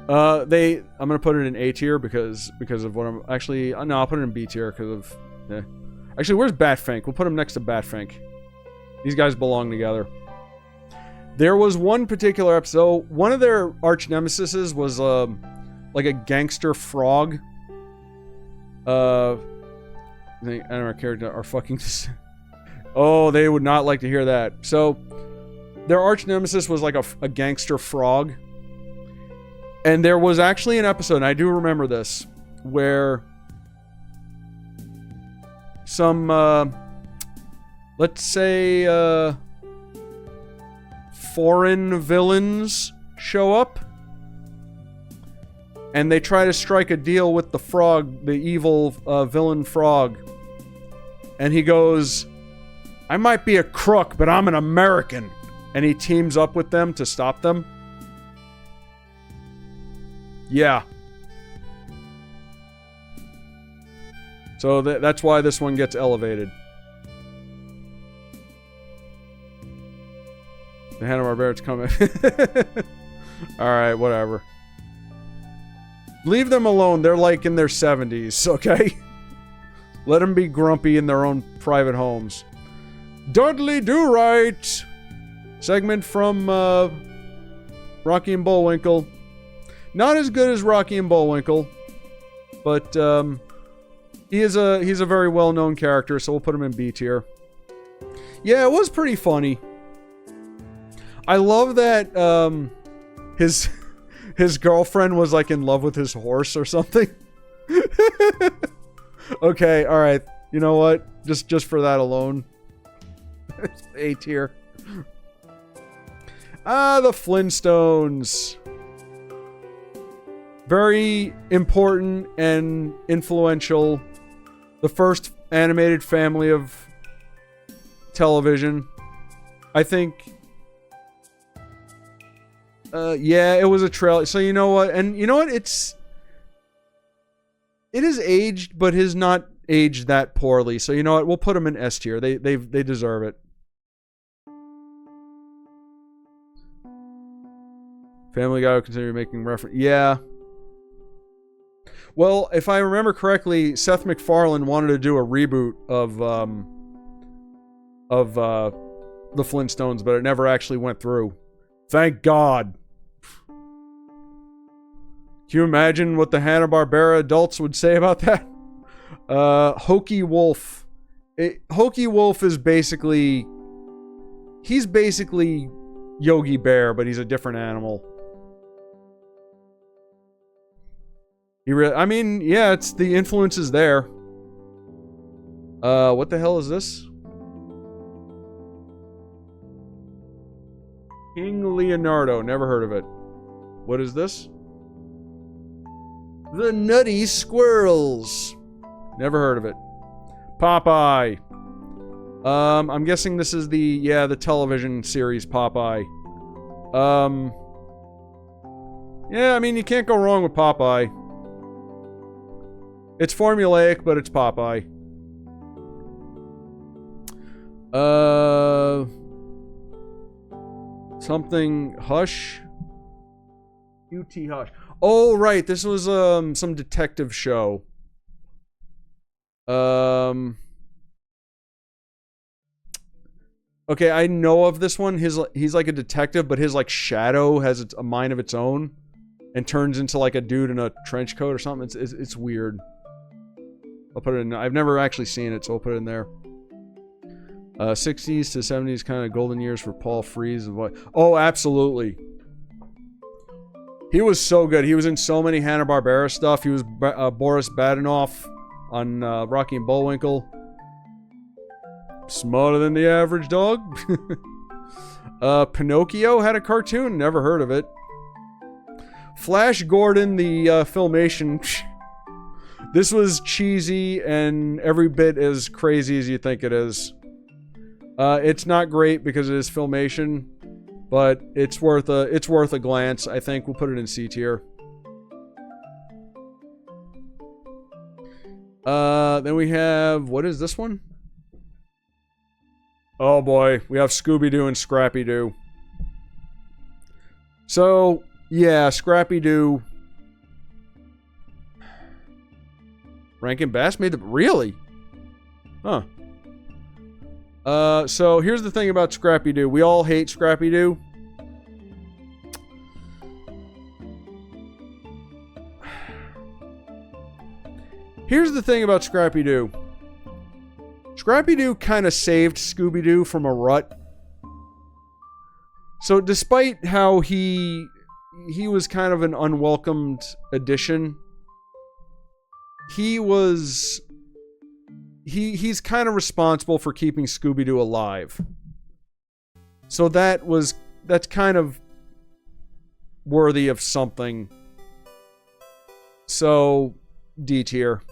A: I'm gonna put it in A tier because of what I'm actually. No, I'll put it in B tier because of. Actually, where's Batfink? We'll put him next to Batfink. These guys belong together. There was one particular episode. One of their arch nemesises was like a gangster frog. I don't know, character are fucking. Oh, they would not like to hear that. So, their arch nemesis was like a gangster frog. And there was actually an episode, and I do remember this, where some, let's say, foreign villains show up. And they try to strike a deal with the frog, the evil villain frog. And he goes, I might be a crook, but I'm an American. And he teams up with them to stop them. Yeah. So that's why this one gets elevated. The Hanna-Barbera's coming. Alright, whatever. Leave them alone. They're like in their 70s, okay? Let them be grumpy in their own private homes. Dudley Do Right segment from Rocky and Bullwinkle. Not as good as Rocky and Bullwinkle, but he's a very well-known character, so we'll put him in B tier. Yeah, it was pretty funny. I love that his girlfriend was like in love with his horse or something. Okay, all right. You know what? Just for that alone. A tier. The Flintstones. Very important and influential. The first animated family of television. I think... yeah, it was a trailer. So you know what? And you know what? It is aged, but has not aged that poorly. So you know what? We'll put them in S tier. They deserve it. Family Guy will continue making reference. Yeah. Well, if I remember correctly, Seth MacFarlane wanted to do a reboot of the Flintstones, but it never actually went through. Thank God. Can you imagine what the Hanna-Barbera adults would say about that? Hokey Wolf. Hokey Wolf is basically... He's basically Yogi Bear, but he's a different animal. I mean, yeah, it's the influence is there. What the hell is this? King Leonardo. Never heard of it. What is this? The Nutty Squirrels. Never heard of it. Popeye. I'm guessing this is the television series Popeye. Yeah, I mean, you can't go wrong with Popeye. It's formulaic, but it's Popeye. Something Hush. UT Hush. Oh, right. This was some detective show. Okay, I know of this one. He's like a detective, but his like shadow has a mind of its own and turns into like a dude in a trench coat or something. It's weird. I'll put it in. I've never actually seen it, so I'll put it in there. 60s to 70s kind of golden years for Paul Frees. Oh, absolutely. He was so good. He was in so many Hanna-Barbera stuff. He was Boris Badenoff on Rocky and Bullwinkle. Smarter than the average dog. Pinocchio had a cartoon. Never heard of it. Flash Gordon, the Filmation. This was cheesy and every bit as crazy as you think it is. It's not great because it is Filmation, but it's worth a glance. I think we'll put it in C tier. Then we have, what is this one? Oh boy, we have Scooby-Doo and Scrappy-Doo. So, yeah, Scrappy-Doo. Rankin Bass made the... Really? Huh. So here's the thing about Scrappy-Doo. We all hate Scrappy-Doo. Here's the thing about Scrappy-Doo. Scrappy-Doo kind of saved Scooby-Doo from a rut. So despite how he was kind of an unwelcomed addition, he's kind of responsible for keeping Scooby-Doo alive. So that's kind of worthy of something. So D tier.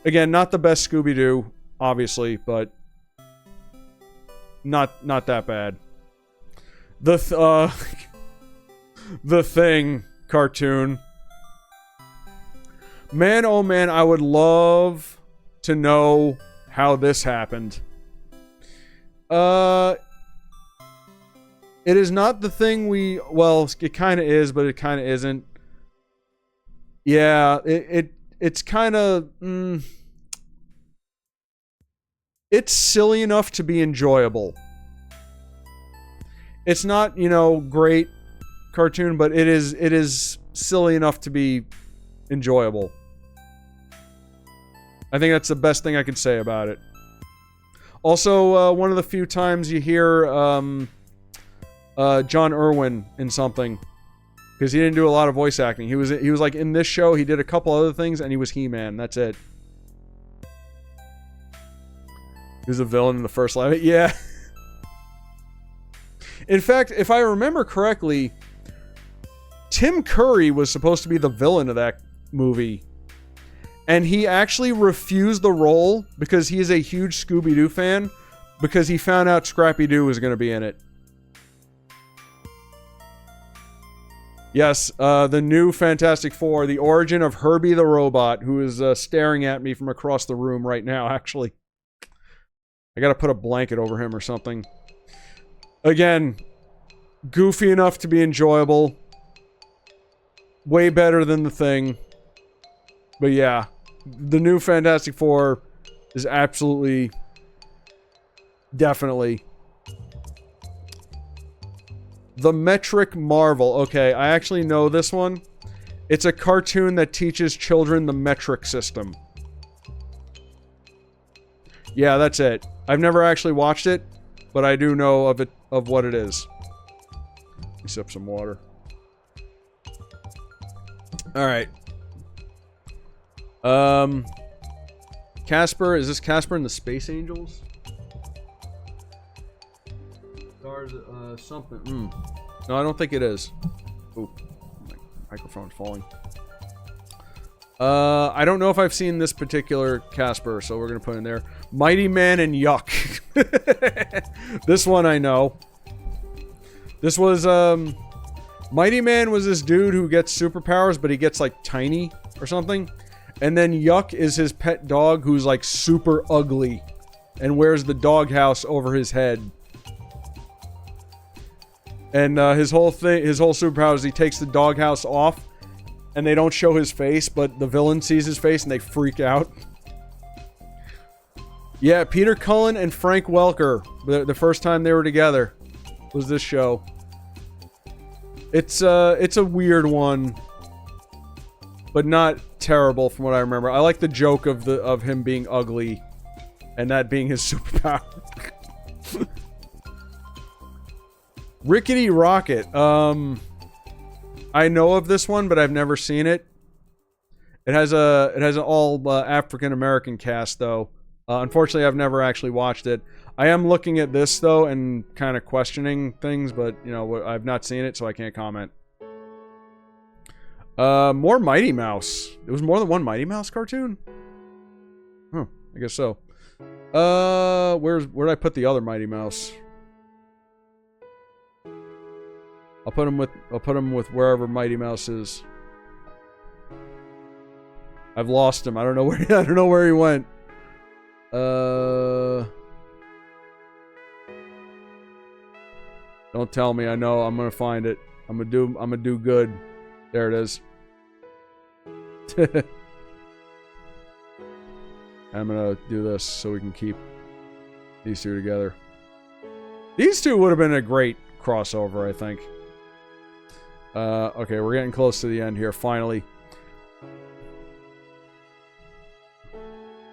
A: Again, not the best Scooby-Doo, obviously, but not that bad. The Thing cartoon. Man, oh man, I would love to know how this happened. It is not the thing well, it kind of is, but it kind of isn't. Yeah, it's kind of it's silly enough to be enjoyable. It's not, you know, great cartoon, but it is silly enough to be enjoyable. I think that's the best thing I can say about it. Also, one of the few times you hear John Irwin in something, because he didn't do a lot of voice acting. He was like in this show. He did a couple other things, and he was He-Man. That's it. He was a villain in the first live. Yeah. In fact, if I remember correctly, Tim Curry was supposed to be the villain of that movie. And he actually refused the role because he is a huge Scooby-Doo fan, because he found out Scrappy-Doo was going to be in it. Yes, the new Fantastic Four, the origin of Herbie the Robot, who is staring at me from across the room right now, actually. I gotta put a blanket over him or something. Again, goofy enough to be enjoyable. Way better than The Thing. But yeah, the new Fantastic Four is absolutely, definitely. The Metric Marvel. Okay, I actually know this one. It's a cartoon that teaches children the metric system. Yeah, that's it. I've never actually watched it, but I do know of what it is. Let me sip some water. Alright. Casper, is this Casper and the Space Angels? Stars, something. No, I don't think it is. Ooh, my microphone's falling. I don't know if I've seen this particular Casper, so we're gonna put in there. Mighty Man and Yuck. This one I know. This was, Mighty Man was this dude who gets superpowers, but he gets, like, tiny or something. And then Yuck is his pet dog who's, like, super ugly and wears the doghouse over his head. And, his whole superpower is he takes the doghouse off and they don't show his face, but the villain sees his face and they freak out. Yeah, Peter Cullen and Frank Welker, the first time they were together, was this show. It's a weird one, but not terrible from what I remember. I like the joke of him being ugly, and that being his superpower. Rickety Rocket. I know of this one, but I've never seen it. It has an all African American cast though. Unfortunately, I've never actually watched it. I am looking at this, though, and kind of questioning things, but, you know, I've not seen it, so I can't comment. More Mighty Mouse. There was more than one Mighty Mouse cartoon? Huh, I guess so. Where'd I put the other Mighty Mouse? I'll put him with wherever Mighty Mouse is. I've lost him. I don't know where he went. Don't tell me. I know. I'm gonna find it. I'm gonna do good. There it is. I'm gonna do this so we can keep these two together. These two would have been a great crossover, I think. Okay, we're getting close to the end here, finally.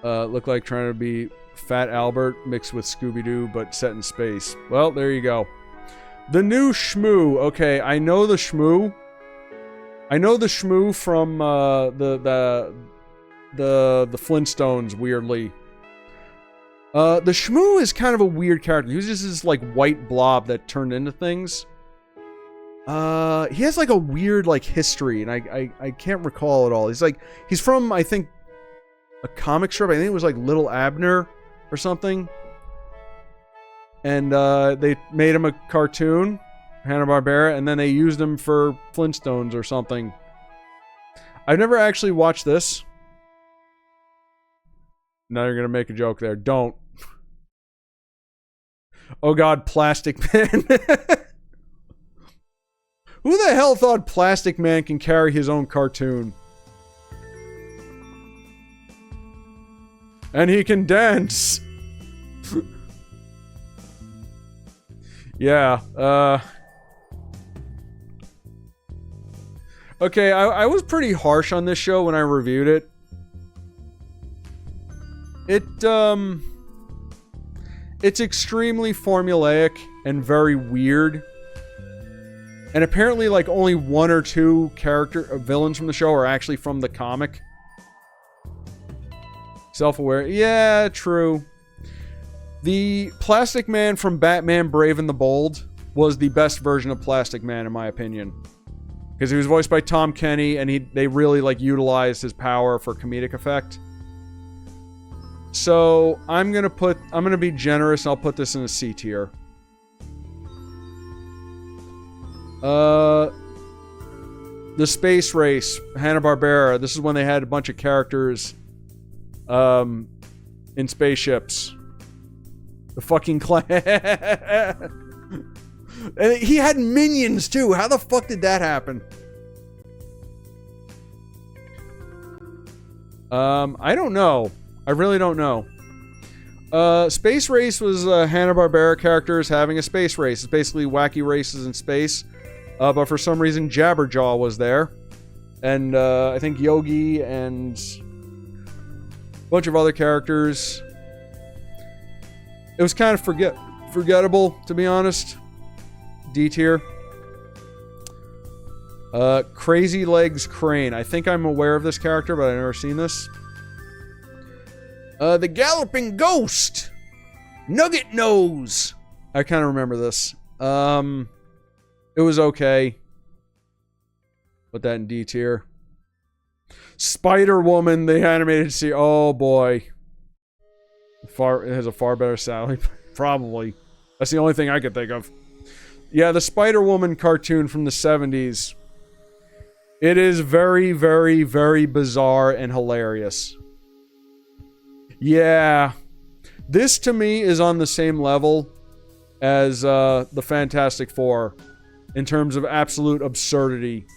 A: Look like trying to be Fat Albert mixed with Scooby-Doo, but set in space. Well, there you go. The new Shmoo. Okay, I know the Shmoo. I know the Shmoo from the Flintstones, weirdly. The Shmoo is kind of a weird character. He was just this, like, white blob that turned into things. He has, like, a weird, like, history, and I can't recall it all. He's from, I think, a comic strip. I think it was, like, Little Abner or something. And, they made him a cartoon, Hanna-Barbera, and then they used him for Flintstones or something. I've never actually watched this. Now you're gonna make a joke there. Don't. Oh god, Plastic Man. Who the hell thought Plastic Man can carry his own cartoon? And he can dance. Yeah. Okay, I was pretty harsh on this show when I reviewed it. It's extremely formulaic and very weird. And apparently, like, only one or two villains from the show are actually from the comic. Self-aware. Yeah, true. The Plastic Man from Batman Brave and the Bold was the best version of Plastic Man, in my opinion. Because he was voiced by Tom Kenny, and they really, like, utilized his power for comedic effect. So, I'm gonna be generous, and I'll put this in a C tier. The Space Race, Hanna-Barbera. This is when they had a bunch of characters, in spaceships. The fucking clan. And he had minions, too. How the fuck did that happen? I don't know. I really don't know. Space Race was Hanna-Barbera characters having a space race. It's basically wacky races in space. But for some reason, Jabberjaw was there. And I think Yogi and a bunch of other characters. It was kind of forgettable, to be honest. D tier. Crazy Legs Crane. I think I'm aware of this character, but I've never seen this. The Galloping Ghost. Nugget Nose. I kind of remember this. It was okay. Put that in D tier. Spider-Woman, the animated series. Oh boy. It has a far better salary. Probably. That's the only thing I could think of. Yeah, the Spider-Woman cartoon from the 70s. It is very, very, very bizarre and hilarious. Yeah. This, to me, is on the same level as the Fantastic Four in terms of absolute absurdity.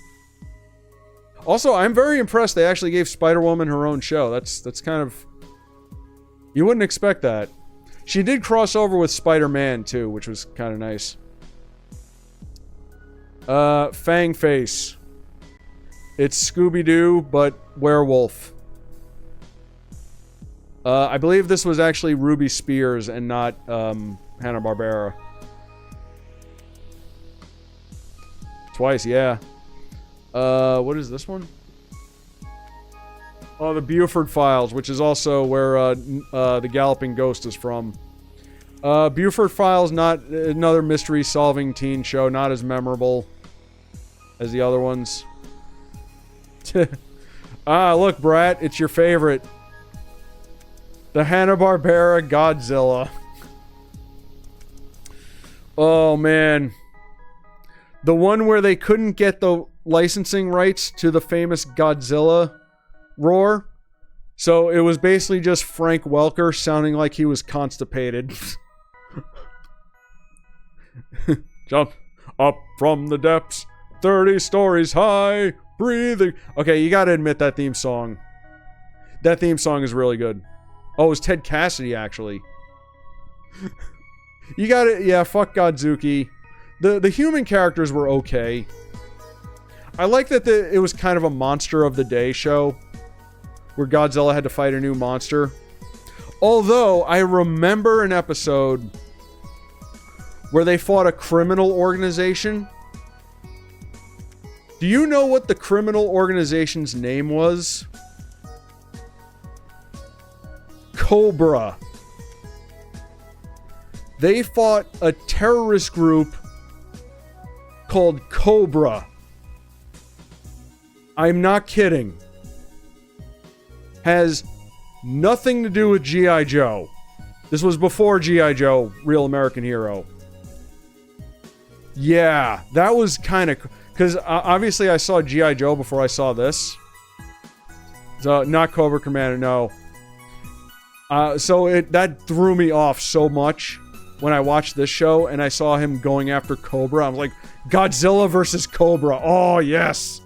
A: Also, I'm very impressed they actually gave Spider-Woman her own show. That's kind of... You wouldn't expect that. She did cross over with Spider-Man, too, which was kind of nice. Fang Face. It's Scooby-Doo, but werewolf. I believe this was actually Ruby Spears and not Hanna-Barbera. Twice, yeah. What is this one? Oh, the Buford Files, which is also where the Galloping Ghost is from. Buford Files, not another mystery-solving teen show, not as memorable as the other ones. Ah, look, Brat, it's your favorite. The Hanna-Barbera Godzilla. Oh, man. The one where they couldn't get the licensing rights to the famous Godzilla roar. So it was basically just Frank Welker sounding like he was constipated. Jump up from the depths, 30 stories high, breathing. Okay, you gotta admit that theme song. That theme song is really good. Oh, it was Ted Cassidy, actually. You gotta... Yeah, fuck Godzuki. The human characters were okay. I like that it was kind of a Monster of the Day show, where Godzilla had to fight a new monster. Although, I remember an episode where they fought a criminal organization. Do you know what the criminal organization's name was? Cobra. They fought a terrorist group called Cobra. I'm not kidding. Has nothing to do with G.I. Joe. This was before G.I. Joe, Real American Hero. Yeah, that was kind of... Because obviously I saw G.I. Joe before I saw this. So, not Cobra Commander, no. So that threw me off so much when I watched this show and I saw him going after Cobra. I was like, Godzilla versus Cobra. Oh, yes.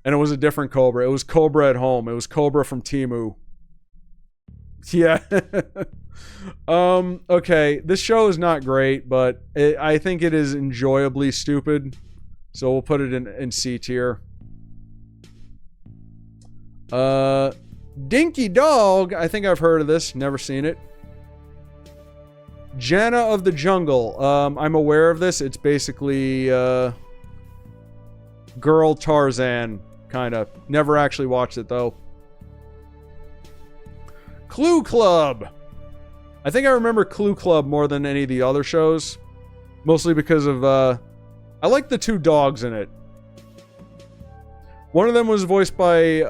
A: And it was a different Cobra. It was Cobra at home. It was Cobra from Temu. Yeah. Okay, this show is not great, but I think it is enjoyably stupid. So we'll put it in C tier. Dinky Dog. I think I've heard of this. Never seen it. Jana of the Jungle. I'm aware of this. It's basically Girl Tarzan, kind of. Never actually watched it, though. Clue Club. I think I remember Clue Club more than any of the other shows. Mostly because of, I like the two dogs in it. One of them was voiced by,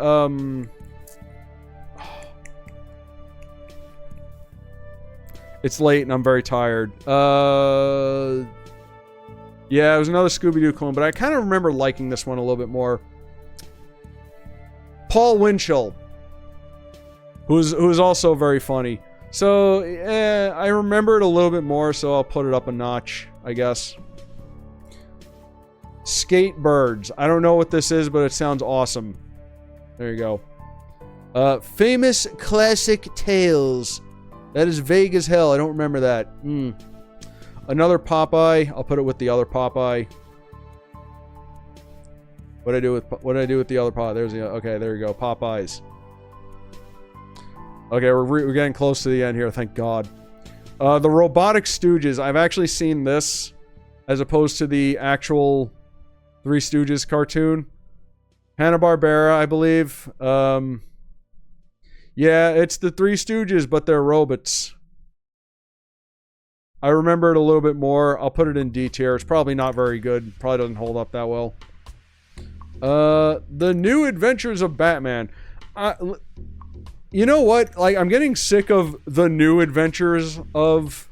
A: It's late and I'm very tired. Yeah, it was another Scooby-Doo clone, but I kind of remember liking this one a little bit more. Paul Winchell, who is also very funny. So, I remember it a little bit more, so I'll put it up a notch, I guess. Skatebirds. I don't know what this is, but it sounds awesome. There you go. Famous Classic Tales. That is vague as hell. I don't remember that. Another Popeye. I'll put it with the other Popeye. What did I do with the other Popeye? There's the okay. There you go. Popeyes. Okay, we're getting close to the end here. Thank God. The Robotic Stooges. I've actually seen this as opposed to the actual Three Stooges cartoon. Hanna-Barbera, I believe. Yeah, it's the Three Stooges, but they're robots. I remember it a little bit more. I'll put it in D tier. It's probably not very good. Probably doesn't hold up that well. The New Adventures of Batman. You know what? Like, I'm getting sick of The New Adventures of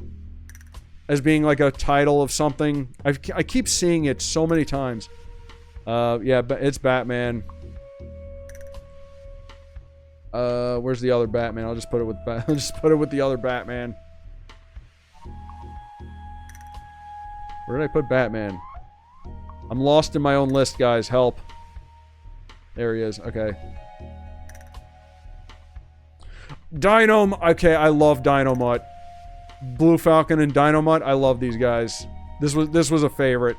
A: as being like a title of something. I keep seeing it so many times. Yeah, it's Batman. Where's the other Batman? I'll just put it with I'll just put it with the other Batman. Where did I put Batman? I'm lost in my own list, guys. Help. There he is. Okay. Okay, I love Dynamite. Blue Falcon and Dynamite. I love these guys. This was a favorite.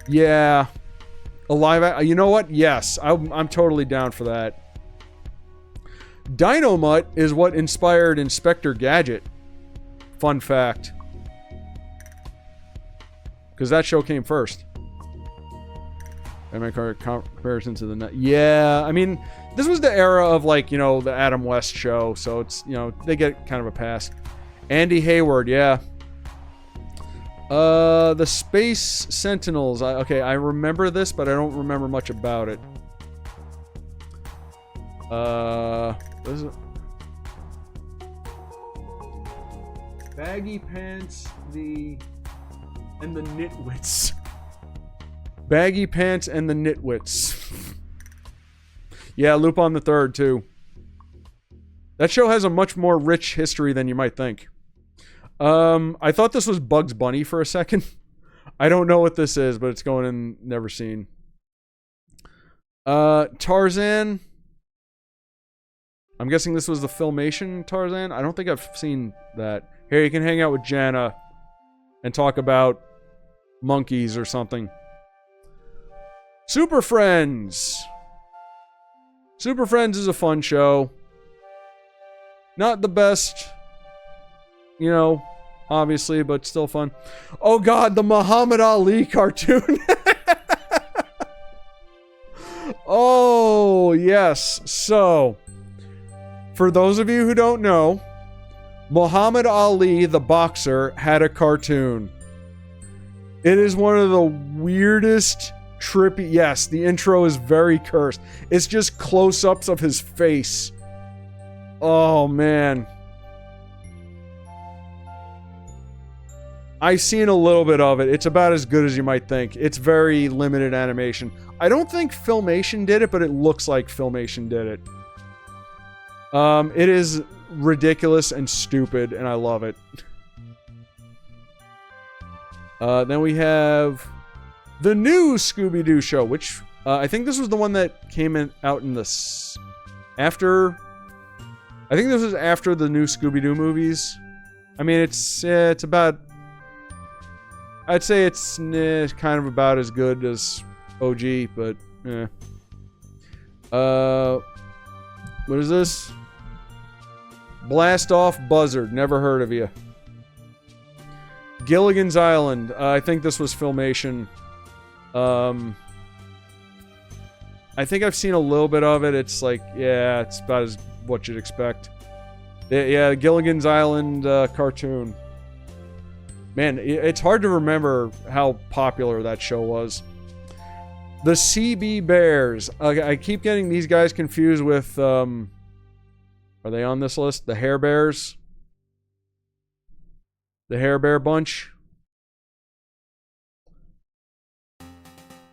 A: Yeah. You know what? Yes, I'm totally down for that. Dynamite is what inspired Inspector Gadget. Fun fact. Because that show came first. I make a comparison to the... Yeah, I mean, this was the era of, like, you know, the Adam West show, so it's, you know, they get kind of a pass. Andy Hayward, yeah. The Space Sentinels. Okay, I remember this, but I don't remember much about it. What is it? Baggy Pants, and the Nitwits. Baggy Pants and the Nitwits. Yeah, Lupin the Third, too. That show has a much more rich history than you might think. I thought this was Bugs Bunny for a second. I don't know what this is, but it's going in never seen. Tarzan. I'm guessing this was the Filmation Tarzan. I don't think I've seen that. Here, you can hang out with Jana and talk about monkeys or something. Super Friends. Super Friends is a fun show. Not the best, you know, obviously, but still fun. Oh God, the Muhammad Ali cartoon. Oh, yes. So, for those of you who don't know, Muhammad Ali, the boxer, had a cartoon. It is one of the weirdest, trippy... Yes, the intro is very cursed. It's just close-ups of his face. Oh, man. I've seen a little bit of it. It's about as good as you might think. It's very limited animation. I don't think Filmation did it, but it looks like Filmation did it. It is ridiculous and stupid, and I love it. Then we have the new Scooby-Doo show, which I think this was the one that came out in the After... I think this was after the new Scooby-Doo movies. I mean, it's about... I'd say it's kind of about as good as OG, but... What is this? Blast Off Buzzard. Never heard of you. Gilligan's Island. I think this was Filmation. I think I've seen a little bit of it. It's like, yeah, it's about as what you'd expect. Yeah, Gilligan's Island cartoon. Man, it's hard to remember how popular that show was. The CB Bears. I keep getting these guys confused with, are they on this list? The Hair Bears? The Hair Bear Bunch?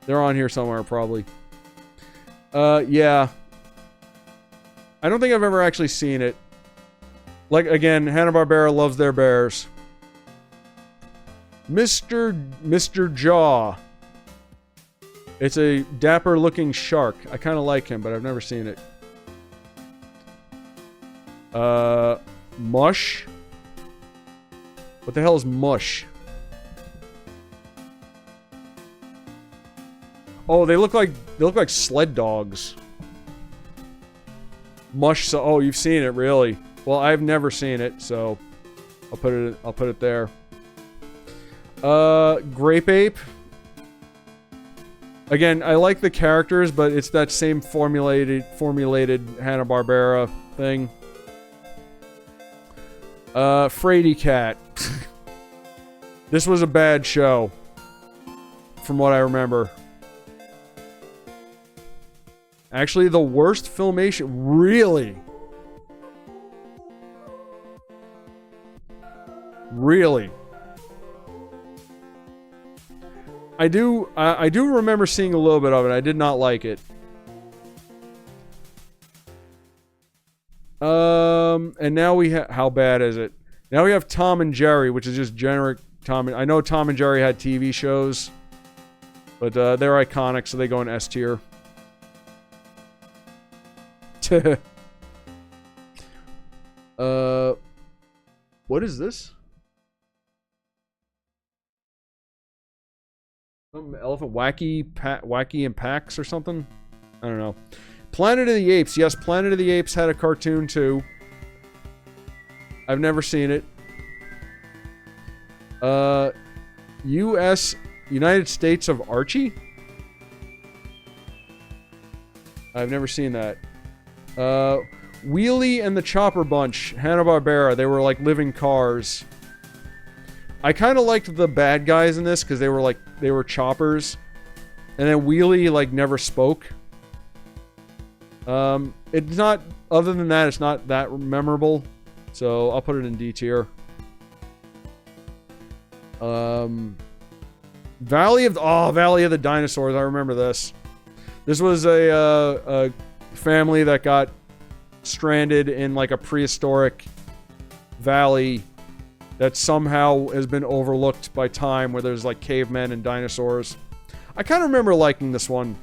A: They're on here somewhere, probably. Yeah. I don't think I've ever actually seen it. Like, again, Hanna-Barbera loves their bears. Mr. Jaw. It's a dapper-looking shark. I kind of like him, but I've never seen it. Mush? What the hell is Mush? Oh, they look like sled dogs. Mush. So, oh, you've seen it, really? Well, I've never seen it, so I'll put it there. Grape Ape. Again, I like the characters, but it's that same formulated Hanna-Barbera thing. Frady Cat. This was a bad show, from what I remember. Actually, the worst Filmation. Really? Really? I do remember seeing a little bit of it. I did not like it. And now we have... How bad is it? Now we have Tom and Jerry, which is just generic Tom. I know Tom and Jerry had TV shows, but they're iconic, so they go in S tier. What is this? Some elephant wacky and Pax or something? I don't know. Planet of the Apes. Yes, Planet of the Apes had a cartoon too. I've never seen it. United States of Archie? I've never seen that. Wheelie and the Chopper Bunch, Hanna-Barbera. They were like living cars. I kind of liked the bad guys in this because they were choppers, and then Wheelie like never spoke. It's not. Other than that, it's not that memorable, so I'll put it in D tier. Valley of the Dinosaurs. I remember this. This was a family that got stranded in like a prehistoric valley that somehow has been overlooked by time, where there's like cavemen and dinosaurs. I kind of remember liking this one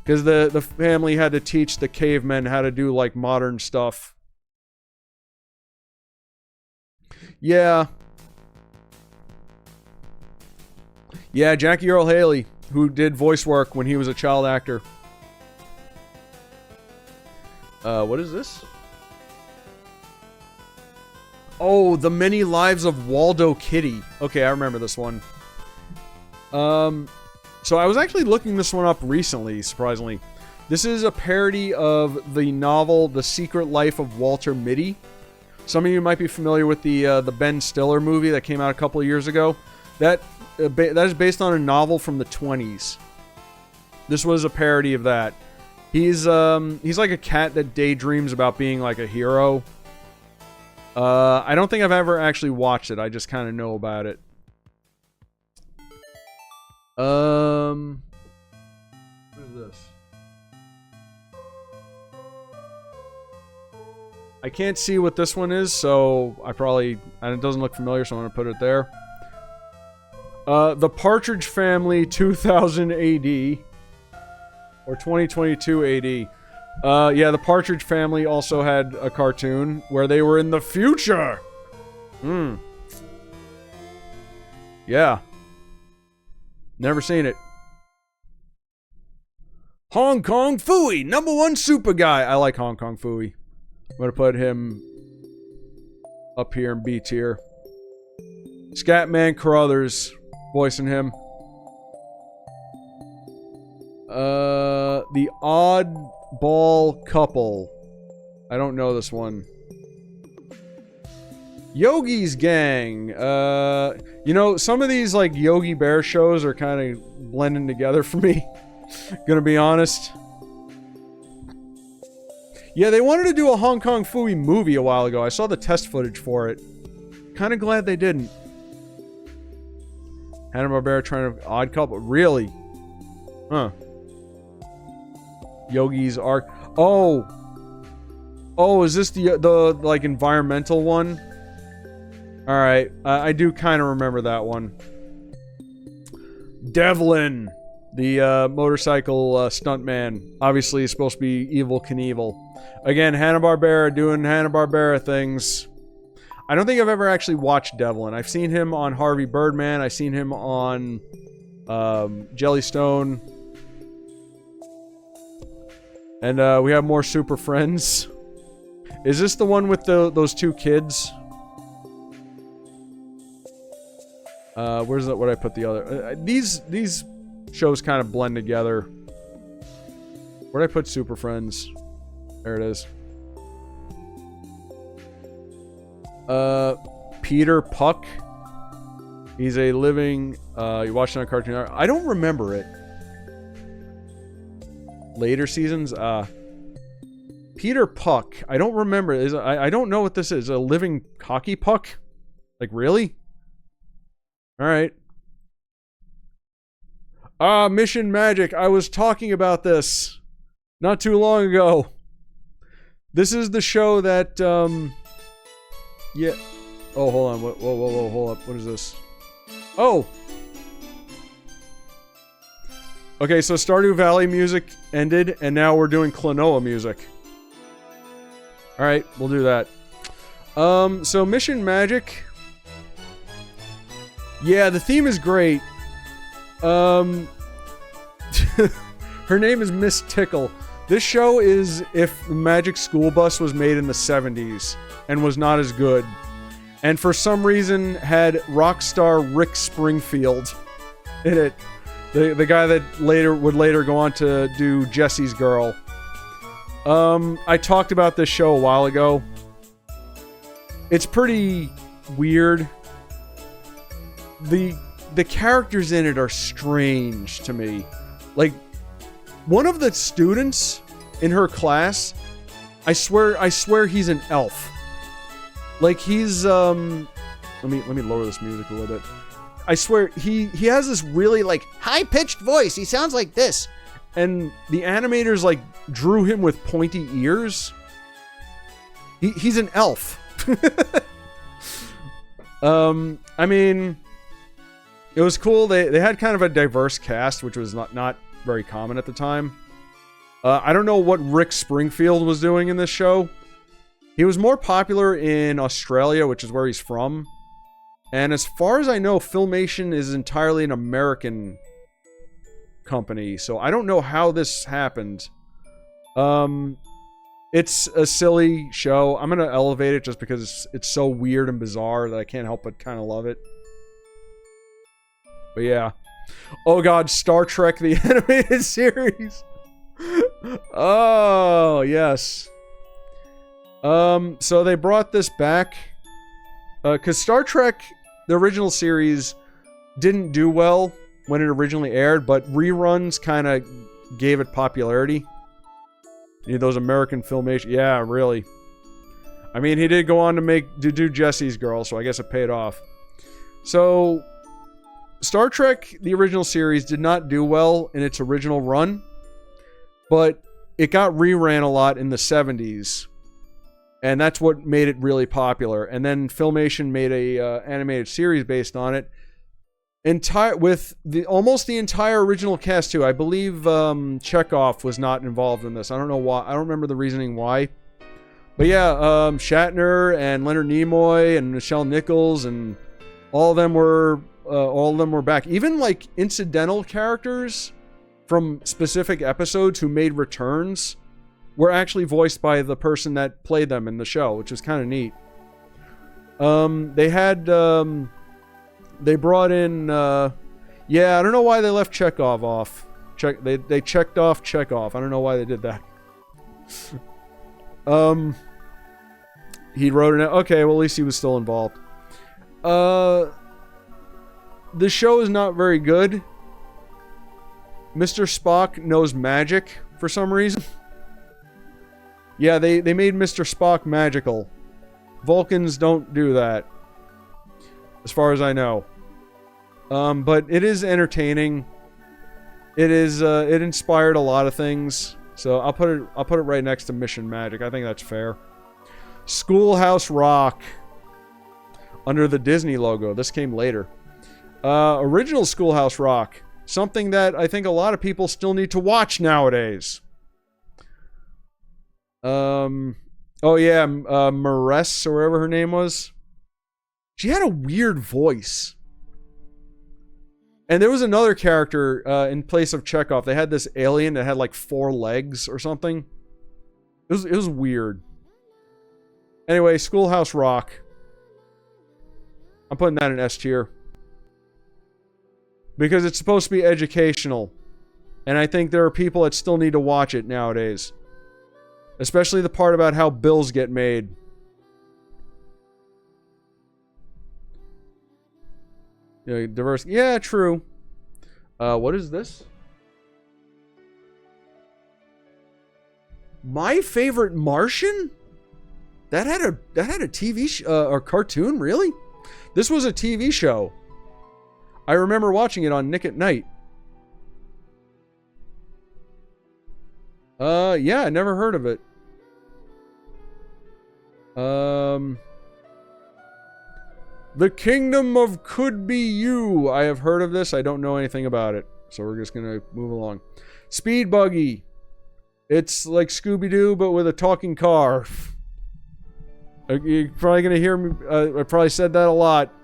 A: because the family had to teach the cavemen how to do like modern stuff. Yeah, Jackie Earle Haley, who did voice work when he was a child actor. What is this? Oh, The Many Lives of Waldo Kitty. Okay, I remember this one. So I was actually looking this one up recently, surprisingly. This is a parody of the novel The Secret Life of Walter Mitty. Some of you might be familiar with the Ben Stiller movie that came out a couple of years ago. That is based on a novel from the 20s. This was a parody of that. He's like a cat that daydreams about being like a hero. I don't think I've ever actually watched it. I just kind of know about it. What is this? I can't see what this one is, so and it doesn't look familiar, so I'm gonna put it there. The Partridge Family 2000 AD. Or 2022 AD. Yeah, the Partridge Family also had a cartoon where they were in the future. Yeah. Never seen it. Hong Kong Phooey, #1 super guy. I like Hong Kong Phooey. I'm gonna put him up here in B tier. Scatman Carruthers voicing him. The Oddball Couple. I don't know this one. Yogi's Gang. You know, some of these like Yogi Bear shows are kind of blending together for me. Gonna be honest. Yeah, they wanted to do a Hong Kong Phooey movie a while ago. I saw the test footage for it. Kind of glad they didn't. Hanna-Barbera trying to Odd Couple. Really? Huh. Yogi's Ark. Oh. Oh, is this the like environmental one? All right. I do kind of remember that one. Devlin, the motorcycle stuntman. Obviously, is supposed to be Evel Knievel. Again, Hanna-Barbera doing Hanna-Barbera things. I don't think I've ever actually watched Devlin. I've seen him on Harvey Birdman. I've seen him on Jellystone. And we have more Super Friends. Is this the one with those two kids? Where's that? Where did I put the other? These shows kind of blend together. Where did I put Super Friends? There it is. Peter Puck. He's a living. You watched it on Cartoon Network. I don't remember it. Later seasons. Peter Puck. I don't remember. I don't know what this is. A living hockey puck? Like really? All right. Mission Magic. I was talking about this not too long ago. This is the show that, yeah. Oh, hold on. Whoa, hold up. What is this? Oh. Okay, so Stardew Valley music ended, and now we're doing Klonoa music. Alright, we'll do that. So Mission Magic. Yeah, the theme is great. Her name is Miss Tickle. This show is if the Magic School Bus was made in the 70s and was not as good. And for some reason had rock star Rick Springfield in it. The guy that would later go on to do Jesse's Girl. I talked about this show a while ago. It's pretty weird. The characters in it are strange to me. Like, one of the students in her class, I swear he's an elf. Like he's let me lower this music a little bit. I swear he has this really like high-pitched voice. He sounds like this. And the animators like drew him with pointy ears. He's an elf. I mean, it was cool. They had kind of a diverse cast, which was not very common at the time. I don't know what Rick Springfield was doing in this show. He was more popular in Australia, which is where he's from. And as far as I know, Filmation is entirely an American company. So I don't know how this happened. It's a silly show. I'm going to elevate it just because it's so weird and bizarre that I can't help but kind of love it. But yeah. Oh god, Star Trek the animated series. Oh, yes. So they brought this back. Because Star Trek, the original series, didn't do well when it originally aired, but reruns kind of gave it popularity. You know, those American Filmation. Yeah, really. I mean, he did go on to do Jesse's Girl, so I guess it paid off. So, Star Trek, the original series, did not do well in its original run, but it got reran a lot in the 70s. And that's what made it really popular. And then Filmation made a animated series based on it. with the almost the entire original cast too. I believe Chekhov was not involved in this. I don't know why. I don't remember the reasoning why. But yeah, Shatner and Leonard Nimoy and Nichelle Nichols and all of them were back. Even like incidental characters from specific episodes who made returns were actually voiced by the person that played them in the show, which was kind of neat. They had they brought in yeah, I don't know why they left Chekhov off. They checked off Chekhov. I don't know why they did that. He wrote it. Okay, well at least he was still involved. The show is not very good. Mr. Spock knows magic for some reason. Yeah, they made Mr. Spock magical. Vulcans don't do that, as far as I know. But it is entertaining. It is it inspired a lot of things. So I'll put it right next to Mission Magic. I think that's fair. Schoolhouse Rock, under the Disney logo. This came later. Original Schoolhouse Rock, something that I think a lot of people still need to watch nowadays. Oh yeah, Maress, or whatever her name was. She had a weird voice. And there was another character in place of Chekhov. They had this alien that had like 4 legs or something. It was weird. Anyway, Schoolhouse Rock. I'm putting that in S tier. Because it's supposed to be educational. And I think there are people that still need to watch it nowadays. Especially the part about how bills get made. Yeah, diverse. Yeah, true. What is this? My Favorite Martian? That had a TV or cartoon, really? This was a TV show. I remember watching it on Nick at Night. Yeah, I never heard of it. The Kingdom of Could Be You. I have heard of this. I don't know anything about it. So we're just going to move along. Speed Buggy. It's like Scooby-Doo, but with a talking car. You're probably going to hear me. I probably said that a lot.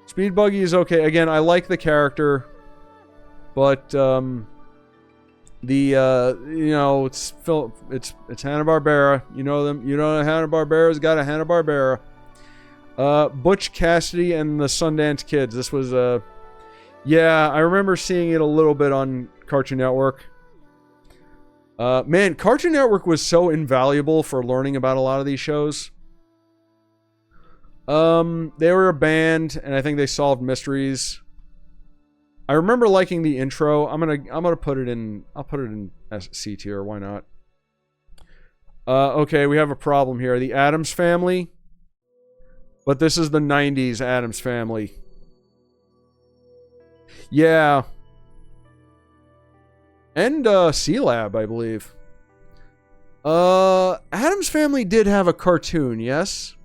A: Speed Buggy is okay. Again, I like the character. But, you know, it's Hanna-Barbera. You know them. You know Hanna-Barbera's got a Hanna-Barbera. Butch Cassidy and the Sundance Kids. This was yeah, I remember seeing it a little bit on Cartoon Network. Man, Cartoon Network was so invaluable for learning about a lot of these shows. They were a band, and I think they solved mysteries. I remember liking the intro. I'm gonna put it in. I'll put it in C tier. Why not? Okay, we have a problem here. The Addams Family. But this is the 90s Addams Family. Yeah. And C-Lab, I believe. Addams Family did have a cartoon, yes?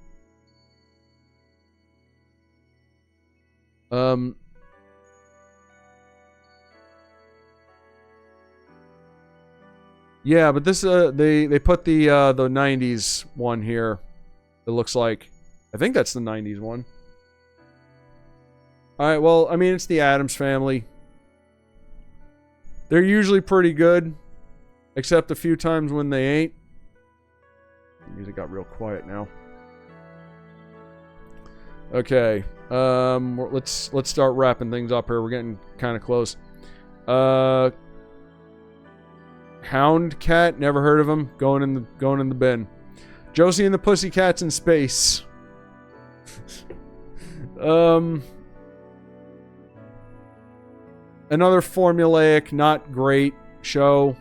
A: Yeah, but this they put the 90s one here. It looks like. I think that's the 90s one. Alright, well, I mean, it's the Addams Family. They're usually pretty good. Except a few times when they ain't. The music got real quiet now. Okay. Let's start wrapping things up here. We're getting kind of close. Hound Cat, never heard of him. Going in the bin. Josie and the Pussycats in Space. Another formulaic, not great show.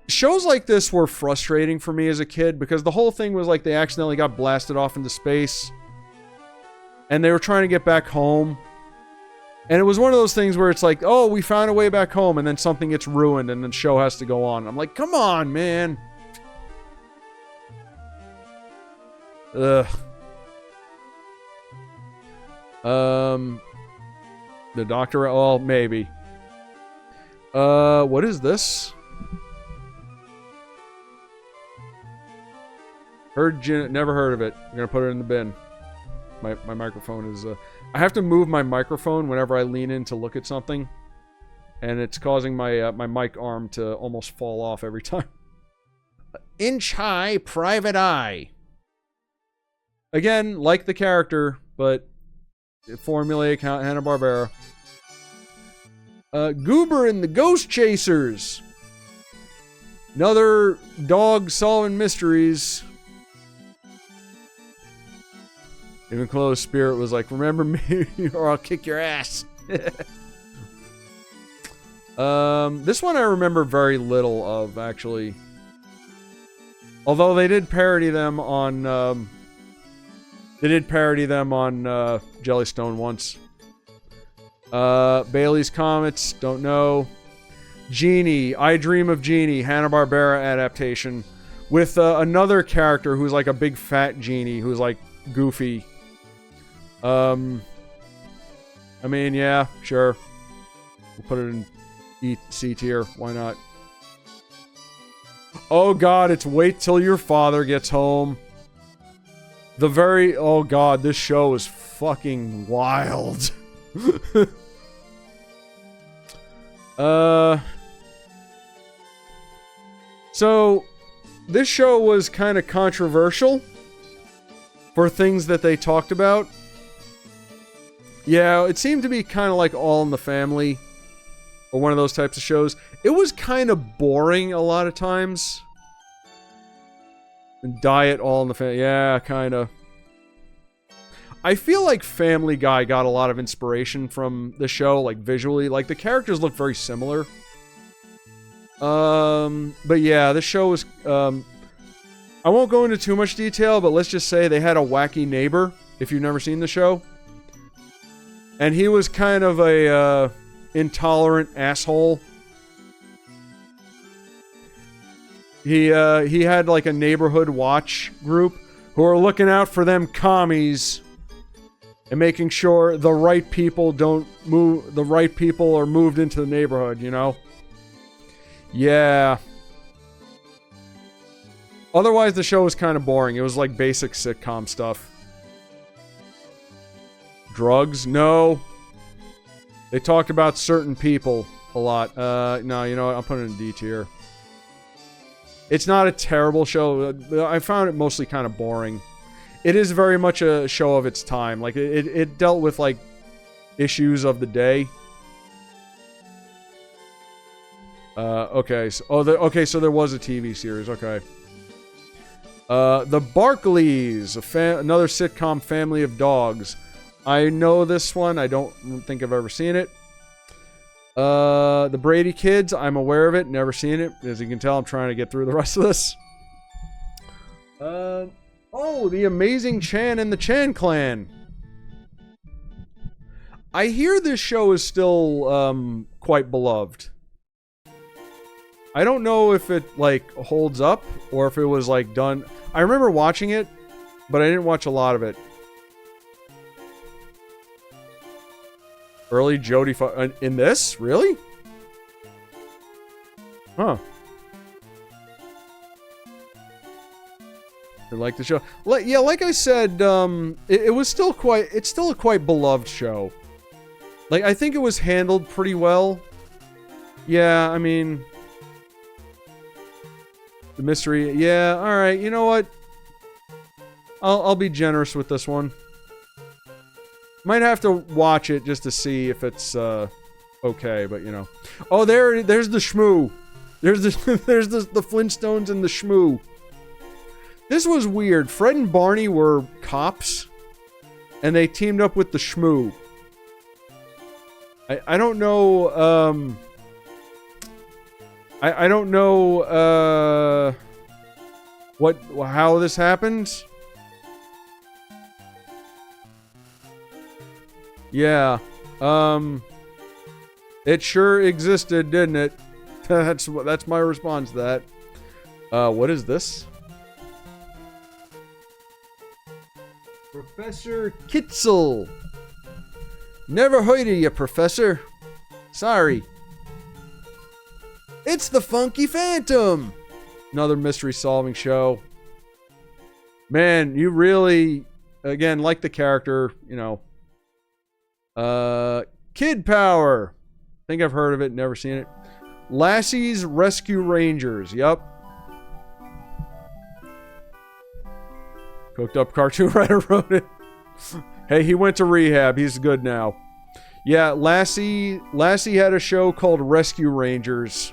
A: Shows like this were frustrating for me as a kid because the whole thing was like they accidentally got blasted off into space and they were trying to get back home. And it was one of those things where it's like, oh, we found a way back home, and then something gets ruined and the show has to go on. I'm like, come on, man. Ugh. The Doctor, well, maybe. What is this? Never heard of it. I'm gonna put it in the bin. My microphone is, I have to move my microphone whenever I lean in to look at something. And it's causing my, my mic arm to almost fall off every time. Inch High Private Eye. Again, like the character, but formulaic Hanna-Barbera. Goober and the Ghost Chasers. Another dog solving mysteries. Even Chloe's spirit was like, remember me or I'll kick your ass. This one I remember very little of, actually. Although they did parody them on, Jellystone once. Bailey's Comets, don't know. Genie, I Dream of Genie, Hanna-Barbera adaptation. With another character who's like a big fat genie who's like goofy. I mean, yeah, sure. We'll put it in C tier. Why not? Oh god, it's Wait Till Your Father Gets Home. Oh god, this show is fucking wild. So, this show was kind of controversial for things that they talked about. Yeah, it seemed to be kind of like All in the Family, or one of those types of shows. It was kind of boring a lot of times. And Diet, All in the Family, yeah, kind of. I feel like Family Guy got a lot of inspiration from the show, like visually. Like, the characters look very similar. But yeah, this show was, I won't go into too much detail, but let's just say they had a wacky neighbor, if you've never seen the show. And he was kind of a, intolerant asshole. He had like a neighborhood watch group who are looking out for them commies and making sure the right people don't move, the right people are moved into the neighborhood, you know? Yeah. Otherwise, the show was kind of boring. It was like basic sitcom stuff. Drugs? No. They talked about certain people a lot. No, you know what? I'm putting it in D tier. It's not a terrible show. I found it mostly kind of boring. It is very much a show of its time. Like, it dealt with, like, issues of the day. Okay. So, okay, so there was a TV series. Okay. The Barkleys, another sitcom family of dogs. I know this one. I don't think I've ever seen it. The Brady Kids. I'm aware of it. Never seen it. As you can tell, I'm trying to get through the rest of this. Oh, The Amazing Chan and the Chan Clan. I hear this show is still, quite beloved. I don't know if it, like, holds up, or if it was, like, done... I remember watching it, but I didn't watch a lot of it. Early Jodie... in this? Really? Huh. I like the show. Yeah, like I said, it was still quite... It's still a quite beloved show. Like, I think it was handled pretty well. Yeah, I mean... The mystery, yeah, alright, you know what? I'll be generous with this one. Might have to watch it just to see if it's, okay, but you know. Oh, there's the Shmoo. There's the Flintstones and the Shmoo. This was weird. Fred and Barney were cops, and they teamed up with the Shmoo. I don't know, I don't know, how this happened. Yeah, it sure existed, didn't it? That's my response to that. What is this? Professor Kitzel. Never heard of you, Professor. Sorry. It's the Funky Phantom. Another mystery solving show. Man, you really, again, like the character, you know. Kid Power. I think I've heard of it, never seen it. Lassie's Rescue Rangers. Yup. Cooked up cartoon writer wrote it. Hey, he went to rehab. He's good now. Yeah, Lassie had a show called Rescue Rangers.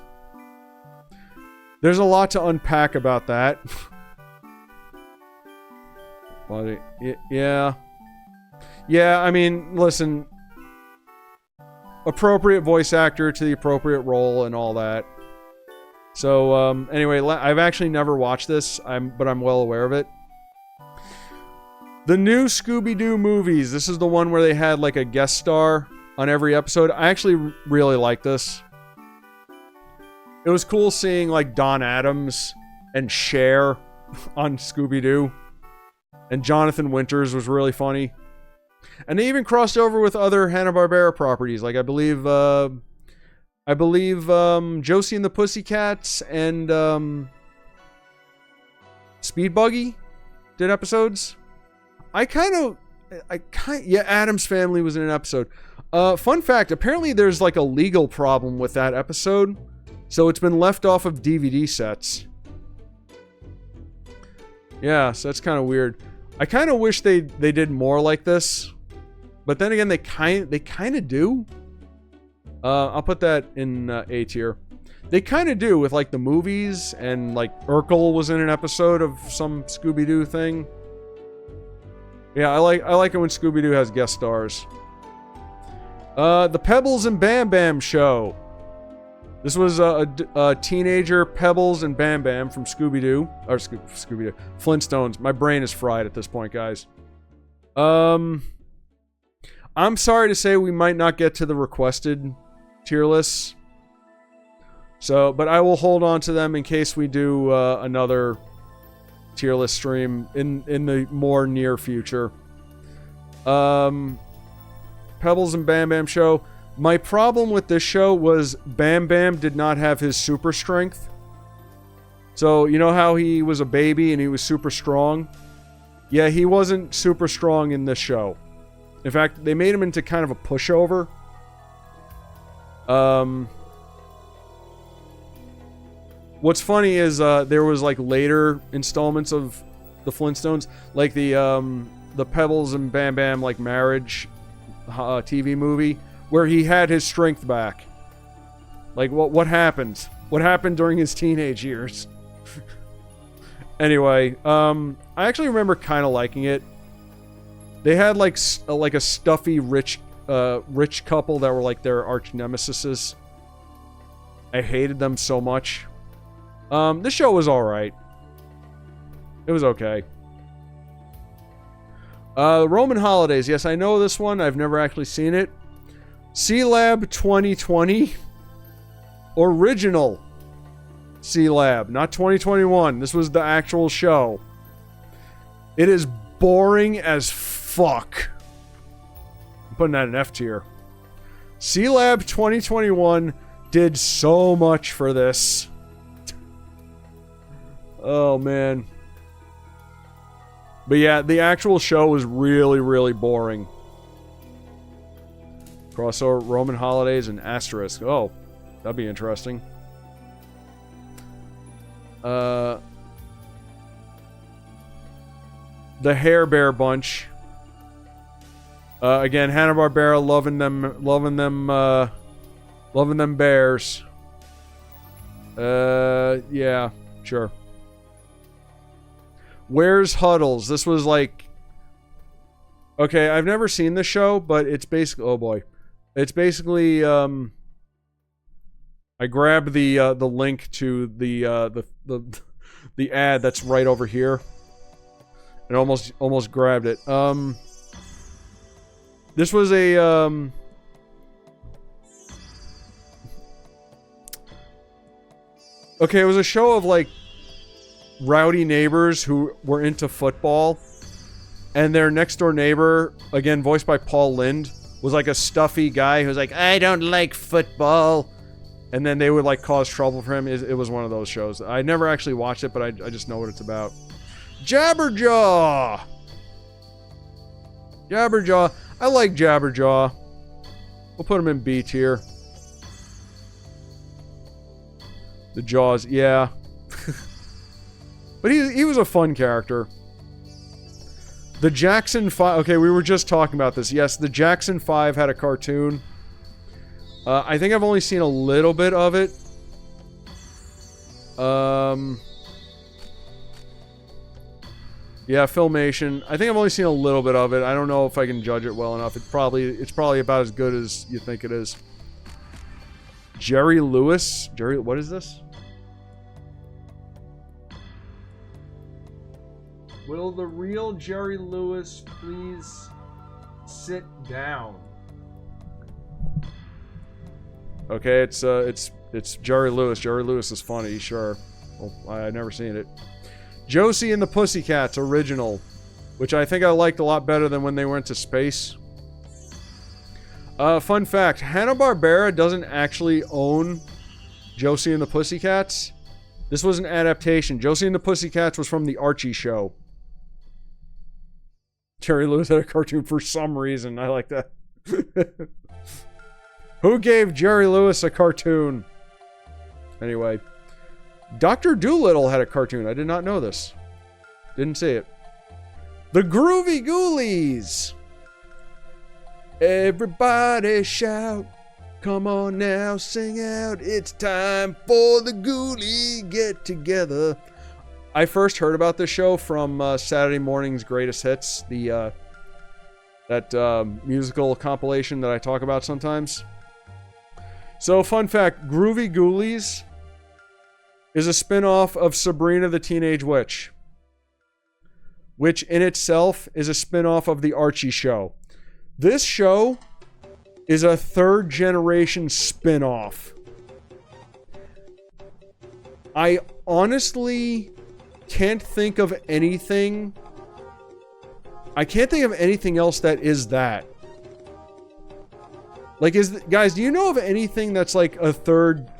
A: There's a lot to unpack about that. But yeah. Yeah, I mean, listen. Appropriate voice actor to the appropriate role and all that. So, anyway, I've actually never watched this, but I'm well aware of it. The new Scooby-Doo movies. This is the one where they had like a guest star on every episode. I actually really like this. It was cool seeing like Don Adams and Cher on Scooby-Doo. And Jonathan Winters was really funny. And they even crossed over with other Hanna-Barbera properties. Like I believe Josie and the Pussycats and Speed Buggy did episodes. Yeah, Addams Family was in an episode. Fun fact, apparently there's like a legal problem with that episode. So it's been left off of DVD sets. Yeah, so that's kind of weird. I kind of wish they did more like this. But then again, they kind of do. I'll put that in A tier. They kind of do with like the movies, and like Urkel was in an episode of some Scooby-Doo thing. Yeah, I like it when Scooby-Doo has guest stars. The Pebbles and Bam Bam show. This was a teenager Pebbles and Bam Bam from Scooby-Doo. Or Scooby-Doo. Flintstones. My brain is fried at this point, guys. I'm sorry to say we might not get to the requested tier lists. So, but I will hold on to them in case we do another tier list stream in the more near future. Pebbles and Bam Bam show. My problem with this show was Bam Bam did not have his super strength. So, you know how he was a baby and he was super strong? Yeah, he wasn't super strong in this show. In fact, they made him into kind of a pushover. What's funny is there was like later installments of the Flintstones, like the Pebbles and Bam Bam like marriage TV movie, where he had his strength back. Like what happened? What happened during his teenage years? Anyway, I actually remember kind of liking it. They had like a stuffy rich couple that were like their arch nemesis. I hated them so much. This show was alright. It was okay. Roman Holidays. Yes, I know this one. I've never actually seen it. C-Lab 2020. Original C-Lab. Not 2021. This was the actual show. It is boring as fuck. I'm putting that in F tier. C-Lab 2021 did so much for this. Oh, man. But yeah, the actual show was really, really boring. Crossover Roman Holidays and Asterisk. Oh, that'd be interesting. The Hair Bear Bunch. Again, Hanna-Barbera loving them bears. Yeah, sure. Where's Huddles? This was like... Okay, I've never seen this show, but it's basically... Oh boy. It's basically... I grabbed the link to the ad that's right over here. And almost grabbed it. This was a... Okay, it was a show of like rowdy neighbors who were into football, and their next door neighbor, again voiced by Paul Lynde, was like a stuffy guy who was like, I don't like football. And then they would like cause trouble for him. It was one of those shows. I never actually watched it, but I just know what it's about. Jabberjaw! Jabberjaw. I like Jabberjaw. We'll put him in B tier. The Jaws, yeah. But he was a fun character. The Jackson 5... Okay, we were just talking about this. Yes, the Jackson 5 had a cartoon. I think I've only seen a little bit of it. Yeah, Filmation. I think I've only seen a little bit of it. I don't know if I can judge it well enough. It's probably about as good as you think it is. Jerry Lewis? What is this? Will the real Jerry Lewis please sit down? Okay, it's Jerry Lewis. Jerry Lewis is funny, sure. Well, I've never seen it. Josie and the Pussycats original, which I think I liked a lot better than when they went to space. Fun fact, Hanna-Barbera doesn't actually own Josie and the Pussycats. This was an adaptation. Josie and the Pussycats was from the Archie show. Jerry Lewis had a cartoon for some reason. I like that. Who gave Jerry Lewis a cartoon? Anyway. Dr. Dolittle had a cartoon. I did not know this. Didn't see it. The Groovy Ghoulies. Everybody shout. Come on now, sing out. It's time for the Ghoulie get together. I first heard about this show from Saturday Morning's Greatest Hits, that musical compilation that I talk about sometimes. So, fun fact, Groovy Ghoulies is a spin-off of Sabrina the Teenage Witch, which in itself is a spin-off of the Archie show. This show is a third-generation spin-off. I honestly can't think of anything. I can't think of anything else that is that. Like, guys, do you know of anything that's like a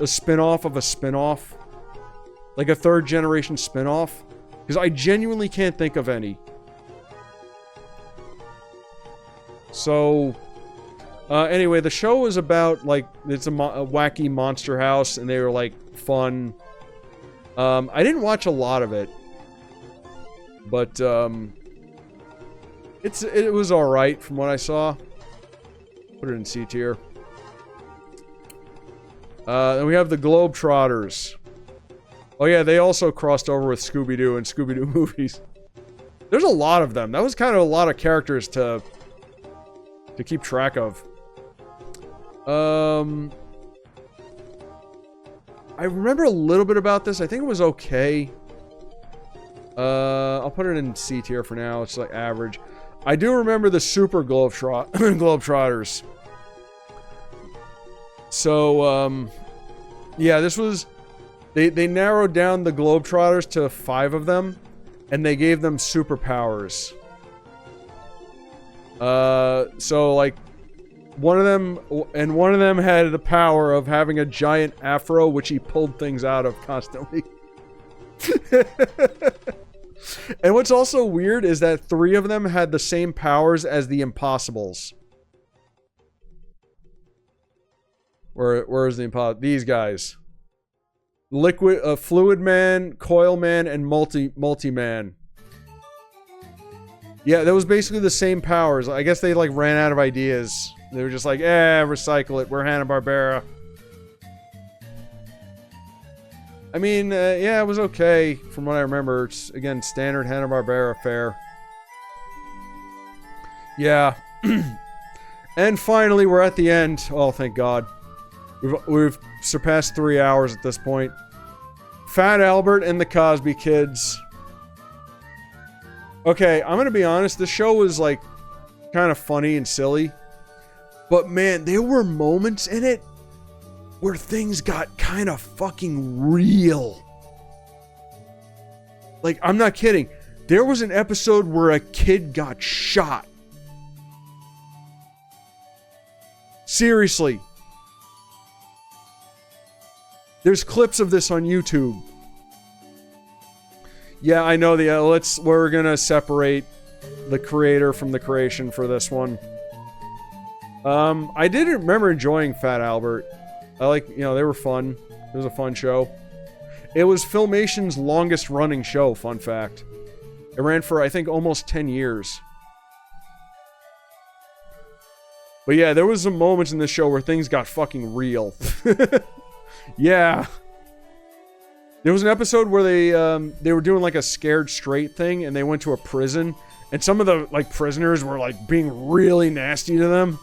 A: spin-off of a spin-off? Like a third-generation spin-off? Because I genuinely can't think of any. So, anyway, the show was about, like, it's a wacky monster house, and they were, like, fun. I didn't watch a lot of it. But, it was alright from what I saw. Put it in C tier. Then we have the Globetrotters. Oh yeah, they also crossed over with Scooby-Doo and Scooby-Doo movies. There's a lot of them. That was kind of a lot of characters to keep track of. I remember a little bit about this. I think it was okay. I'll put it in C tier for now. It's like average. I do remember the Super Globetrotters. So, yeah, this was... They narrowed down the Globetrotters to 5 of them, and they gave them superpowers. So, like, one of them had the power of having a giant afro, which he pulled things out of constantly. And what's also weird is that 3 of them had the same powers as the Impossibles. Where is the Impossible? These guys. Fluid Man, Coil Man, and Multi-Man. Yeah, that was basically the same powers. I guess they, like, ran out of ideas. They were just like, recycle it. We're Hanna-Barbera. I mean, yeah, it was okay from what I remember. It's, again, standard Hanna-Barbera fare. Yeah. And finally, we're at the end. Oh, thank God. We've surpassed 3 hours at this point. Fat Albert and the Cosby Kids. Okay, I'm gonna be honest. This show was, like, kind of funny and silly. But, man, there were moments in it where things got kind of fucking real. Like, I'm not kidding. There was an episode where a kid got shot. Seriously. There's clips of this on YouTube. Yeah, I know we're gonna separate the creator from the creation for this one. I did remember enjoying Fat Albert. They were fun. It was a fun show. It was Filmation's longest running show, fun fact. It ran for, I think, almost 10 years. But yeah, there was some moments in this show where things got fucking real. Yeah. There was an episode where they were doing like a scared straight thing, and they went to a prison, and some of the prisoners were being really nasty to them.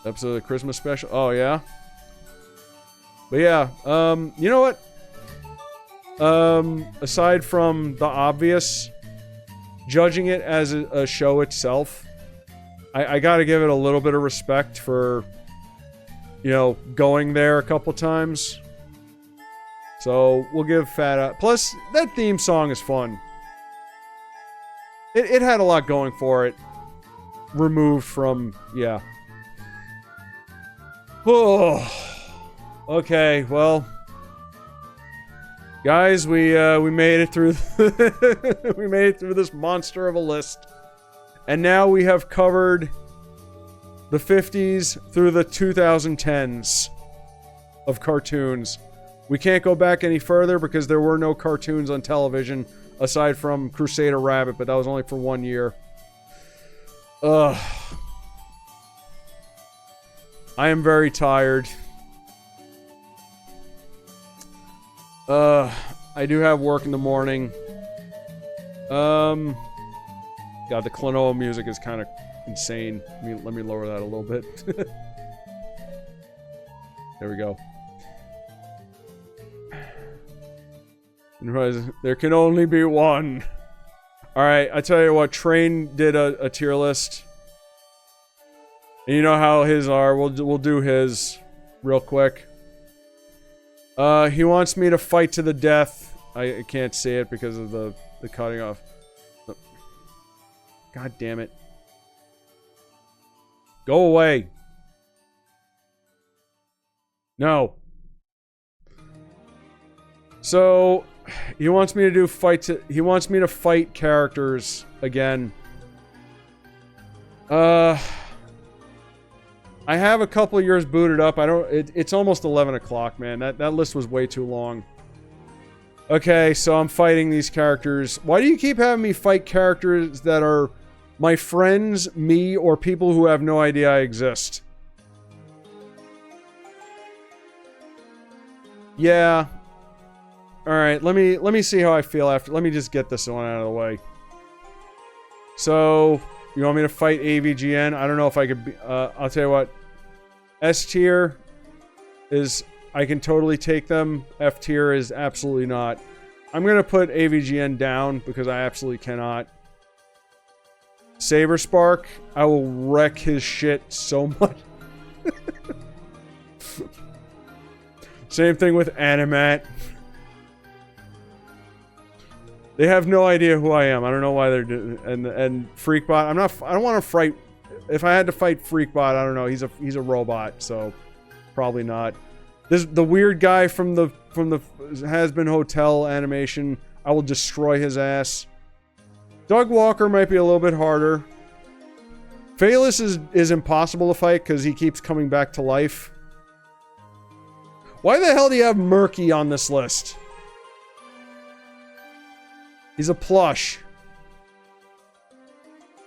A: Episode of the Christmas special. Oh yeah. But yeah, you know what? Aside from the obvious, judging it as a show itself, I gotta give it a little bit of respect for, going there a couple times. So, we'll give plus, that theme song is fun. It had a lot going for it. Removed from, yeah. Oh. Okay, well, guys, we made it through. We made it through this monster of a list, and now we have covered the 50s through the 2010s of cartoons. We can't go back any further because there were no cartoons on television aside from Crusader Rabbit, but that was only for 1 year. Ugh. I am very tired. I do have work in the morning. God, the Klonoa music is kind of insane. Let me lower that a little bit. There we go. There can only be one. Alright, I tell you what, Train did a tier list. And you know how his are. We'll do his real quick. He wants me to fight to the death. I can't see it because of the cutting off. God damn it. Go away. No. So, he wants me to do he wants me to fight characters again. I have a couple of yours booted up. It's almost 11 o'clock, man. That list was way too long. Okay, so I'm fighting these characters. Why do you keep having me fight characters that are my friends, me, or people who have no idea I exist? Yeah. Alright, let me see how I feel after. Let me just get this one out of the way. So, you want me to fight AVGN? I don't know if I could be, I'll tell you what. S tier is, I can totally take them. F tier is absolutely not. I'm gonna put AVGN down because I absolutely cannot. Saber Spark, I will wreck his shit so much. Same thing with Animat. They have no idea who I am. I don't know why they're doing. And Freakbot. I don't want to fight. If I had to fight Freakbot, I don't know. He's a robot, so probably not. The weird guy from the Has-Been Hotel animation. I will destroy his ass. Doug Walker might be a little bit harder. Phalus is impossible to fight because he keeps coming back to life. Why the hell do you have Murky on this list? He's a plush.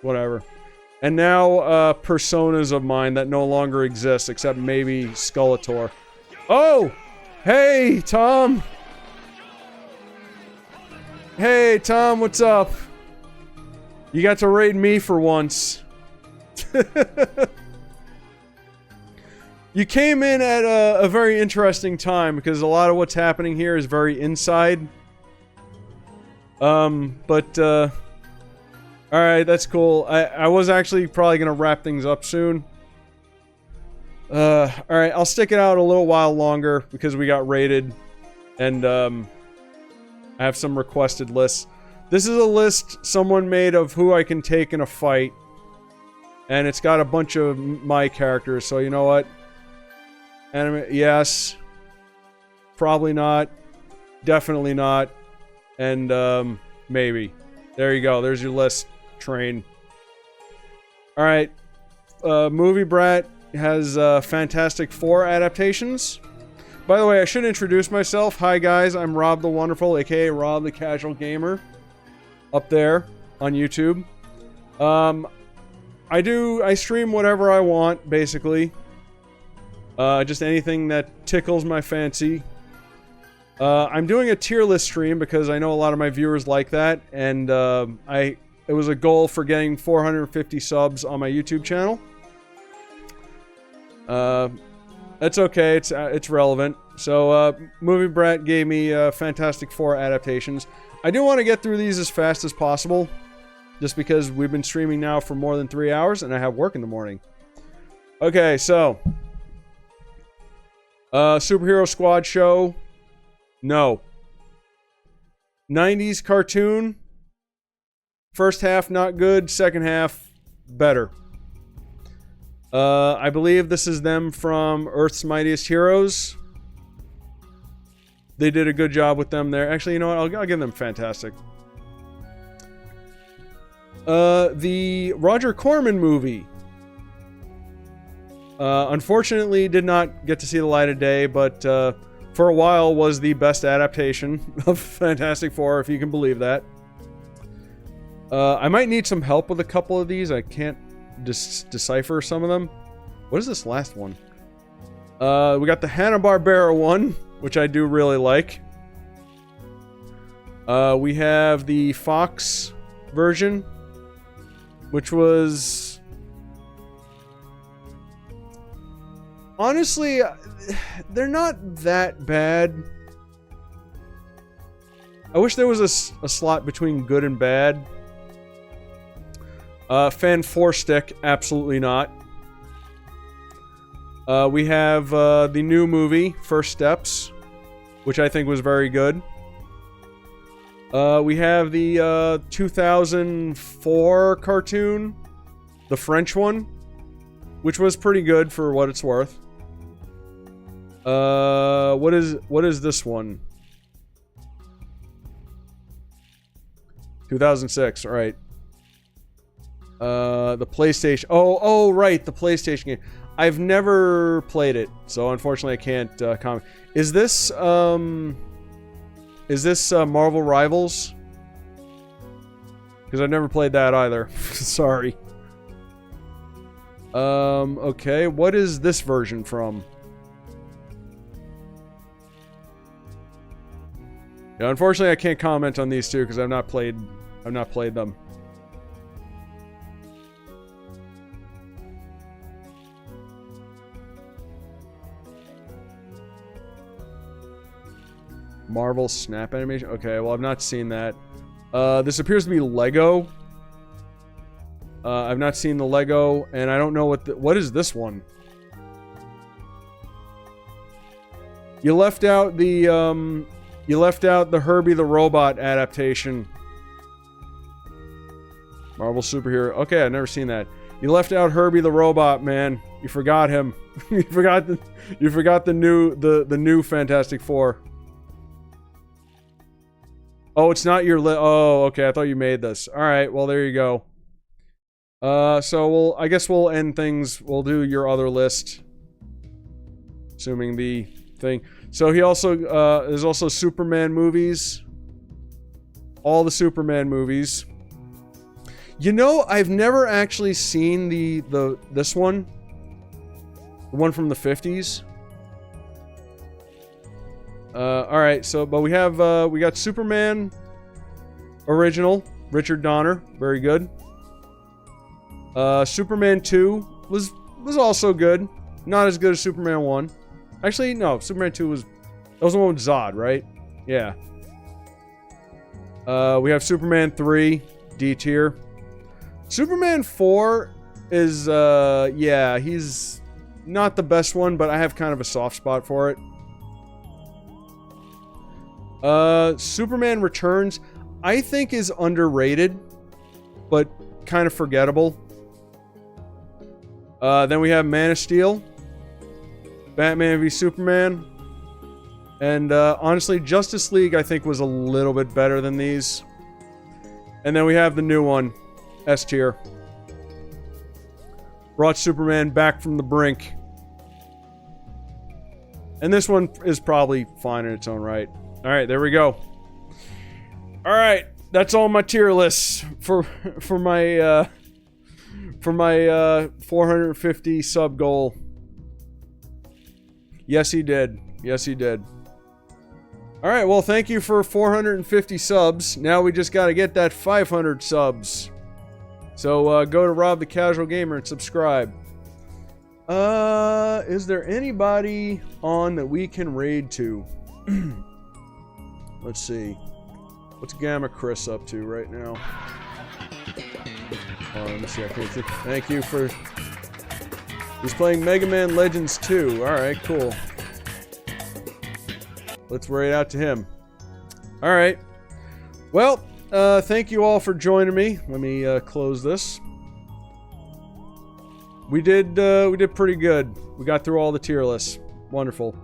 A: Whatever. And now, personas of mine that no longer exist, except maybe Skeletor. Oh! Hey, Tom! Hey, Tom, what's up? You got to raid me for once. You came in at a very interesting time, because a lot of what's happening here is very inside. Alright, that's cool. I was actually probably gonna wrap things up soon. Alright, I'll stick it out a little while longer, because we got raided. And, I have some requested lists. This is a list someone made of who I can take in a fight. And it's got a bunch of my characters, so you know what? Anime, yes. Probably not. Definitely not. And, maybe. There you go. There's your list, train. Alright. Movie Brat has Fantastic Four adaptations. By the way, I should introduce myself. Hi, guys. I'm Rob the Wonderful, aka Rob the Casual Gamer. Up there on YouTube. I stream whatever I want, basically. Just anything that tickles my fancy. I'm doing a tier list stream because I know a lot of my viewers like that, and it was a goal for getting 450 subs on my YouTube channel. That's okay. It's relevant. So, Movie Brat gave me Fantastic Four adaptations. I do want to get through these as fast as possible. Just because we've been streaming now for more than 3 hours, and I have work in the morning. Okay, so. Superhero Squad show. No. 90s cartoon. First half, not good. Second half, better. I believe this is them from Earth's Mightiest Heroes. They did a good job with them there. Actually, you know what? I'll give them fantastic. The Roger Corman movie. Unfortunately, did not get to see the light of day, but for a while was the best adaptation of Fantastic Four, if you can believe that. I might need some help with a couple of these. I can't decipher some of them. What is this last one? We got the Hanna-Barbera one, which I do really like. We have the Fox version, which was... honestly, they're not that bad. I wish there was a slot between good and bad. Fan 4 stick, absolutely not. We have the new movie, First Steps, which I think was very good. We have the 2004 cartoon, the French one, which was pretty good for what it's worth. What is this one? 2006, alright. The PlayStation... Oh, right, the PlayStation game. I've never played it, so unfortunately I can't comment. Is this Marvel Rivals? Because I've never played that either. Sorry. Okay, what is this version from? Yeah, unfortunately I can't comment on these two because I've not played them. Marvel Snap Animation? Okay, well, I've not seen that. This appears to be Lego. I've not seen the Lego, and I don't know what is this one? You left out the Herbie the Robot adaptation. Marvel Superhero. Okay, I've never seen that. You left out Herbie the Robot, man. You forgot him. you forgot the new Fantastic Four. Oh, it's not your oh, okay. I thought you made this. All right. Well, there you go. So I guess we'll end things. We'll do your other list, assuming the thing. So he also there's also Superman movies. All the Superman movies. You know, I've never actually seen this one. The one from the 50s. Alright, so, but we got Superman original, Richard Donner, very good. Superman 2 was also good. Not as good as Superman 1. Actually, no, Superman 2 that was the one with Zod, right? Yeah. We have Superman 3, D tier. Superman 4 is, yeah, he's not the best one, but I have kind of a soft spot for it. Superman Returns, I think is underrated, but kind of forgettable. Then we have Man of Steel, Batman v Superman, and honestly, Justice League I think was a little bit better than these. And then we have the new one, S tier. Brought Superman back from the brink. And this one is probably fine in its own right. Alright, there we go. Alright, that's all my tier lists for my 450 sub goal. Yes, he did. Yes, he did. Alright, well, thank you for 450 subs. Now we just gotta get that 500 subs. So, go to Rob the Casual Gamer and subscribe. Is there anybody on that we can raid to? Let's see. What's Gamma Chris up to right now? Oh, let me see. Thank you for... He's playing Mega Man Legends 2. Alright, cool. Let's raid out to him. Alright. Well, thank you all for joining me. Let me close this. We did pretty good. We got through all the tier lists. Wonderful.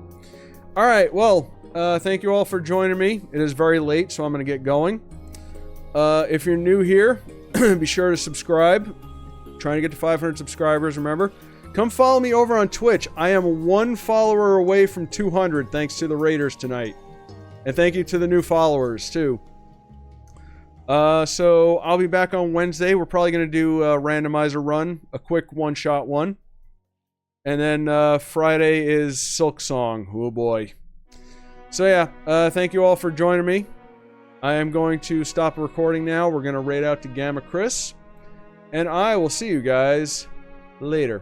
A: Alright, well, thank you all for joining me. It is very late, so I'm going to get going. If you're new here, be sure to subscribe. Trying to get to 500 subscribers, remember. Come follow me over on Twitch. I am 1 follower away from 200 thanks to the Raiders tonight. And thank you to the new followers, too. So I'll be back on Wednesday. We're probably going to do a randomizer run. A quick one-shot one. And then Friday is Silk Song. Oh boy. So yeah, thank you all for joining me. I am going to stop recording now. We're going to raid out to Gamma Chris. And I will see you guys later.